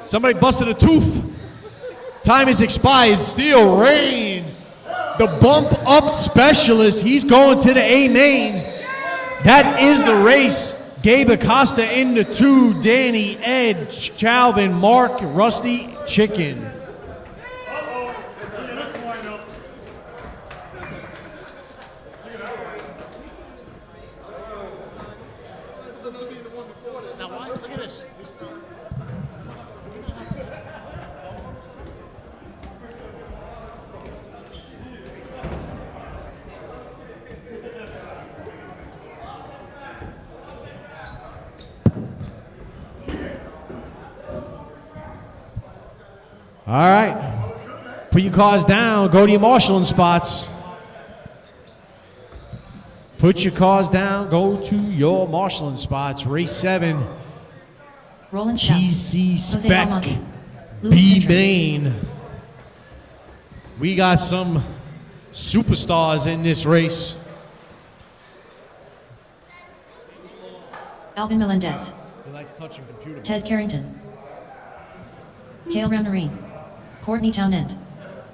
Somebody busted a tooth. Time is expired. Steel Rain, the bump up specialist. He's going to the A main. That is the race. Gabe Acosta in the 2, Danny, Ed, Chalvin, Mark, Rusty, Chicken. All right. Put your cars down. Go to your marshalling spots. Put your cars down. Go to your marshalling spots. Race 7. Roland Shaw, TC Jose Spec. Almonte, Louis B Cintron, Bain. We got some superstars in this race. Alvin Melendez, He likes touching computer. Ted Carrington, Cale Ramarine, Courtney Townend,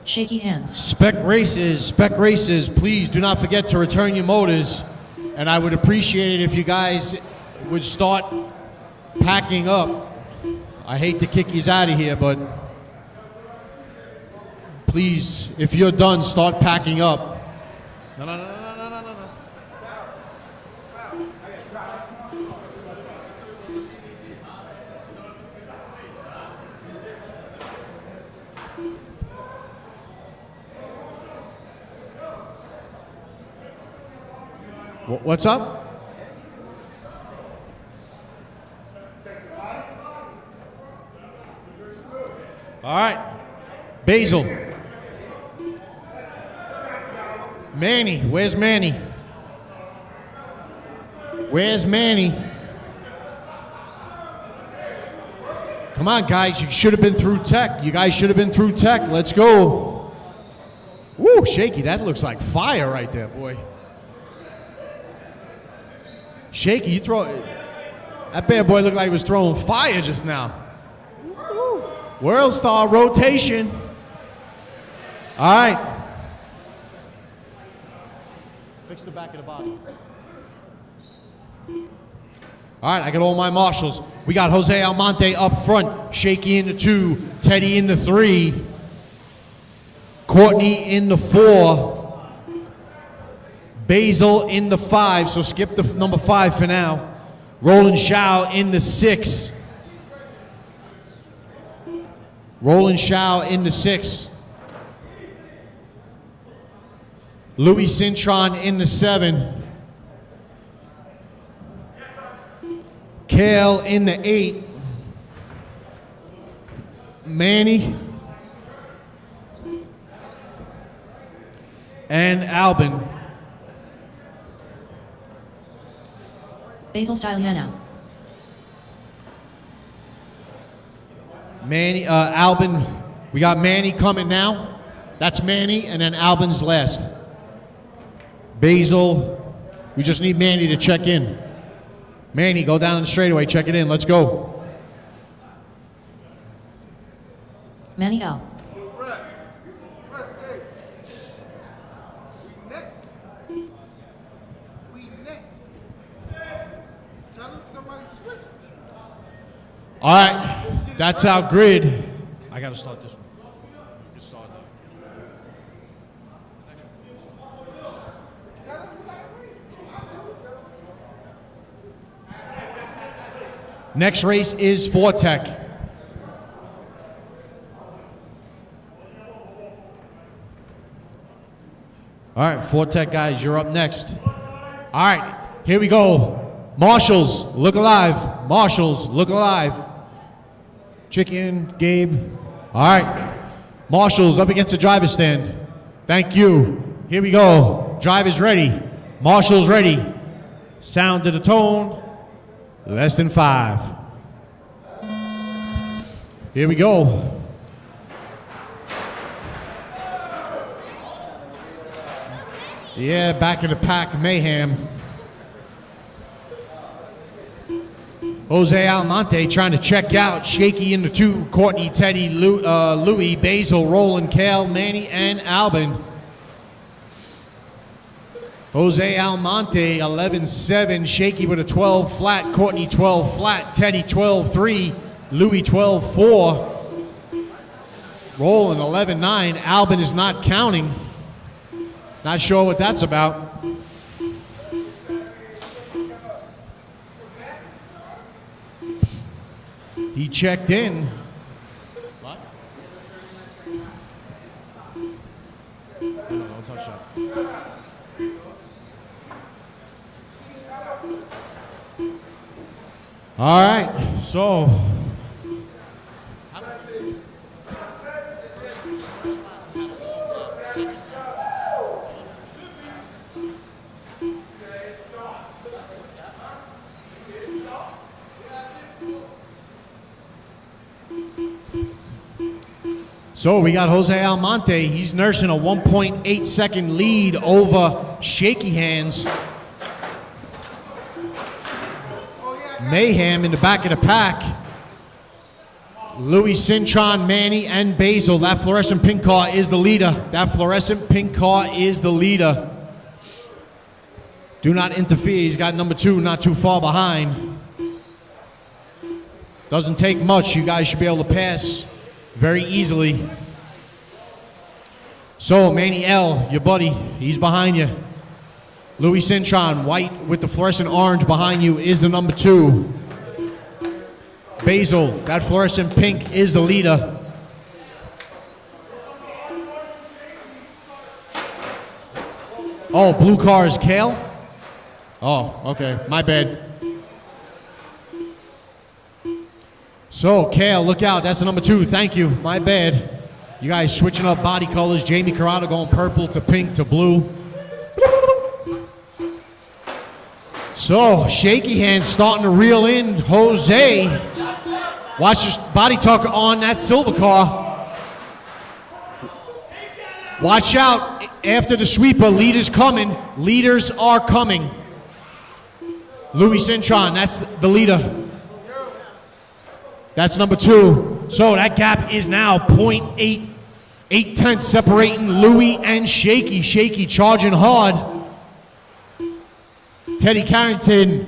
Shaky Hands, Spec races, please do not forget to return your motors. And I would appreciate it if you guys would start packing up. I hate to kick yous out of here, but please, if you're done, start packing up. No. What's up? All right. Basil. Manny. Where's Manny? Where's Manny? Come on, guys. You should have been through tech. You guys should have been through tech. Let's go. Woo, Shaky. That looks like fire right there, boy. Shaky, you throw... That bad boy looked like he was throwing fire just now. World Star rotation. All right. Fix the back of the body. All right, I got all my marshals. We got Jose Almonte up front. Shaky in the 2. Teddy in the 3. Courtney in the 4. Basil in the 5, so skip the number 5 for now. Roland Shaw in the 6. Roland Shaw in the 6. Louis Cintron in the 7. Cale in the 8. Manny. And Albin. Basil Styliano, Manny, Albin, we got Manny coming now. That's Manny, and then Albin's last. Basil, we just need Manny to check in. Manny, go down the straightaway, check it in, let's go. Manny L, We next. Tell him somebody All right, that's our grid. I got to start this one. You can start that. Next race is Fortec. All right, Fortec guys, you're up next. All right, here we go. Marshalls, look alive. Marshalls, look alive. Chicken, Gabe. All right. Marshalls up against the driver's stand. Thank you. Here we go. Driver's ready. Marshalls ready. Sound to the tone. Less than 5. Here we go. Yeah, back in the pack, mayhem. Jose Almonte trying to check out. Shaky in the 2. Courtney, Teddy, Louis, Basil, Roland, Kale, Manny, and Albin. Jose Almonte, 11-7. Shaky with a 12 flat. Courtney, 12 flat. Teddy, 12-3. Louis, 12-4. Roland, 11-9. Albin is not counting. Not sure what that's about. He checked in. What? No, don't touch that. All right, so. So we got Jose Almonte. He's nursing a 1.8 second lead over Shaky Hands. Mayhem in the back of the pack. Louis, Cintron, Manny, and Basil. That fluorescent pink car is the leader. That fluorescent pink car is the leader. Do not interfere. He's got number 2 not too far behind. Doesn't take much. You guys should be able to pass very easily. So, Manny L, your buddy, he's behind you. Louis Cintron, white with the fluorescent orange behind you, is the number 2. Basil, that fluorescent pink, is the leader. Oh, blue car is Kale? Oh, okay, my bad. So, Kale, look out. That's the number 2. Thank you. My bad. You guys switching up body colors. Jamie Corrado going purple to pink to blue. So, Shaky Hands starting to reel in Jose. Watch your body tucker on that silver car. Watch out. After the sweeper, leaders coming. Leaders are coming. Louis Cintron, that's the leader. That's number 2. So that gap is now 0.8 separating Louis and Shaky. Shaky charging hard. Teddy Carrington,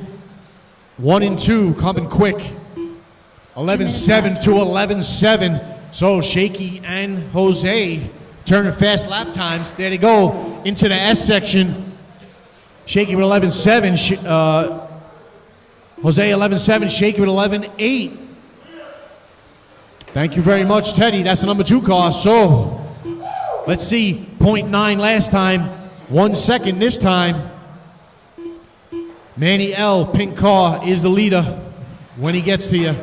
1 and 2 coming quick. 11-7 to 11-7. So Shaky and Jose turning fast lap times. There they go into the S section. Shaky with 11-7. Jose 11-7. Shaky with 11-8. Thank you very much, Teddy. That's the number 2 car. So, let's see. 0.9 last time. 1 second this time. Manny L, pink car, is the leader when he gets to you.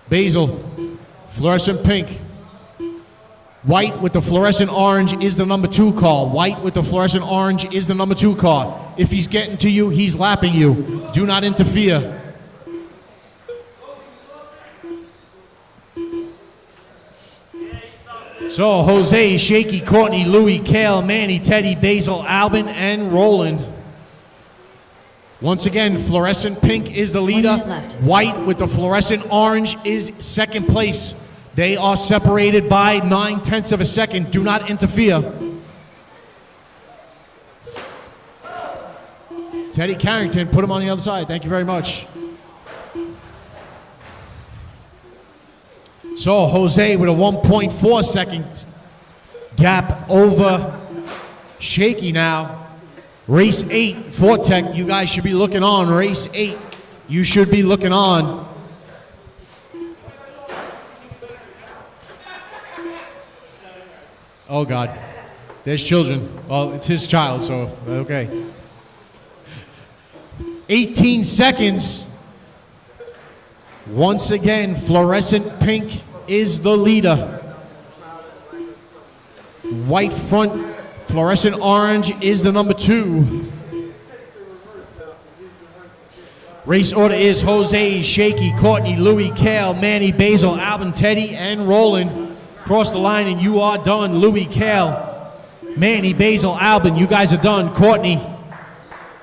Basil, fluorescent pink. White with the fluorescent orange is the number 2 car. White with the fluorescent orange is the number 2 car. If he's getting to you, he's lapping you. Do not interfere. So, Jose, Shaky, Courtney, Louis, Kale, Manny, Teddy, Basil, Albin, and Roland. Once again, fluorescent pink is the leader. White with the fluorescent orange is second place. They are separated by 0.9 of a second. Do not interfere. Teddy Carrington, put him on the other side. Thank you very much. So Jose with a 1.4 second gap over Shaky now. Race 8, Fortec, you guys should be looking on. Race 8, you should be looking on. Oh God, there's children. Well, it's his child, so okay. 18 seconds. Once again, fluorescent pink is the leader. White front, fluorescent orange is the number 2. Race order is Jose, Shaky, Courtney, Louis, Kale, Manny, Basil, Alvin, Teddy, and Roland. Cross the line and you are done. Louis, Kale, Manny, Basil, Alvin, you guys are done. Courtney,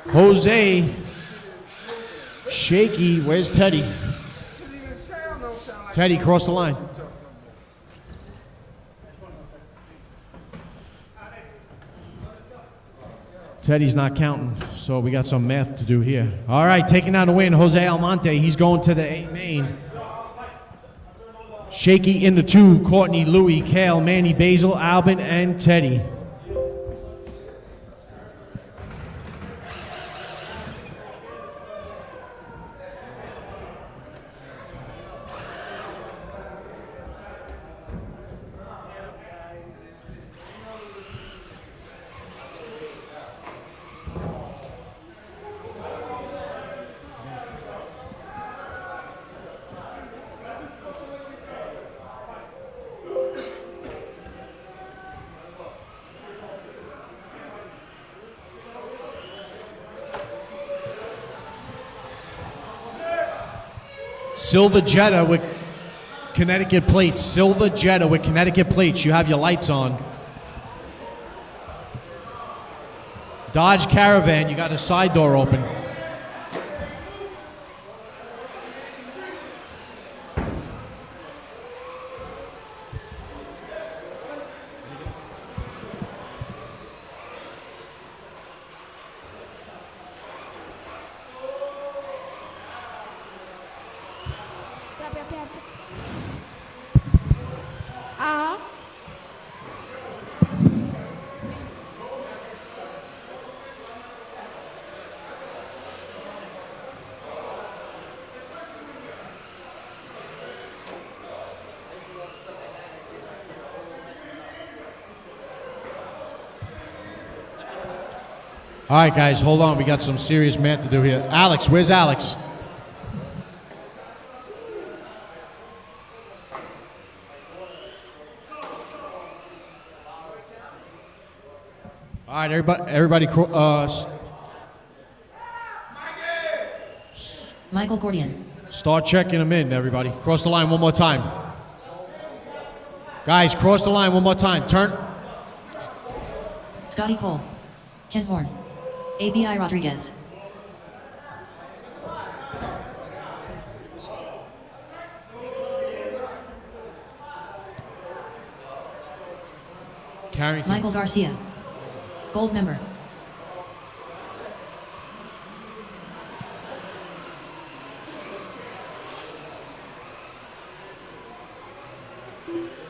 Jose, Shaky, where's Teddy? Teddy, cross the line. Teddy's not counting, so we got some math to do here. All right, taking out a win, Jose Almonte. He's going to the 8 main. Shaky in the 2, Courtney, Louis, Kale, Manny, Basil, Albin, and Teddy. Silver Jetta with Connecticut plates. Silver Jetta with Connecticut plates. You have your lights on. Dodge Caravan, you got a side door open. All right, guys, hold on. We got some serious math to do here. Alex, where's Alex? All right, everybody. Michael Gordian. Start checking them in, everybody. Cross the line one more time. Guys, cross the line one more time. Turn. Scotty Cole. Ken Horn. ABI Rodriguez. Carrington. Michael Garcia. Gold member.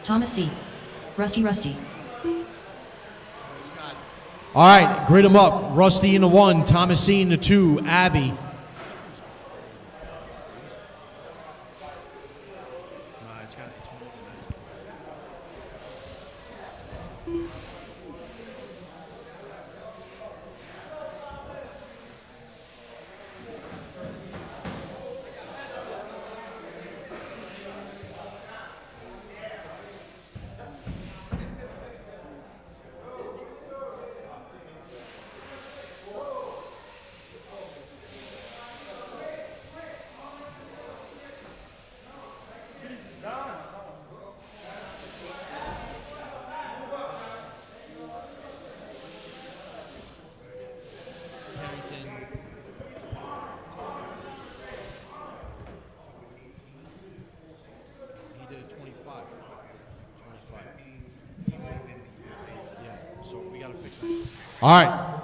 Thomas C. Rusty. All right, grid them up. Rusty in the 1, Thomas C in the 2, Abby. All right.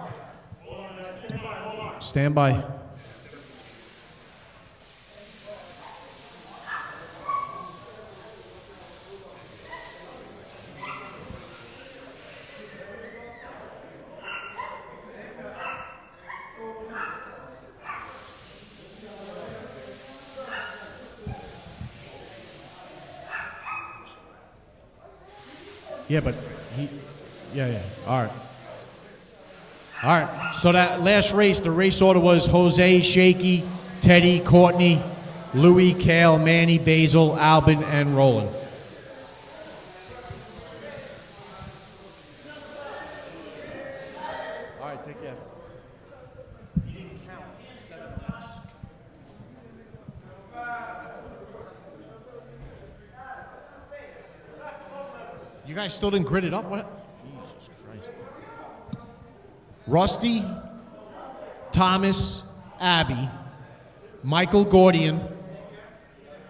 Stand by. Yeah, but yeah. All right. So that last race, the race order was Jose, Shaky, Teddy, Courtney, Louis, Kale, Manny, Basil, Albin, and Roland. All right, take care. You didn't count 7 laps. You guys still didn't grid it up? What? Jesus Christ. Rusty, Thomas, Abby, Michael Gordian.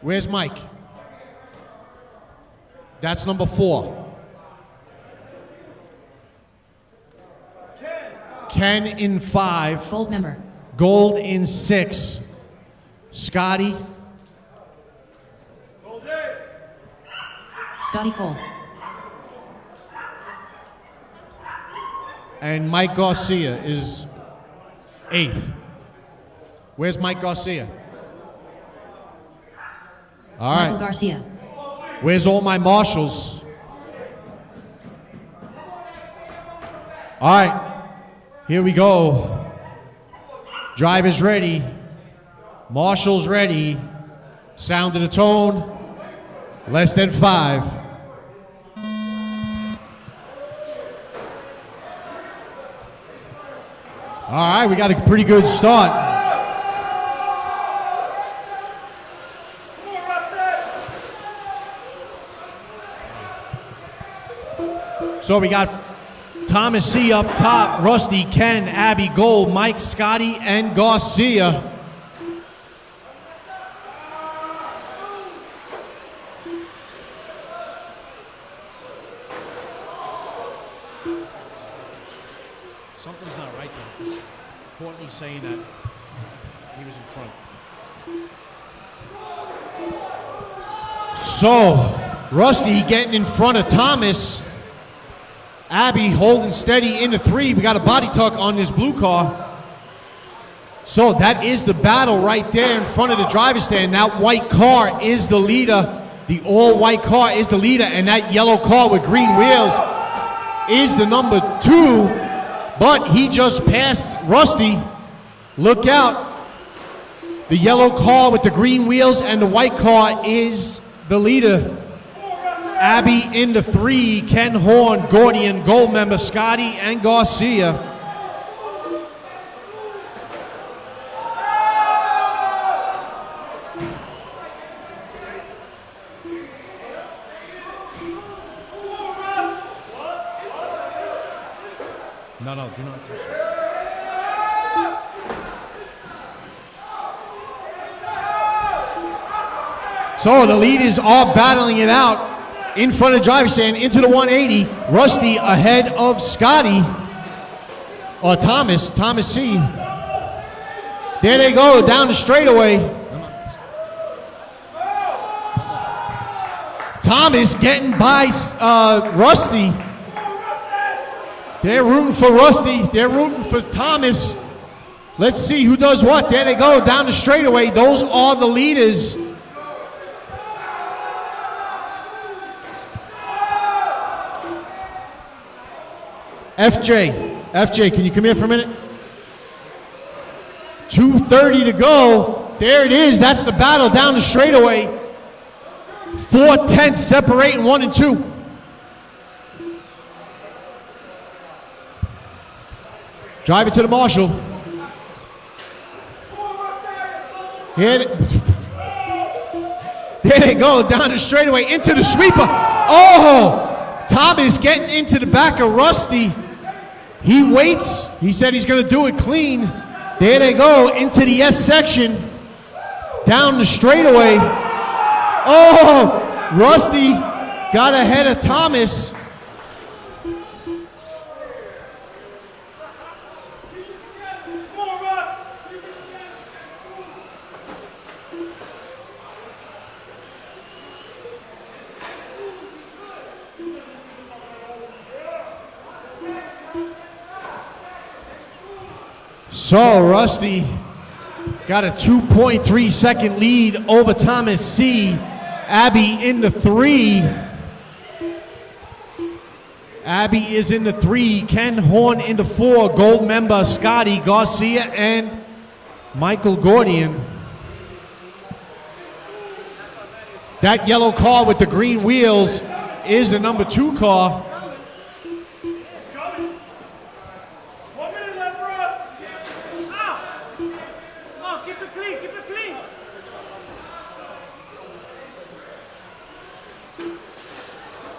Where's Mike? That's number 4. Ken in 5. Gold member. Gold in 6. Scotty. Scotty Cole. And Mike Garcia is 8th. Where's Mike Garcia? All Michael right. Garcia. Where's all my marshals? All right. Here we go. Drivers ready. Marshals ready. Sound of the tone. Less than 5. All right, we got a pretty good start. So we got Thomas C up top, Rusty, Ken, Abby, Gold, Mike, Scotty, and Garcia. Something's not right there. Courtney's saying that he was in front. So, Rusty getting in front of Thomas. Abby holding steady into 3. We got a body tuck on this blue car. So that is the battle right there in front of the driver's stand. That white car is the leader. The all-white car is the leader. And that yellow car with green wheels is the number 2. But he just passed Rusty. Look out. The yellow car with the green wheels and the white car is the leader. Abby into 3, Ken Horn, Gordian, Gold member, Scotty, and Garcia. No, do not touch it. So the leaders are battling it out. In front of the driver's stand, into the 180. Rusty ahead of Scotty. Or Thomas C. There they go, down the straightaway. Thomas getting by Rusty. They're rooting for Rusty. They're rooting for Thomas. Let's see who does what. There they go, down the straightaway. Those are the leaders. FJ, can you come here for a minute? 2:30 to go. There it is. That's the battle down the straightaway. 4/10 separating 1 and 2. Drive it to the marshal. There they go, down the straightaway into the sweeper. Oh! Thomas getting into the back of Rusty. He waits. He said he's going to do it clean. There they go, into the S section. Down the straightaway. Oh! Rusty got ahead of Thomas. So Rusty got a 2.3 second lead over Thomas C. Abby into 3. Abby is in the 3. Ken Horn in the 4. Gold member Scotty Garcia and Michael Gordian. That yellow car with the green wheels is the number 2 car. 1 minute left for us. Oh, keep it clean, keep it clean.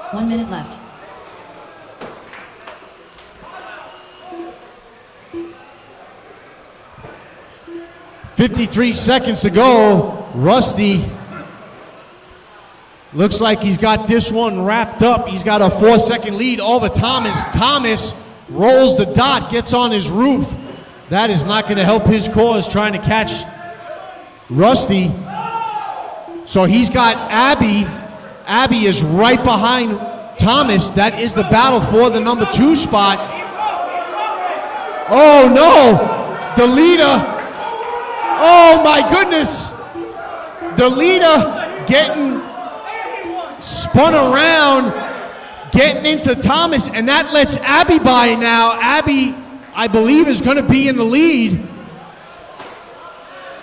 One minute left. .53 seconds to go. Rusty looks like he's got this one wrapped up. He's got a 4-second lead over Thomas. Thomas rolls the dot, gets on his roof. That is not going to help his cause trying to catch Rusty. So he's got Abby. Abby is right behind Thomas. That is the battle for the number 2 spot. Oh no, the leader. Oh my goodness. The leader getting spun around, getting into Thomas, and that lets Abby by now. Abby, I believe, is going to be in the lead.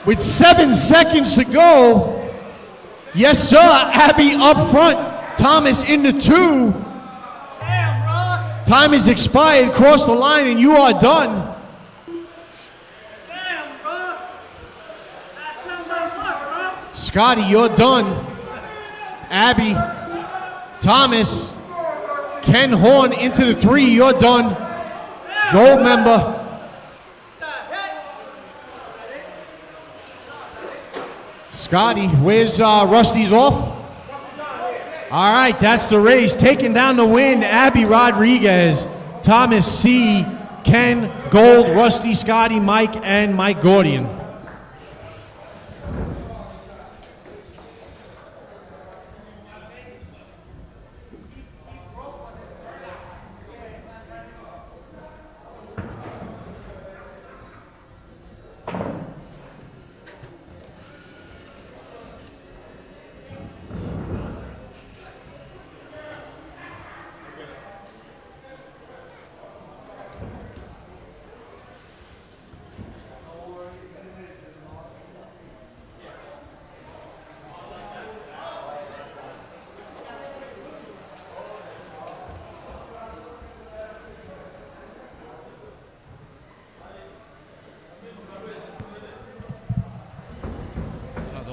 With 7 seconds to go. Yes, sir, Abby up front. Thomas in the 2. Time is expired. Cross the line and you are done. Scotty, you're done. Abby, Thomas, Ken Horn into the 3. You're done. Gold member. Scotty, where's Rusty's off? All right, that's the race. Taking down the win, Abby Rodriguez, Thomas C., Ken, Gold, Rusty, Scotty, Mike, and Mike Gordian.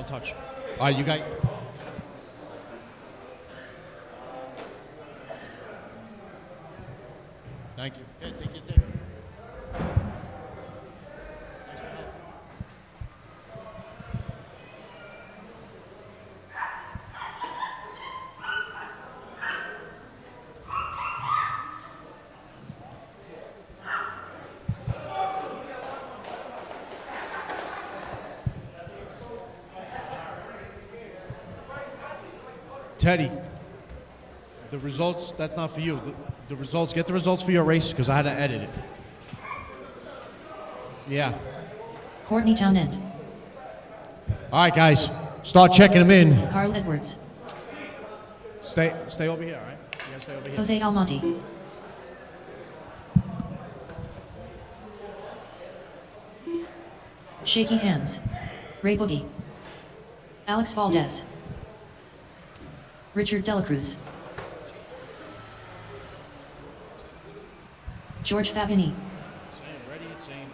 Touch. All right, you got. Thank you. Yeah, take your time. Teddy, the results, that's not for you. The results, get the results for your race because I had to edit it. Yeah. Courtney Townend. All right, guys, start checking them in. Carl Edwards. Stay over here, all right? You gotta stay over here. Jose Almonte. Shaking hands. Ray Boogie. Alex Valdez. Richard Delacruz. George Fabini. Ready, same.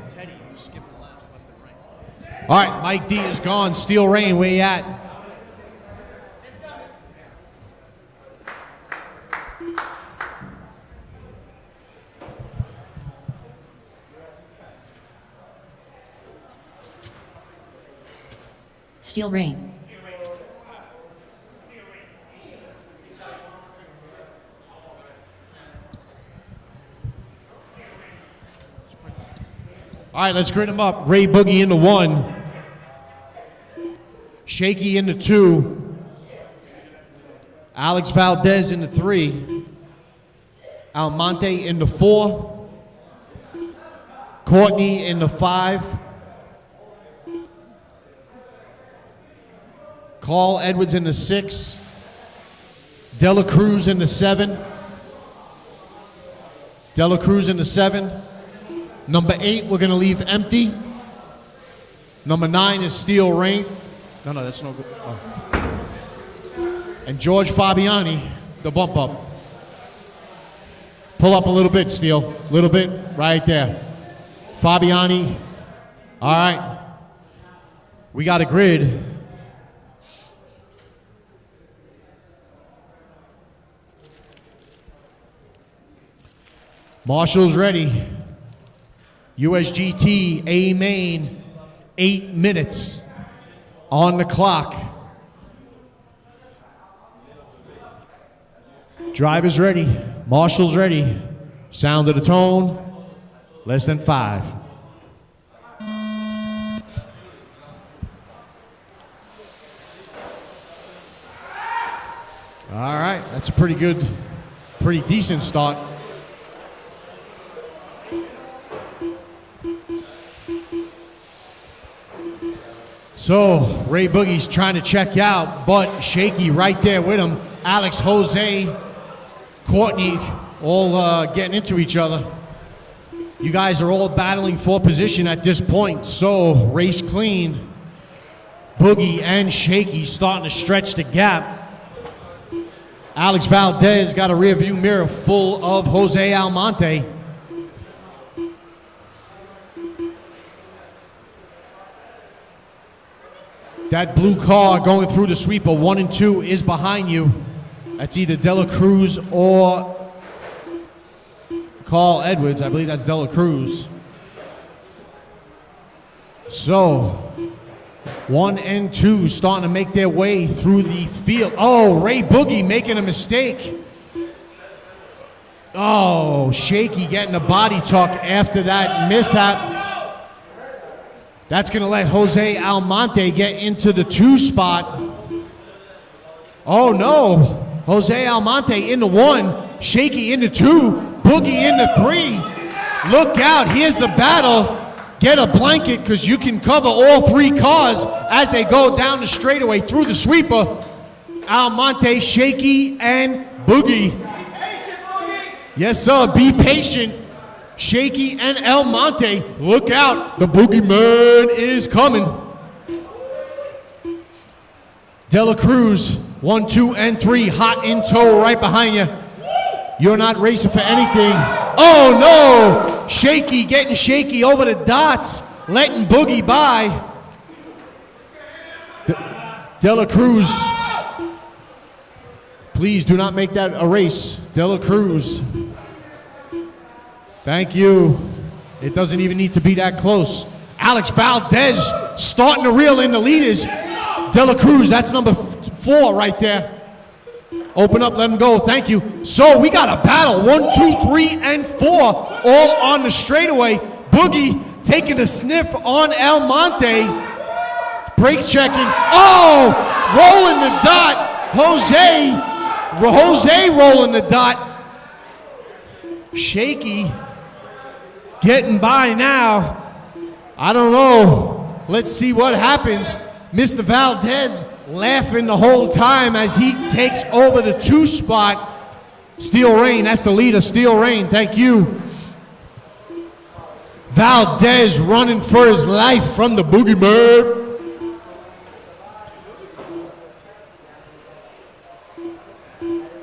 Teddy, you're skipping laps left and right. All right, Mike D is gone. Steel Rain, where you at? Steel Rain. All right, let's grid them up. Ray Boogie in the 1. Shaky in the 2. Alex Valdez in the 3. Almonte in the 4. Courtney in the 5. Carl Edwards in the 6. Dela Cruz in the 7. Dela Cruz in the 7. Number 8, we're going to leave empty. Number 9 is Steel Rain. No, that's no good. Oh. And George Fabiani, the bump up. Pull up a little bit, Steel. A little bit, right there. Fabiani. All right. We got a grid. Marshall's ready. USGT A main, 8 minutes on the clock. Driver's ready. Marshall's ready. Sound of the tone, less than 5. All right, that's a pretty good, pretty decent start. So, Ray Boogie's trying to check out, but Shaky right there with him. Alex, Jose, Courtney, all getting into each other. You guys are all battling for position at this point, so race clean. Boogie and Shaky starting to stretch the gap. Alex Valdez got a rear view mirror full of Jose Almonte. That blue car going through the sweeper, 1 and 2, is behind you. That's either Dela Cruz or Carl Edwards. I believe that's Dela Cruz. So, 1 and 2 starting to make their way through the field. Oh, Ray Boogie making a mistake. Oh, Shaky getting a body tuck after that mishap. That's going to let Jose Almonte get into the 2 spot. Oh, no. Jose Almonte in the 1. Shaky in the 2. Boogie in the 3. Look out. Here's the battle. Get a blanket because you can cover all 3 cars as they go down the straightaway through the sweeper. Almonte, Shaky, and Boogie. Yes, sir. Be patient. Shaky and Almonte, look out, the boogeyman is coming. Dela Cruz, 1, 2, and 3, hot in tow right behind you. You're not racing for anything. Oh no, Shaky getting shaky over the dots, letting Boogie by. Dela Cruz, please do not make that a race. Dela Cruz. Thank you. It doesn't even need to be that close. Alex Valdez starting to reel in the leaders. Dela Cruz, that's number 4 right there. Open up, let him go. Thank you. So we got a battle. 1, 2, 3, and 4 all on the straightaway. Boogie taking a sniff on Almonte. Brake checking. Oh, rolling the dot. Jose rolling the dot. Shaky. Getting by now. I don't know. Let's see what happens. Mr. Valdez laughing the whole time as he takes over the 2 spot. Steel Rain, that's the leader. Steel Rain, thank you. Valdez running for his life from the boogeyman.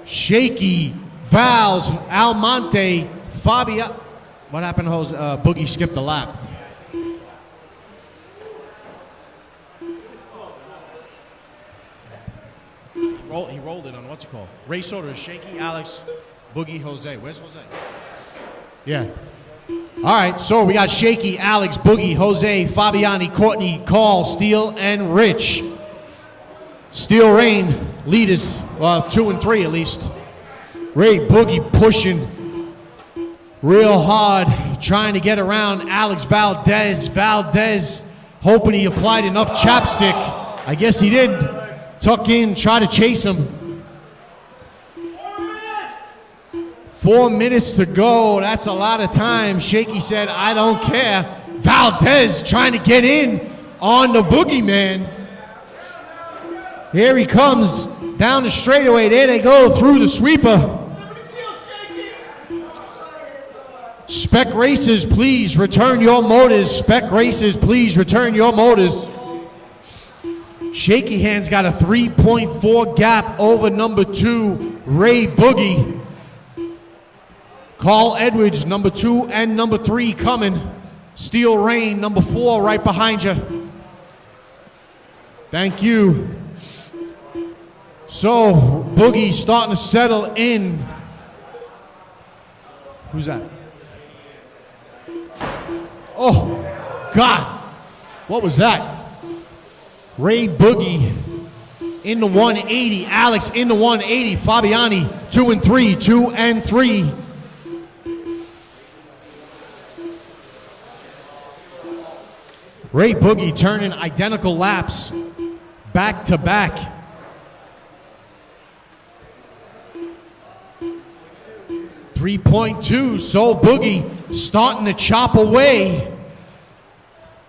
Shaky, Val's, Almonte, Fabio. What happened, Jose? Boogie skipped a lap. He rolled it on what's it called? Race order is Shaky, Alex, Boogie, Jose. Where's Jose? Yeah. All right, so we got Shaky, Alex, Boogie, Jose, Fabiani, Courtney, Carl, Steele, and Rich. Steel Rain, leaders, 2 and 3 at least. Ray Boogie pushing real hard, trying to get around Alex Valdez. Valdez hoping he applied enough chapstick. I guess he did. Tuck in, try to chase him. 4 minutes to go. That's a lot of time. Shaky said, I don't care. Valdez trying to get in on the boogeyman. Here he comes down the straightaway. There they go through the sweeper. Spec Racers, please return your motors. Spec Racers, please return your motors. Shaky Hands got a 3.4 gap over number 2, Ray Boogie. Carl Edwards, number 2 and number 3 coming. Steel Rain, number 4, right behind you. Thank you. So, Boogie starting to settle in. Who's that? Oh, God. What was that? Ray Boogie in the 180. Alex in the 180. Fabiani 2 and 3. 2 and 3. Ray Boogie turning identical laps back to back. .2, so Boogie starting to chop away.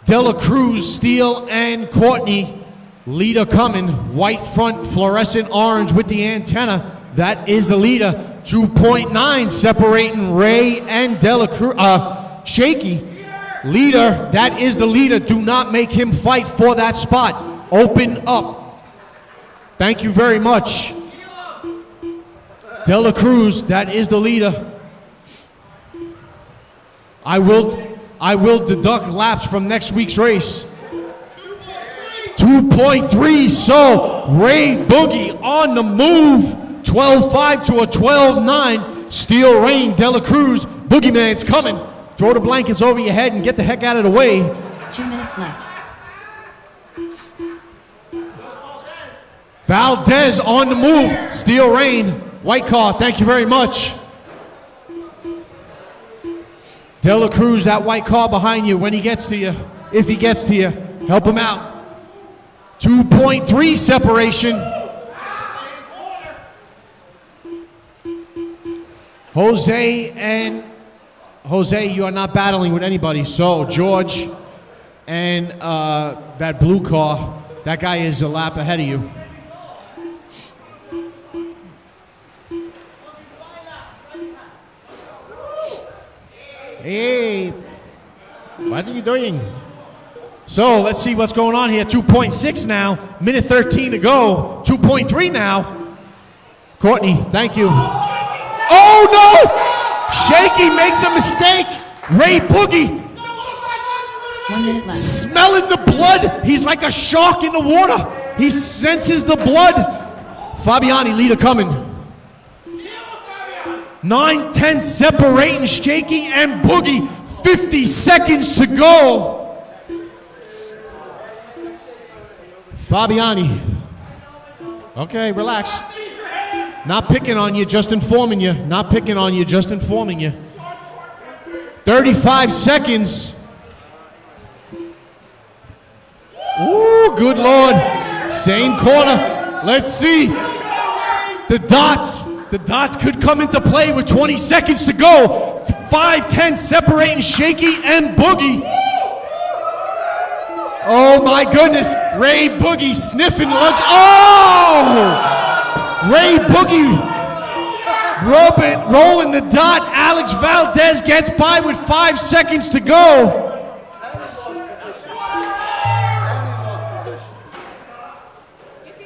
Dela Cruz, Steele, and Courtney. Leader coming, white front, fluorescent orange with the antenna. That is the leader. 2.9 separating Ray and Dela Cruz. Shaky. Leader, that is the leader. Do not make him fight for that spot. Open up. Thank you very much. Dela Cruz, that is the leader. I will deduct laps from next week's race. 2.3, so Ray Boogie on the move. 12.5 to a 12.9. Steel Rain, Dela Cruz, Boogeyman's coming. Throw the blankets over your head and get the heck out of the way. 2 minutes left. Valdez on the move. Steel Rain, white car, thank you very much. Dela Cruz, that white car behind you when he gets to you. If he gets to you, help him out. 2.3 separation. Jose, you are not battling with anybody. So George and that blue car, that guy is a lap ahead of you. Hey, what are you doing? So let's see what's going on here. 2.6 now, minute 13 to go. 2.3 now. Courtney, thank you. Oh no! Shaky makes a mistake. Ray Boogie 1 minute left. smelling the blood. He's like a shark in the water. He senses the blood. Fabiani, leader coming. 9-10 separating Shaky and Boogie. 50 seconds to go. Fabiani. Okay, relax. Not picking on you, just informing you. Not picking on you, just informing you. 35 seconds. Ooh, good Lord. Same corner. Let's see. The dots could come into play with 20 seconds to go. 5-10 separating Shaky and Boogie. Oh my goodness. Ray Boogie sniffing lunch. Oh! Ray Boogie rolling the dot. Alex Valdez gets by with 5 seconds to go.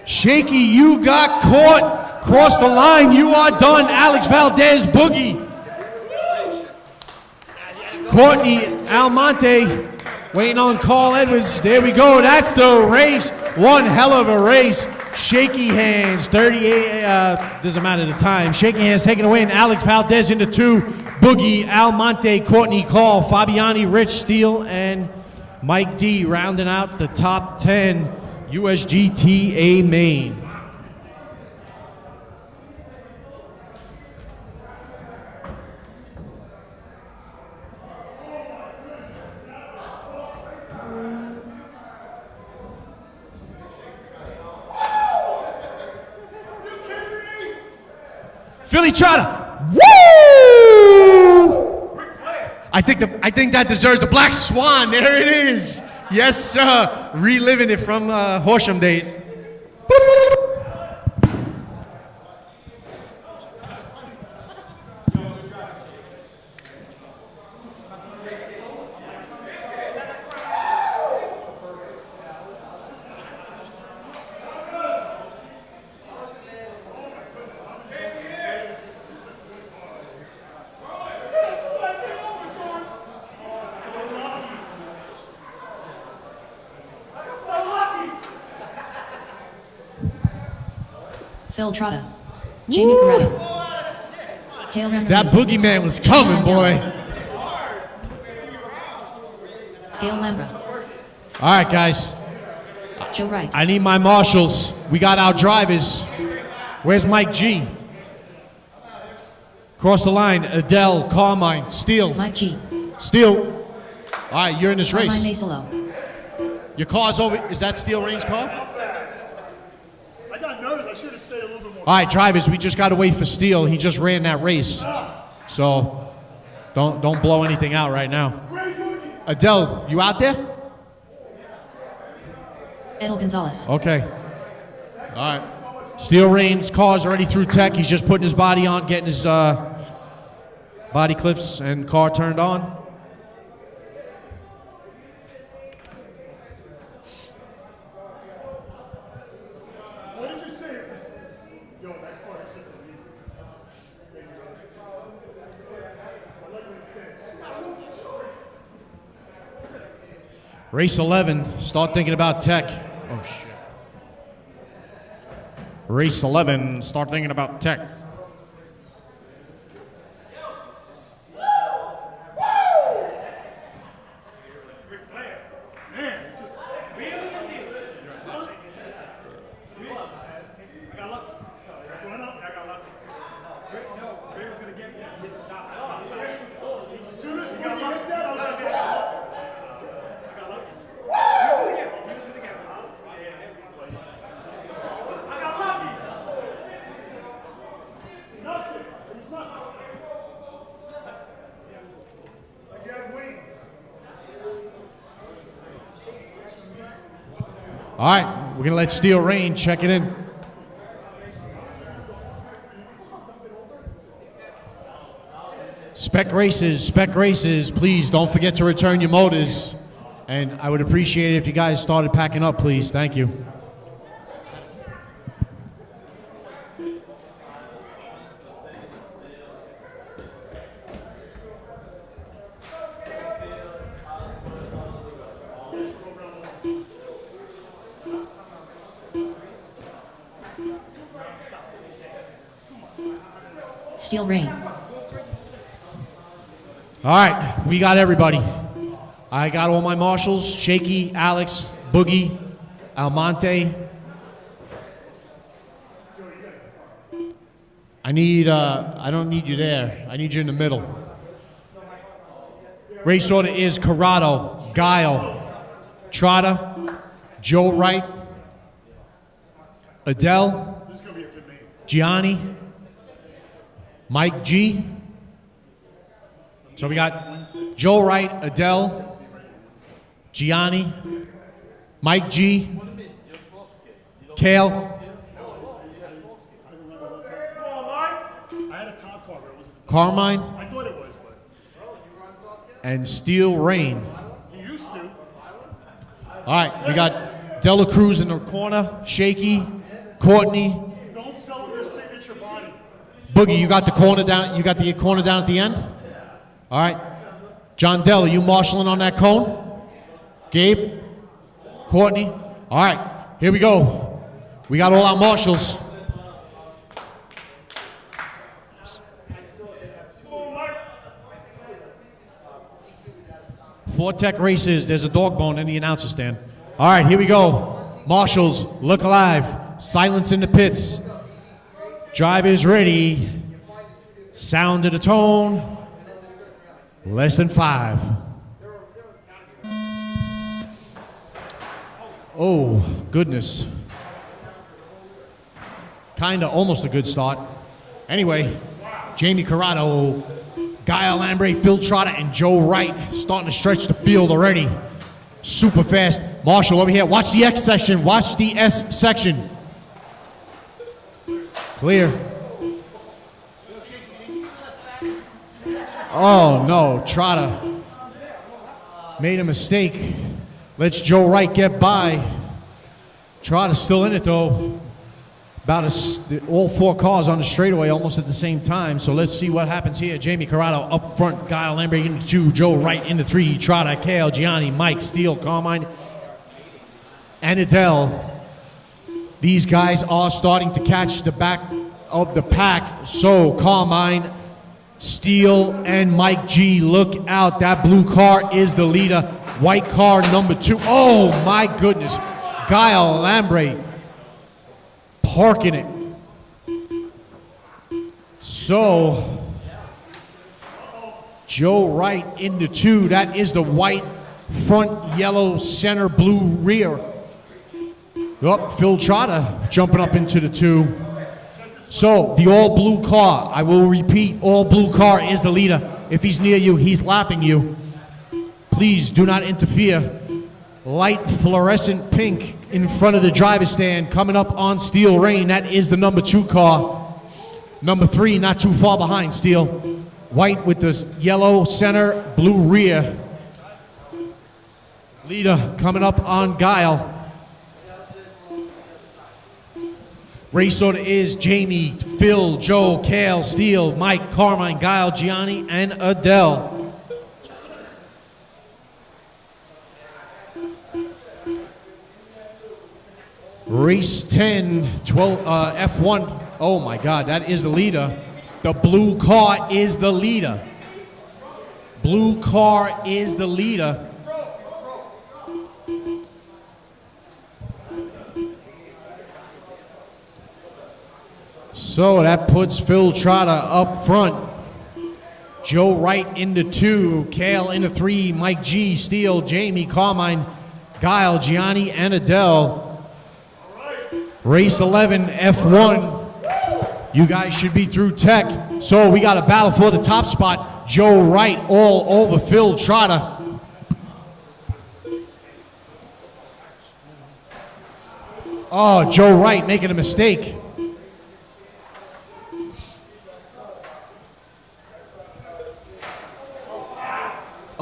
Shaky, you got caught. Cross the line. You are done. Alex Valdez, Boogie. Courtney Almonte waiting on Carl Edwards. There we go. That's the race. One hell of a race. Shaky Hands, 38, doesn't matter the time. Shaky Hands taking away, and Alex Valdez into 2. Boogie, Almonte, Courtney, Call, Fabiani, Rich, Steele, and Mike D rounding out the top 10 USGTA main. Philly Trotter, woo! think that deserves the Black Swan. There it is. Yes, sir. Reliving it from Horsham days. Phil Trotta. Jamie Corretto. Kale Ramberry. That boogeyman was coming, boy. Gail Lambra. All right, guys. Joe Wright. I need my marshals. We got our drivers. Where's Mike G? Cross the line. Adele, Carmine, Steele. Mike G. Steele. All right, you're in this race. Carmine Masolo. Your car's over. Is that Steele Rain's car? I got nervous. I should have stayed a little bit more. All right, drivers, we just got to wait for Steele. He just ran that race. So don't blow anything out right now. Adele, you out there? Edel Gonzalez. Okay. All right. Steel Rain's car's already through tech. He's just putting his body on, getting his body clips and car turned on. What did you say? Yo, that car is just amazing. I like what you said. Race 11. Start thinking about tech. Oh, shit. Race 11. Start thinking about tech. Man, it's just wheeling and dealing. I got lucky. Going up, I got lucky. No, Ray was going to get me to hit the top. As soon as he got lucky, I was going to get lucky. I got lucky. He was going to get me. He was going to get me. I got lucky. Nothing. It was nothing. Like you had wings. All right. We're going to let Steel Rain check it in. Spec races, please don't forget to return your motors. And I would appreciate it if you guys started packing up, please. Thank you. Steel Rain. All right, we got everybody. I got all my marshals, Shaky, Alex, Boogie, Almonte. I don't need you there. I need you in the middle. Race order is Corrado, Guile, Trotta, Joe Wright, Adele, Gianni, Mike G. So we got Joe Wright, Adele, Gianni, Mike G, Kale. I had a top car, but it wasn't. Carmine, I thought it was, but and Steel Rain. he used to. All right, we got Dela Cruz in the corner, Shaky, Courtney, Don't sell him your signature body. Boogie. You got the corner down. You got the corner down at the end. All right, John Dell, are you marshalling on that cone? Gabe, Courtney. All right, here we go. We got all our marshals. Four tech races. There's a dog bone in the announcer stand. All right, here we go. Marshals, look alive. Silence in the pits. Drivers ready. Sound of the tone. Less than 5. Oh, goodness. Kinda almost a good start. Anyway, Jamie Corrado Guy Lambre, Phil Trotter, and Joe Wright starting to stretch the field already. Super fast. Marshall over here. Watch the X section. Watch the S section. Clear. Oh, no. Trotter made a mistake. Lets Joe Wright get by. Trotter's still in it, though. About all 4 cars on the straightaway almost at the same time. So let's see what happens here. Jamie Corrado up front. Guy Lambre into 2. Joe Wright into 3. Trotter, Kale, Gianni, Mike, Steele, Carmine, and Adele. These guys are starting to catch the back of the pack. So Carmine, Steele, and Mike G, look out. That blue car is the leader. White car number 2. Oh my goodness. Guy Lambre parking it. So Joe Wright into 2. That is the white front, yellow center, blue rear. Up, Phil Trotter jumping up into the 2. So the all blue car, I will repeat, all blue car is the leader. If he's near you, he's lapping you. Please do not interfere. Light fluorescent pink in front of the driver's stand coming up on Steel Rain. That is the number 2 car. Number 3 not too far behind Steel. White with the yellow center, blue rear. Leader coming up on Guile. Race order is Jamie, Phil, Joe, Kale, Steele, Mike, Carmine, Guile, Gianni, and Adele. Race 10, 12, F1. Oh my God, that is the leader. The blue car is the leader. Blue car is the leader. So that puts Phil Trotter up front. Joe Wright into 2, Kale into 3, Mike G, Steele, Jamie, Carmine, Guile, Gianni, and Adele. Race 11, F1. You guys should be through tech. So we got a battle for the top spot. Joe Wright all over Phil Trotter. Oh, Joe Wright making a mistake.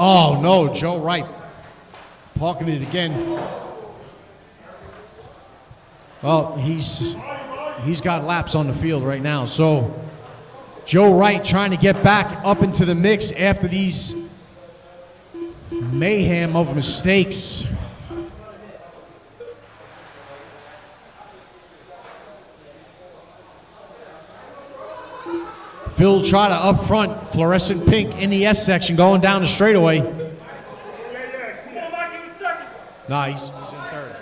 Oh no, Joe Wright parking it again. Well, he's got laps on the field right now. So Joe Wright trying to get back up into the mix after these mayhem of mistakes. Phil Trotter up front, fluorescent pink in the S section, going down the straightaway. Come on, Mike, give me a second. Nah, he's in third.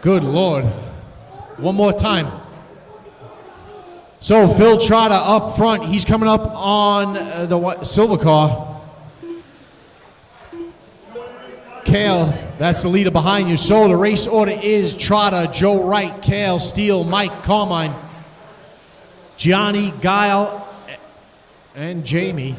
Good Lord. One more time. So Phil Trotter up front. He's coming up on the silver car. Kale, that's the leader behind you. So the race order is Trotter, Joe Wright, Kale, Steele, Mike, Carmine, Gianni, Guile, and Jamie.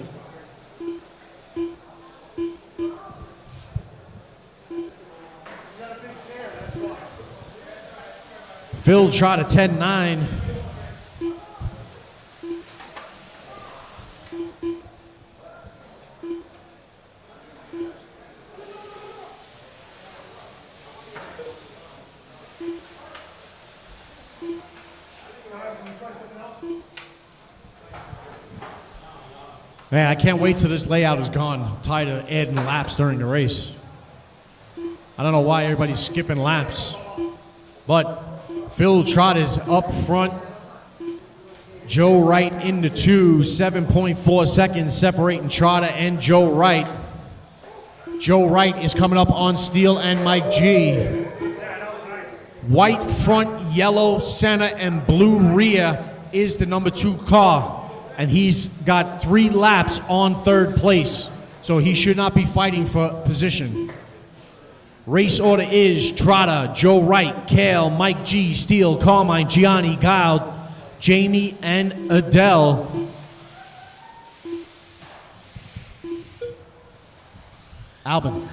Phil Trotter 10-9. Man, I can't wait till this layout is gone. I'm tired of adding laps during the race. I don't know why everybody's skipping laps. But Phil Trotter is up front. Joe Wright into 2, 7.4 seconds separating Trotter and Joe Wright. Joe Wright is coming up on Steele and Mike G. White front, yellow center, and blue rear is the number 2 car. And he's got 3 laps on third place. So he should not be fighting for position. Race order is Trotta, Joe Wright, Kale, Mike G, Steele, Carmine, Gianni, Guile, Jamie, and Adele. Albin.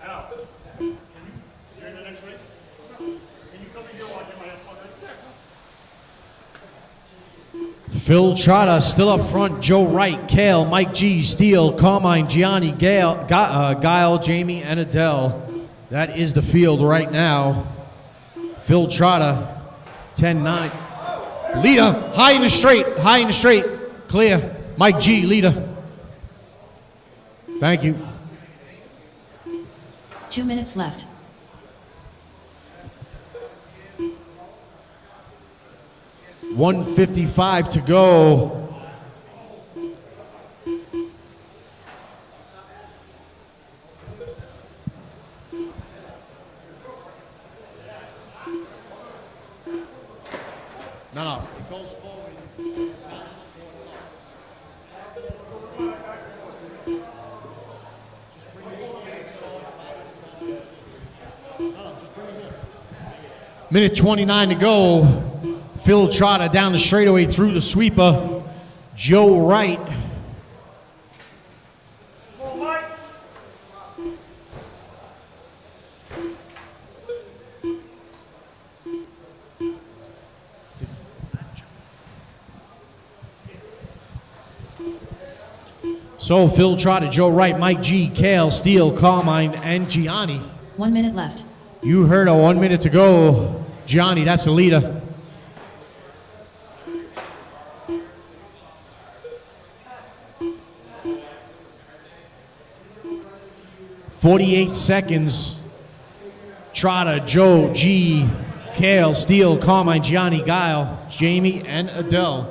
Al, you're in the next race? Can you come in here while I get my headphones in? Phil Trotta still up front. Joe Wright, Kale, Mike G, Steele, Carmine, Gianni, Guile, Jamie, and Adele. That is the field right now. Phil Trotta, 10-9. Leader, high in the straight, clear. Mike G, leader. Thank you. 2 minutes left. $155 to go. No. It goes forward. Minute 29 to go. Phil Trotta down the straightaway through the sweeper. Joe Wright. So Phil Trotta, Joe Wright, Mike G, Kale, Steele, Carmine, and Gianni. 1 minute left. You heard a 1 minute to go. Gianni, that's the leader. .48 seconds. Trotta, Joe, G, Kale, Steele, Carmine, Gianni, Guile, Jamie, and Adele.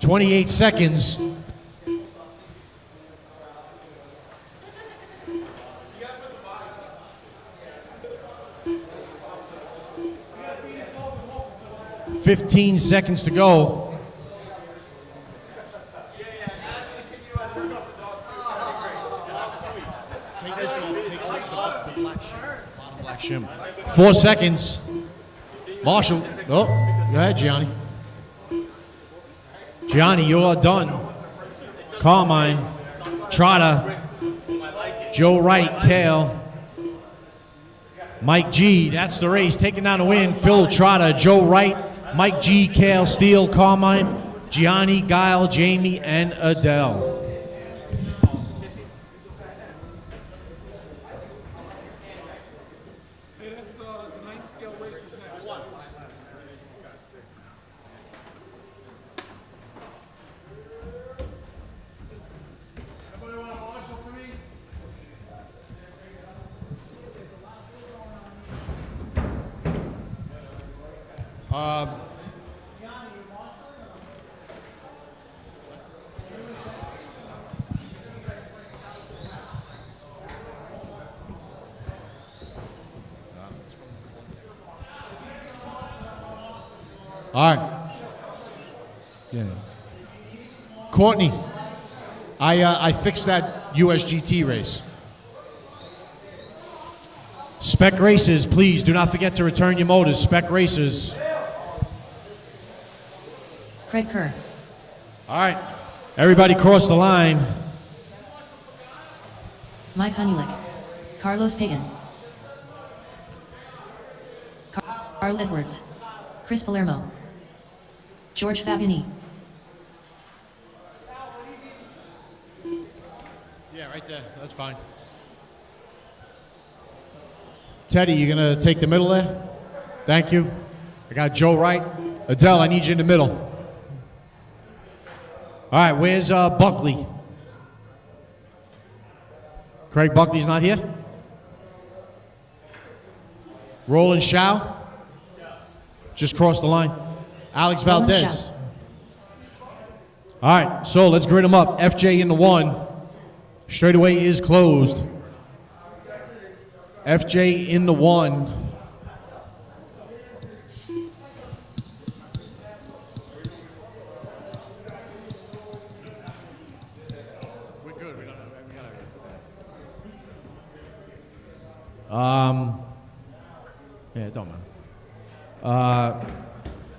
.28 seconds. .15 seconds to go. Take this off. Take the black shim. Bottom black shim. 4 seconds. Marshall. Oh, go ahead, Gianni. Gianni, you are done. Carmine, Trotta, Joe Wright, Kale, Mike G. That's the race. Taking down the win. Phil Trotta, Joe Wright, Mike G, Kale, Steele, Carmine, Gianni, Guile, Jamie, and Adele. All right. Yeah. Courtney, I fixed that USGT race. Spec racers, please do not forget to return your motors. Spec racers. Craig Kerr. All right. Everybody cross the line. Mike Honeylick. Carlos Pagan. Carl Edwards. Chris Palermo. George Fabiani. Yeah, right there. That's fine. Teddy, you gonna take the middle there? Thank you. I got Joe Wright. Adele, I need you in the middle. All right, where's Buckley? Craig Buckley's not here? Roland Shaw? Just crossed the line. Alex Valdez. All right, so let's grid them up. FJ in the 1, Straightaway is closed. FJ in the 1. Yeah, it don't matter.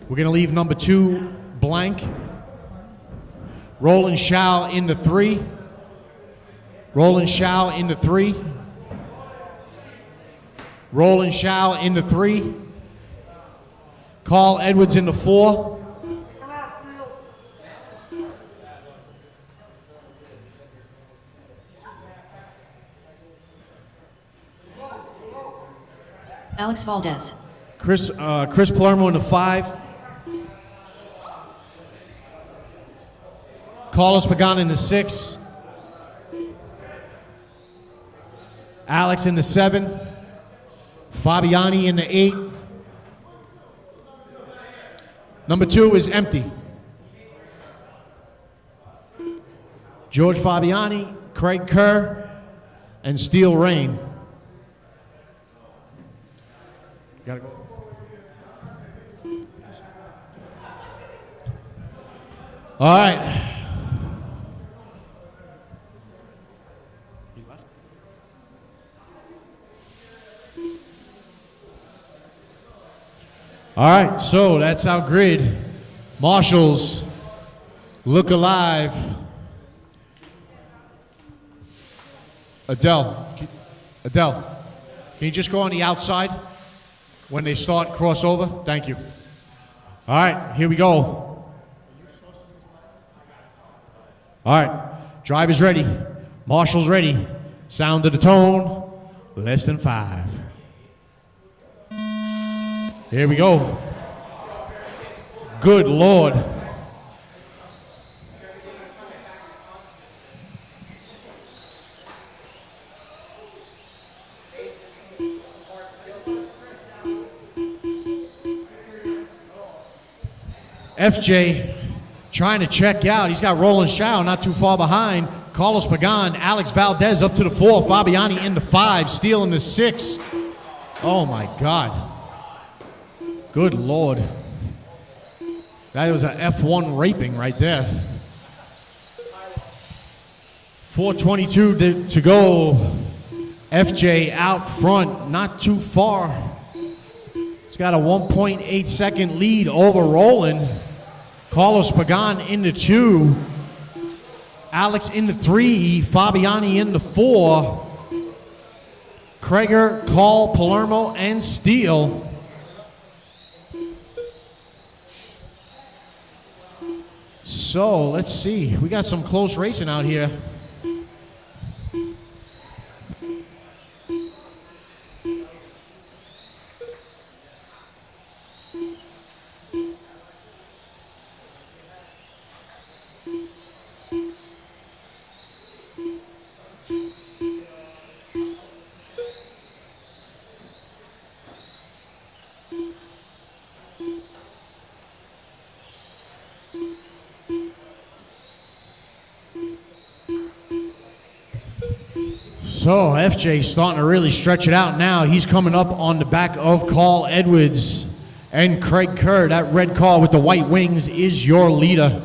We're going to leave number 2 blank. Roland Shao in the 3. Roland Shao in the 3. Roland Shao in the 3. Carl Edwards in the 4. Alex Valdez. Chris Palermo in the 5. Carlos Pagan in the 6. Alex in the 7. Fabiani in the 8. Number 2 is empty. George Fabiani, Craig Kerr, and Steel Rain. Gotta go. All right. All right, so that's our grid. Marshals, look alive. Adele, can you just go on the outside when they start crossover? Thank you. All right, here we go. All right, driver's ready. Marshals ready. Sound of the tone, less than 5. Here we go. Good Lord. FJ trying to check out. He's got Roland Shao not too far behind. Carlos Pagan, Alex Valdez up to the 4. Fabiani in the 5. Steele in the 6. Oh my God. Good Lord. That was an F1 raping right there. 4:22 to go. FJ out front, not too far. He's got a 1.8 second lead over Roland. Carlos Pagan in the 2. Alex in the 3. Fabiani in the 4. Krager, Carl, Palermo, and Steele. So let's see. We got some close racing out here. So FJ starting to really stretch it out now. He's coming up on the back of Carl Edwards and Craig Kerr. That red car with the white wings is your leader.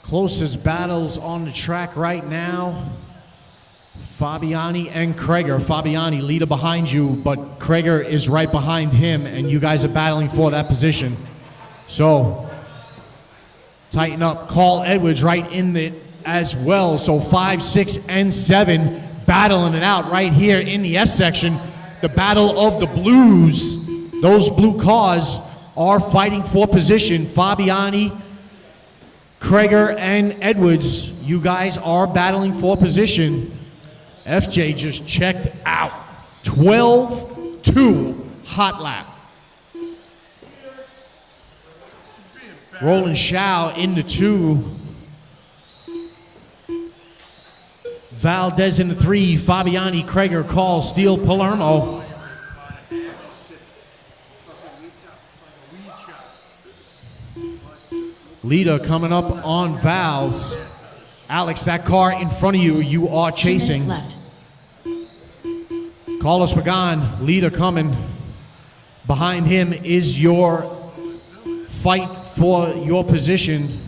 Closest battles on the track right now. Fabiani and Krager. Fabiani, leader behind you, but Krager is right behind him, and you guys are battling for that position. So tighten up. Carl Edwards right in it as well. So 5, 6, and 7 battling it out right here in the S section. The battle of the blues. Those blue cars are fighting for position. Fabiani, Krager, and Edwards, you guys are battling for position. FJ just checked out. 12-2 hot lap. Roland Shao in the 2. Valdez in the 3. Fabiani, Krager, Carl, Steele, Palermo. Lita coming up on Val's. Alex, that car in front of you, you are 2 minutes chasing. left. Carlos Pagan, Lita coming. Behind him is your fight for your position.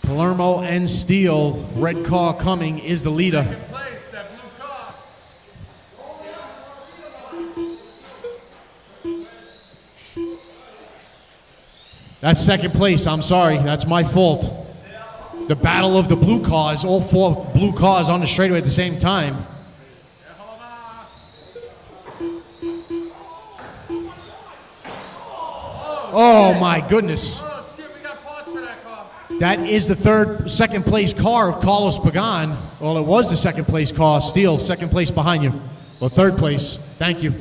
Palermo and Steele, red car coming, is the leader. That's second place, I'm sorry, that's my fault. The battle of the blue cars, all 4 blue cars on the straightaway at the same time. Oh my goodness. Oh shit, we got parts for that car. That is the second place car of Carlos Pagan. Well, it was the second place car. Steele, second place behind you. Well, third place. Thank you.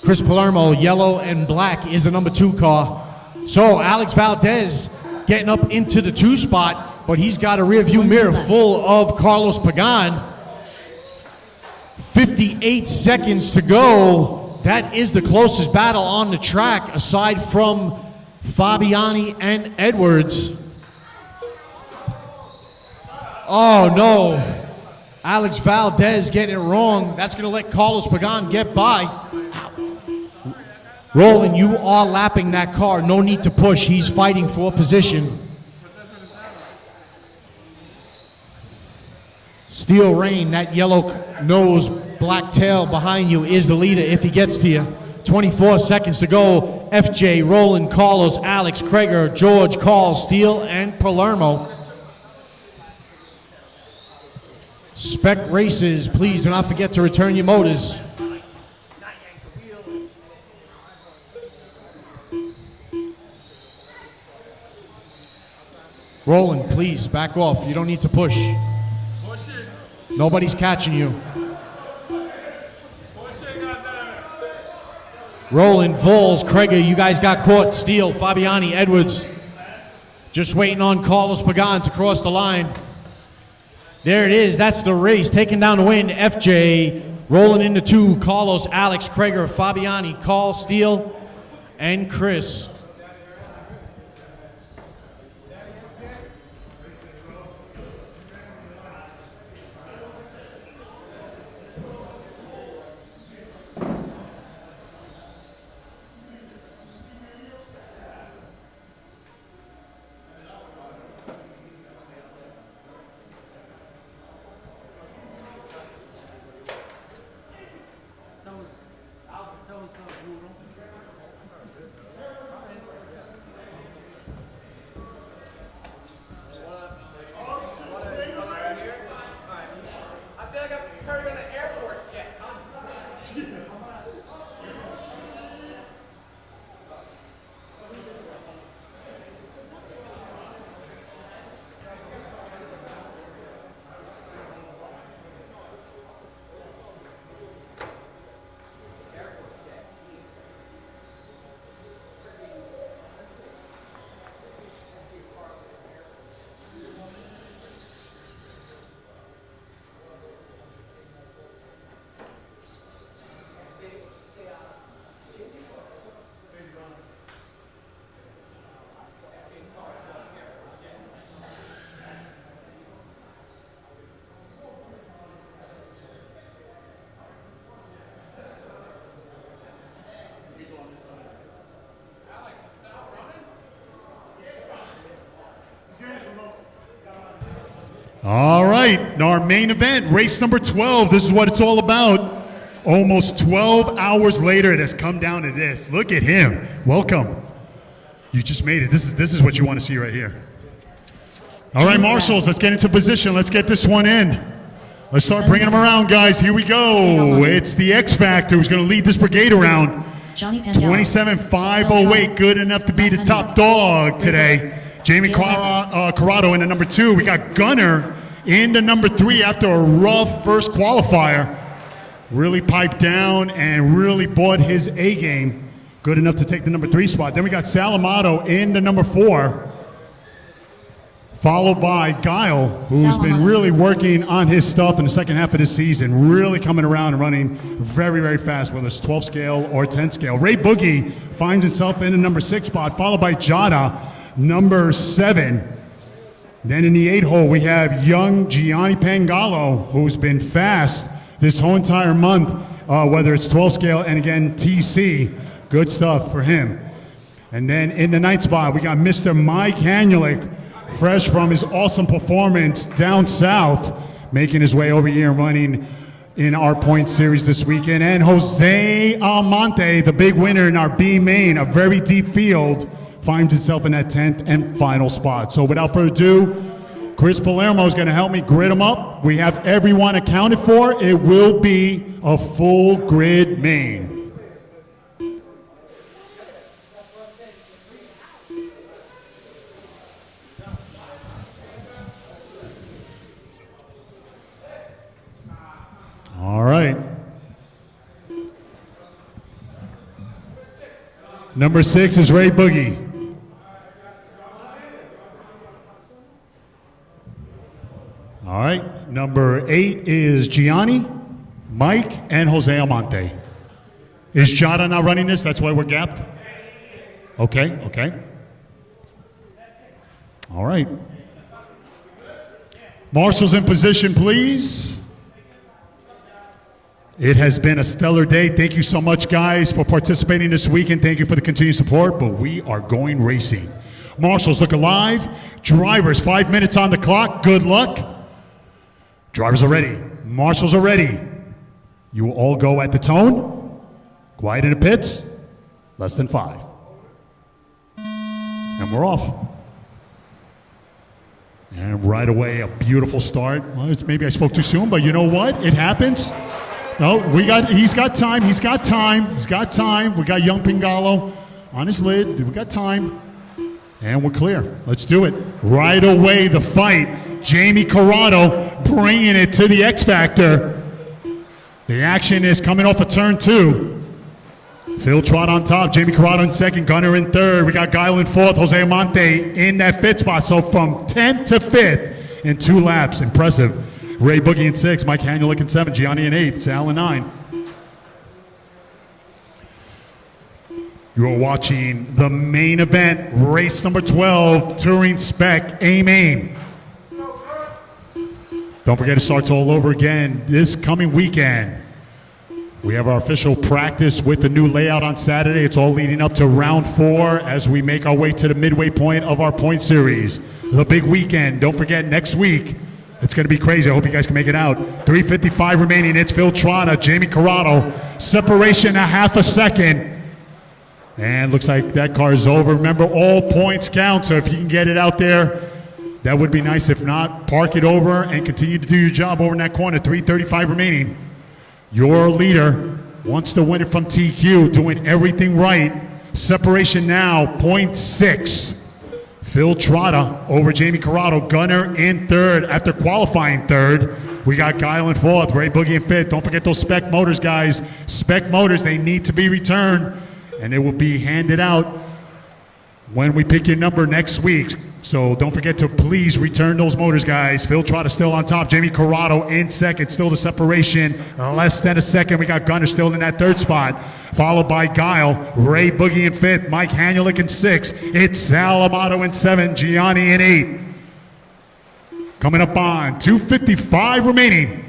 Chris Palermo, yellow and black, is the number 2 car. So Alex Valdez getting up into the 2 spot, but he's got a rear view mirror full of Carlos Pagan. 58 seconds to go. That is the closest battle on the track, aside from Fabiani and Edwards. Oh no, Alex Valdez getting it wrong. That's gonna let Carlos Pagan get by. Roland, you are lapping that car. No need to push. He's fighting for position. Steel Rain, that yellow nose, black tail behind you is the leader if he gets to you. 24 seconds to go. FJ, Roland, Carlos, Alex, Krager, George, Carl, Steele, and Palermo. Spec races, please do not forget to return your motors. Roland, please back off. You don't need to push. Nobody's catching you. Roland, Vols, Krager, you guys got caught. Steele, Fabiani, Edwards. Just waiting on Carlos Pagan to cross the line. There it is. That's the race. Taking down the win. FJ, rolling into 2. Carlos, Alex, Krager, Fabiani, Carl, Steele, and Chris. All right, our main event, race number 12. This is what it's all about. Almost 12 hours later, it has come down to this. Look at him. Welcome. You just made it. This is what you want to see right here. All right, marshals, let's get into position. Let's get this one in. Let's start bringing them around, guys. Here we go. It's the X Factor who's going to lead this brigade around. 27,508, good enough to be the top dog today. Jamie Corrado in the number 2. We got Gunner in the number 3 after a rough first qualifier. Really piped down and really bought his A game. Good enough to take the number 3 spot. Then we got Salamato in the number 4. followed by Guile, who's been really working on his stuff in the second half of the season, really coming around and running very, very fast, whether it's 12 scale or 10 scale. Ray Boogie finds himself in the number 6 spot, followed by Jada, number 7. Then in the 8 hole, we have young Gianni Pangalo, who's been fast this whole entire month, whether it's 12 scale and again TC. Good stuff for him. And then in the 9th spot, we got Mr. Mike Hanulik, fresh from his awesome performance down south, making his way over here and running in our point series this weekend. And Jose Almonte, the big winner in our B main, a very deep field, finds himself in that 10th and final spot. So without further ado, Chris Palermo is going to help me grid them up. We have everyone accounted for. It will be a full grid main. All right. Number 6 is Ray Boogie. All right. Number 8 is Gianni, Mike, and Jose Almonte. Is Jada not running this? That's why we're gapped? Okay, okay. All right. Marshals in position, please. It has been a stellar day. Thank you so much, guys, for participating this weekend. Thank you for the continued support, but we are going racing. Marshals, look alive. Drivers, 5 minutes on the clock. Good luck. Drivers are ready. Marshals are ready. You will all go at the tone. Quiet in the pits. Less than 5. And we're off. And right away, a beautiful start. Well, maybe I spoke too soon, but you know what? It happens. No, he's got time. He's got time. He's got time. We got young Pingalo on his lid. We got time. And we're clear. Let's do it. Right away, the fight. Jamie Corrado bringing it to the X Factor. The action is coming off of turn 2. Phil Trott on top. Jamie Corrado in second. Gunner in third. We got Guile in fourth. Jose Amante in that 5th spot. So from 10th to 5th in 2 laps. Impressive. Ray Boogie in 6, Mike Hanulik in 7, Gianni in 8, Sal in 9. You are watching the main event, race number 12, Touring Spec A-Main. Don't forget, it starts all over again this coming weekend. We have our official practice with the new layout on Saturday. It's all leading up to round 4 as we make our way to the midway point of our point series. The big weekend. Don't forget, next week, it's going to be crazy. I hope you guys can make it out. 3:55 remaining. It's Phil Trotta, Jamie Corrado. Separation a half a second. And looks like that car is over. Remember, all points count, so if you can get it out there, that would be nice. If not, park it over and continue to do your job over in that corner. 3:35 remaining. Your leader wants to win it from TQ, doing everything right. Separation now, 0.6. Phil Trotta over Jamie Corrado. Gunner in third after qualifying third. We got Guile in fourth. Ray Boogie in fifth. Don't forget those Spec motors, guys. Spec motors, they need to be returned, and it will be handed out when we pick your number next week. So don't forget to please return those motors, guys. Phil Trotta still on top. Jamie Corrado in second. Still the separation. Less than a second. We got Gunner still in that 3rd spot. Followed by Guile. Ray Boogie in 5th. Mike Hanulik in 6th. It's Sal Amato in 7th. Gianni in 8th. Coming up on 2:55 remaining.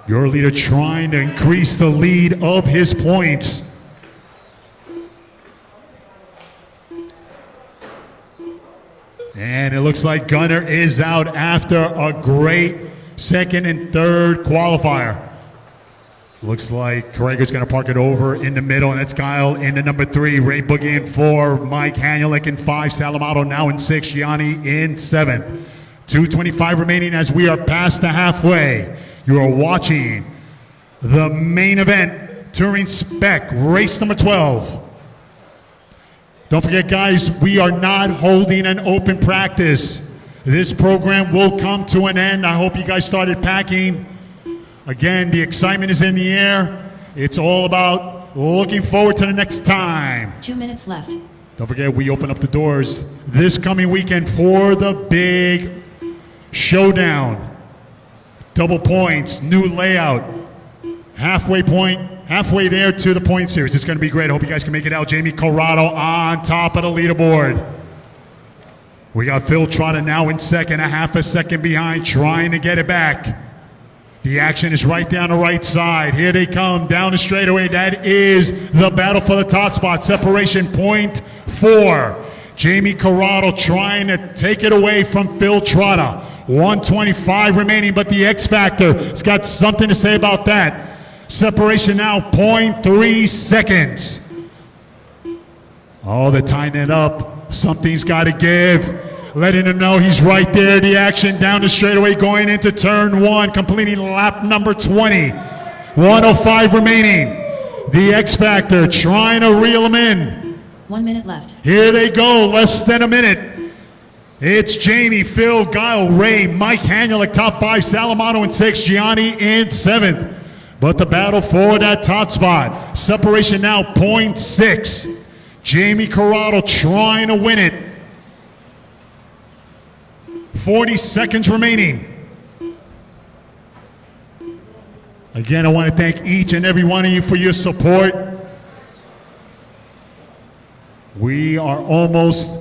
Your leader trying to increase the lead of his points. And it looks like Gunner is out after a great 2nd and 3rd qualifier. Looks like Correga's going to park it over in the middle, and that's Guile in the number 3. Ray Boogie in 4. Mike Hanulik in 5. Salamato now in 6. Gianni in 7th. 2:25 remaining as we are past the halfway. You are watching the main event, Touring Spec, race number 12. Don't forget, guys, we are not holding an open practice. This program will come to an end. I hope you guys started packing. Again, the excitement is in the air. It's all about looking forward to the next time. 2 minutes left. Don't forget, we open up the doors this coming weekend for the big showdown. Double points, new layout, halfway there to the point series. It's going to be great. I hope you guys can make it out. Jamie Corrado on top of the leaderboard. We got Phil Trotta now in second, a half a second behind, trying to get it back. The action is right down the right side. Here they come down the straightaway. That is the battle for the top spot. Separation .4. Jamie Corrado trying to take it away from Phil Trotta. 125 remaining, but the X Factor has got something to say about that. Separation now .3 seconds. Oh, they're tying it up. Something's got to give. Letting him know he's right there. The action down the straightaway going into turn 1, completing lap number 20. 105 remaining. The X Factor trying to reel him in. 1 minute left. Here they go, less than a minute. It's Jamie, Phil, Guile, Ray, Mike Hanulik, top 5, Salamano in 6th, Gianni in 7th. But the battle for that top spot. Separation now .6. Jamie Corrado trying to win it. 40 seconds remaining. Again, I want to thank each and every one of you for your support. We are almost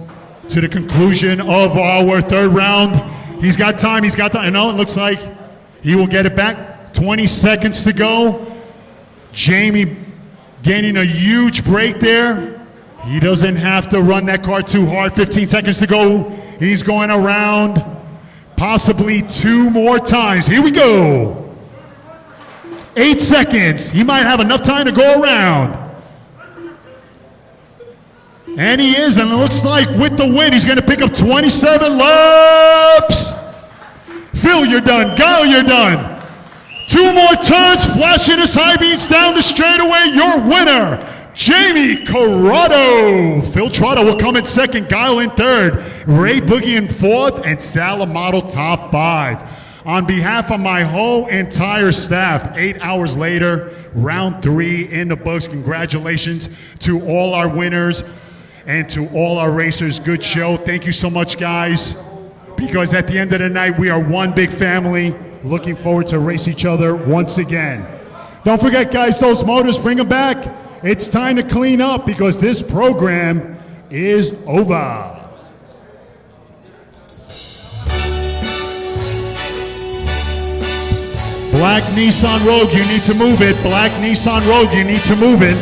to the conclusion of our third round. He's got time, I know it looks like he will get it back. 20 seconds to go. Jamie gaining a huge break there. He doesn't have to run that car too hard. 15 seconds to go. He's going around possibly 2 more times. Here we go. 8 seconds. He might have enough time to go around. And he is, and it looks like with the win, he's going to pick up 27 laps. Phil, you're done. Guile, you're done. 2 more turns, flashing his high beams down the straightaway. Your winner, Jamie Corrado. Phil Trotta will come in second, Guile in third, Ray Boogie in fourth, and Salamano top 5. On behalf of my whole entire staff, 8 hours later, round 3 in the books. Congratulations to all our winners and to all our racers. Good show. Thank you so much, guys, because at the end of the night, we are one big family. Looking forward to race each other once again. Don't forget, guys, those motors, bring them back. It's time to clean up because this program is over. Black Nissan Rogue, you need to move it. Black Nissan Rogue, you need to move it.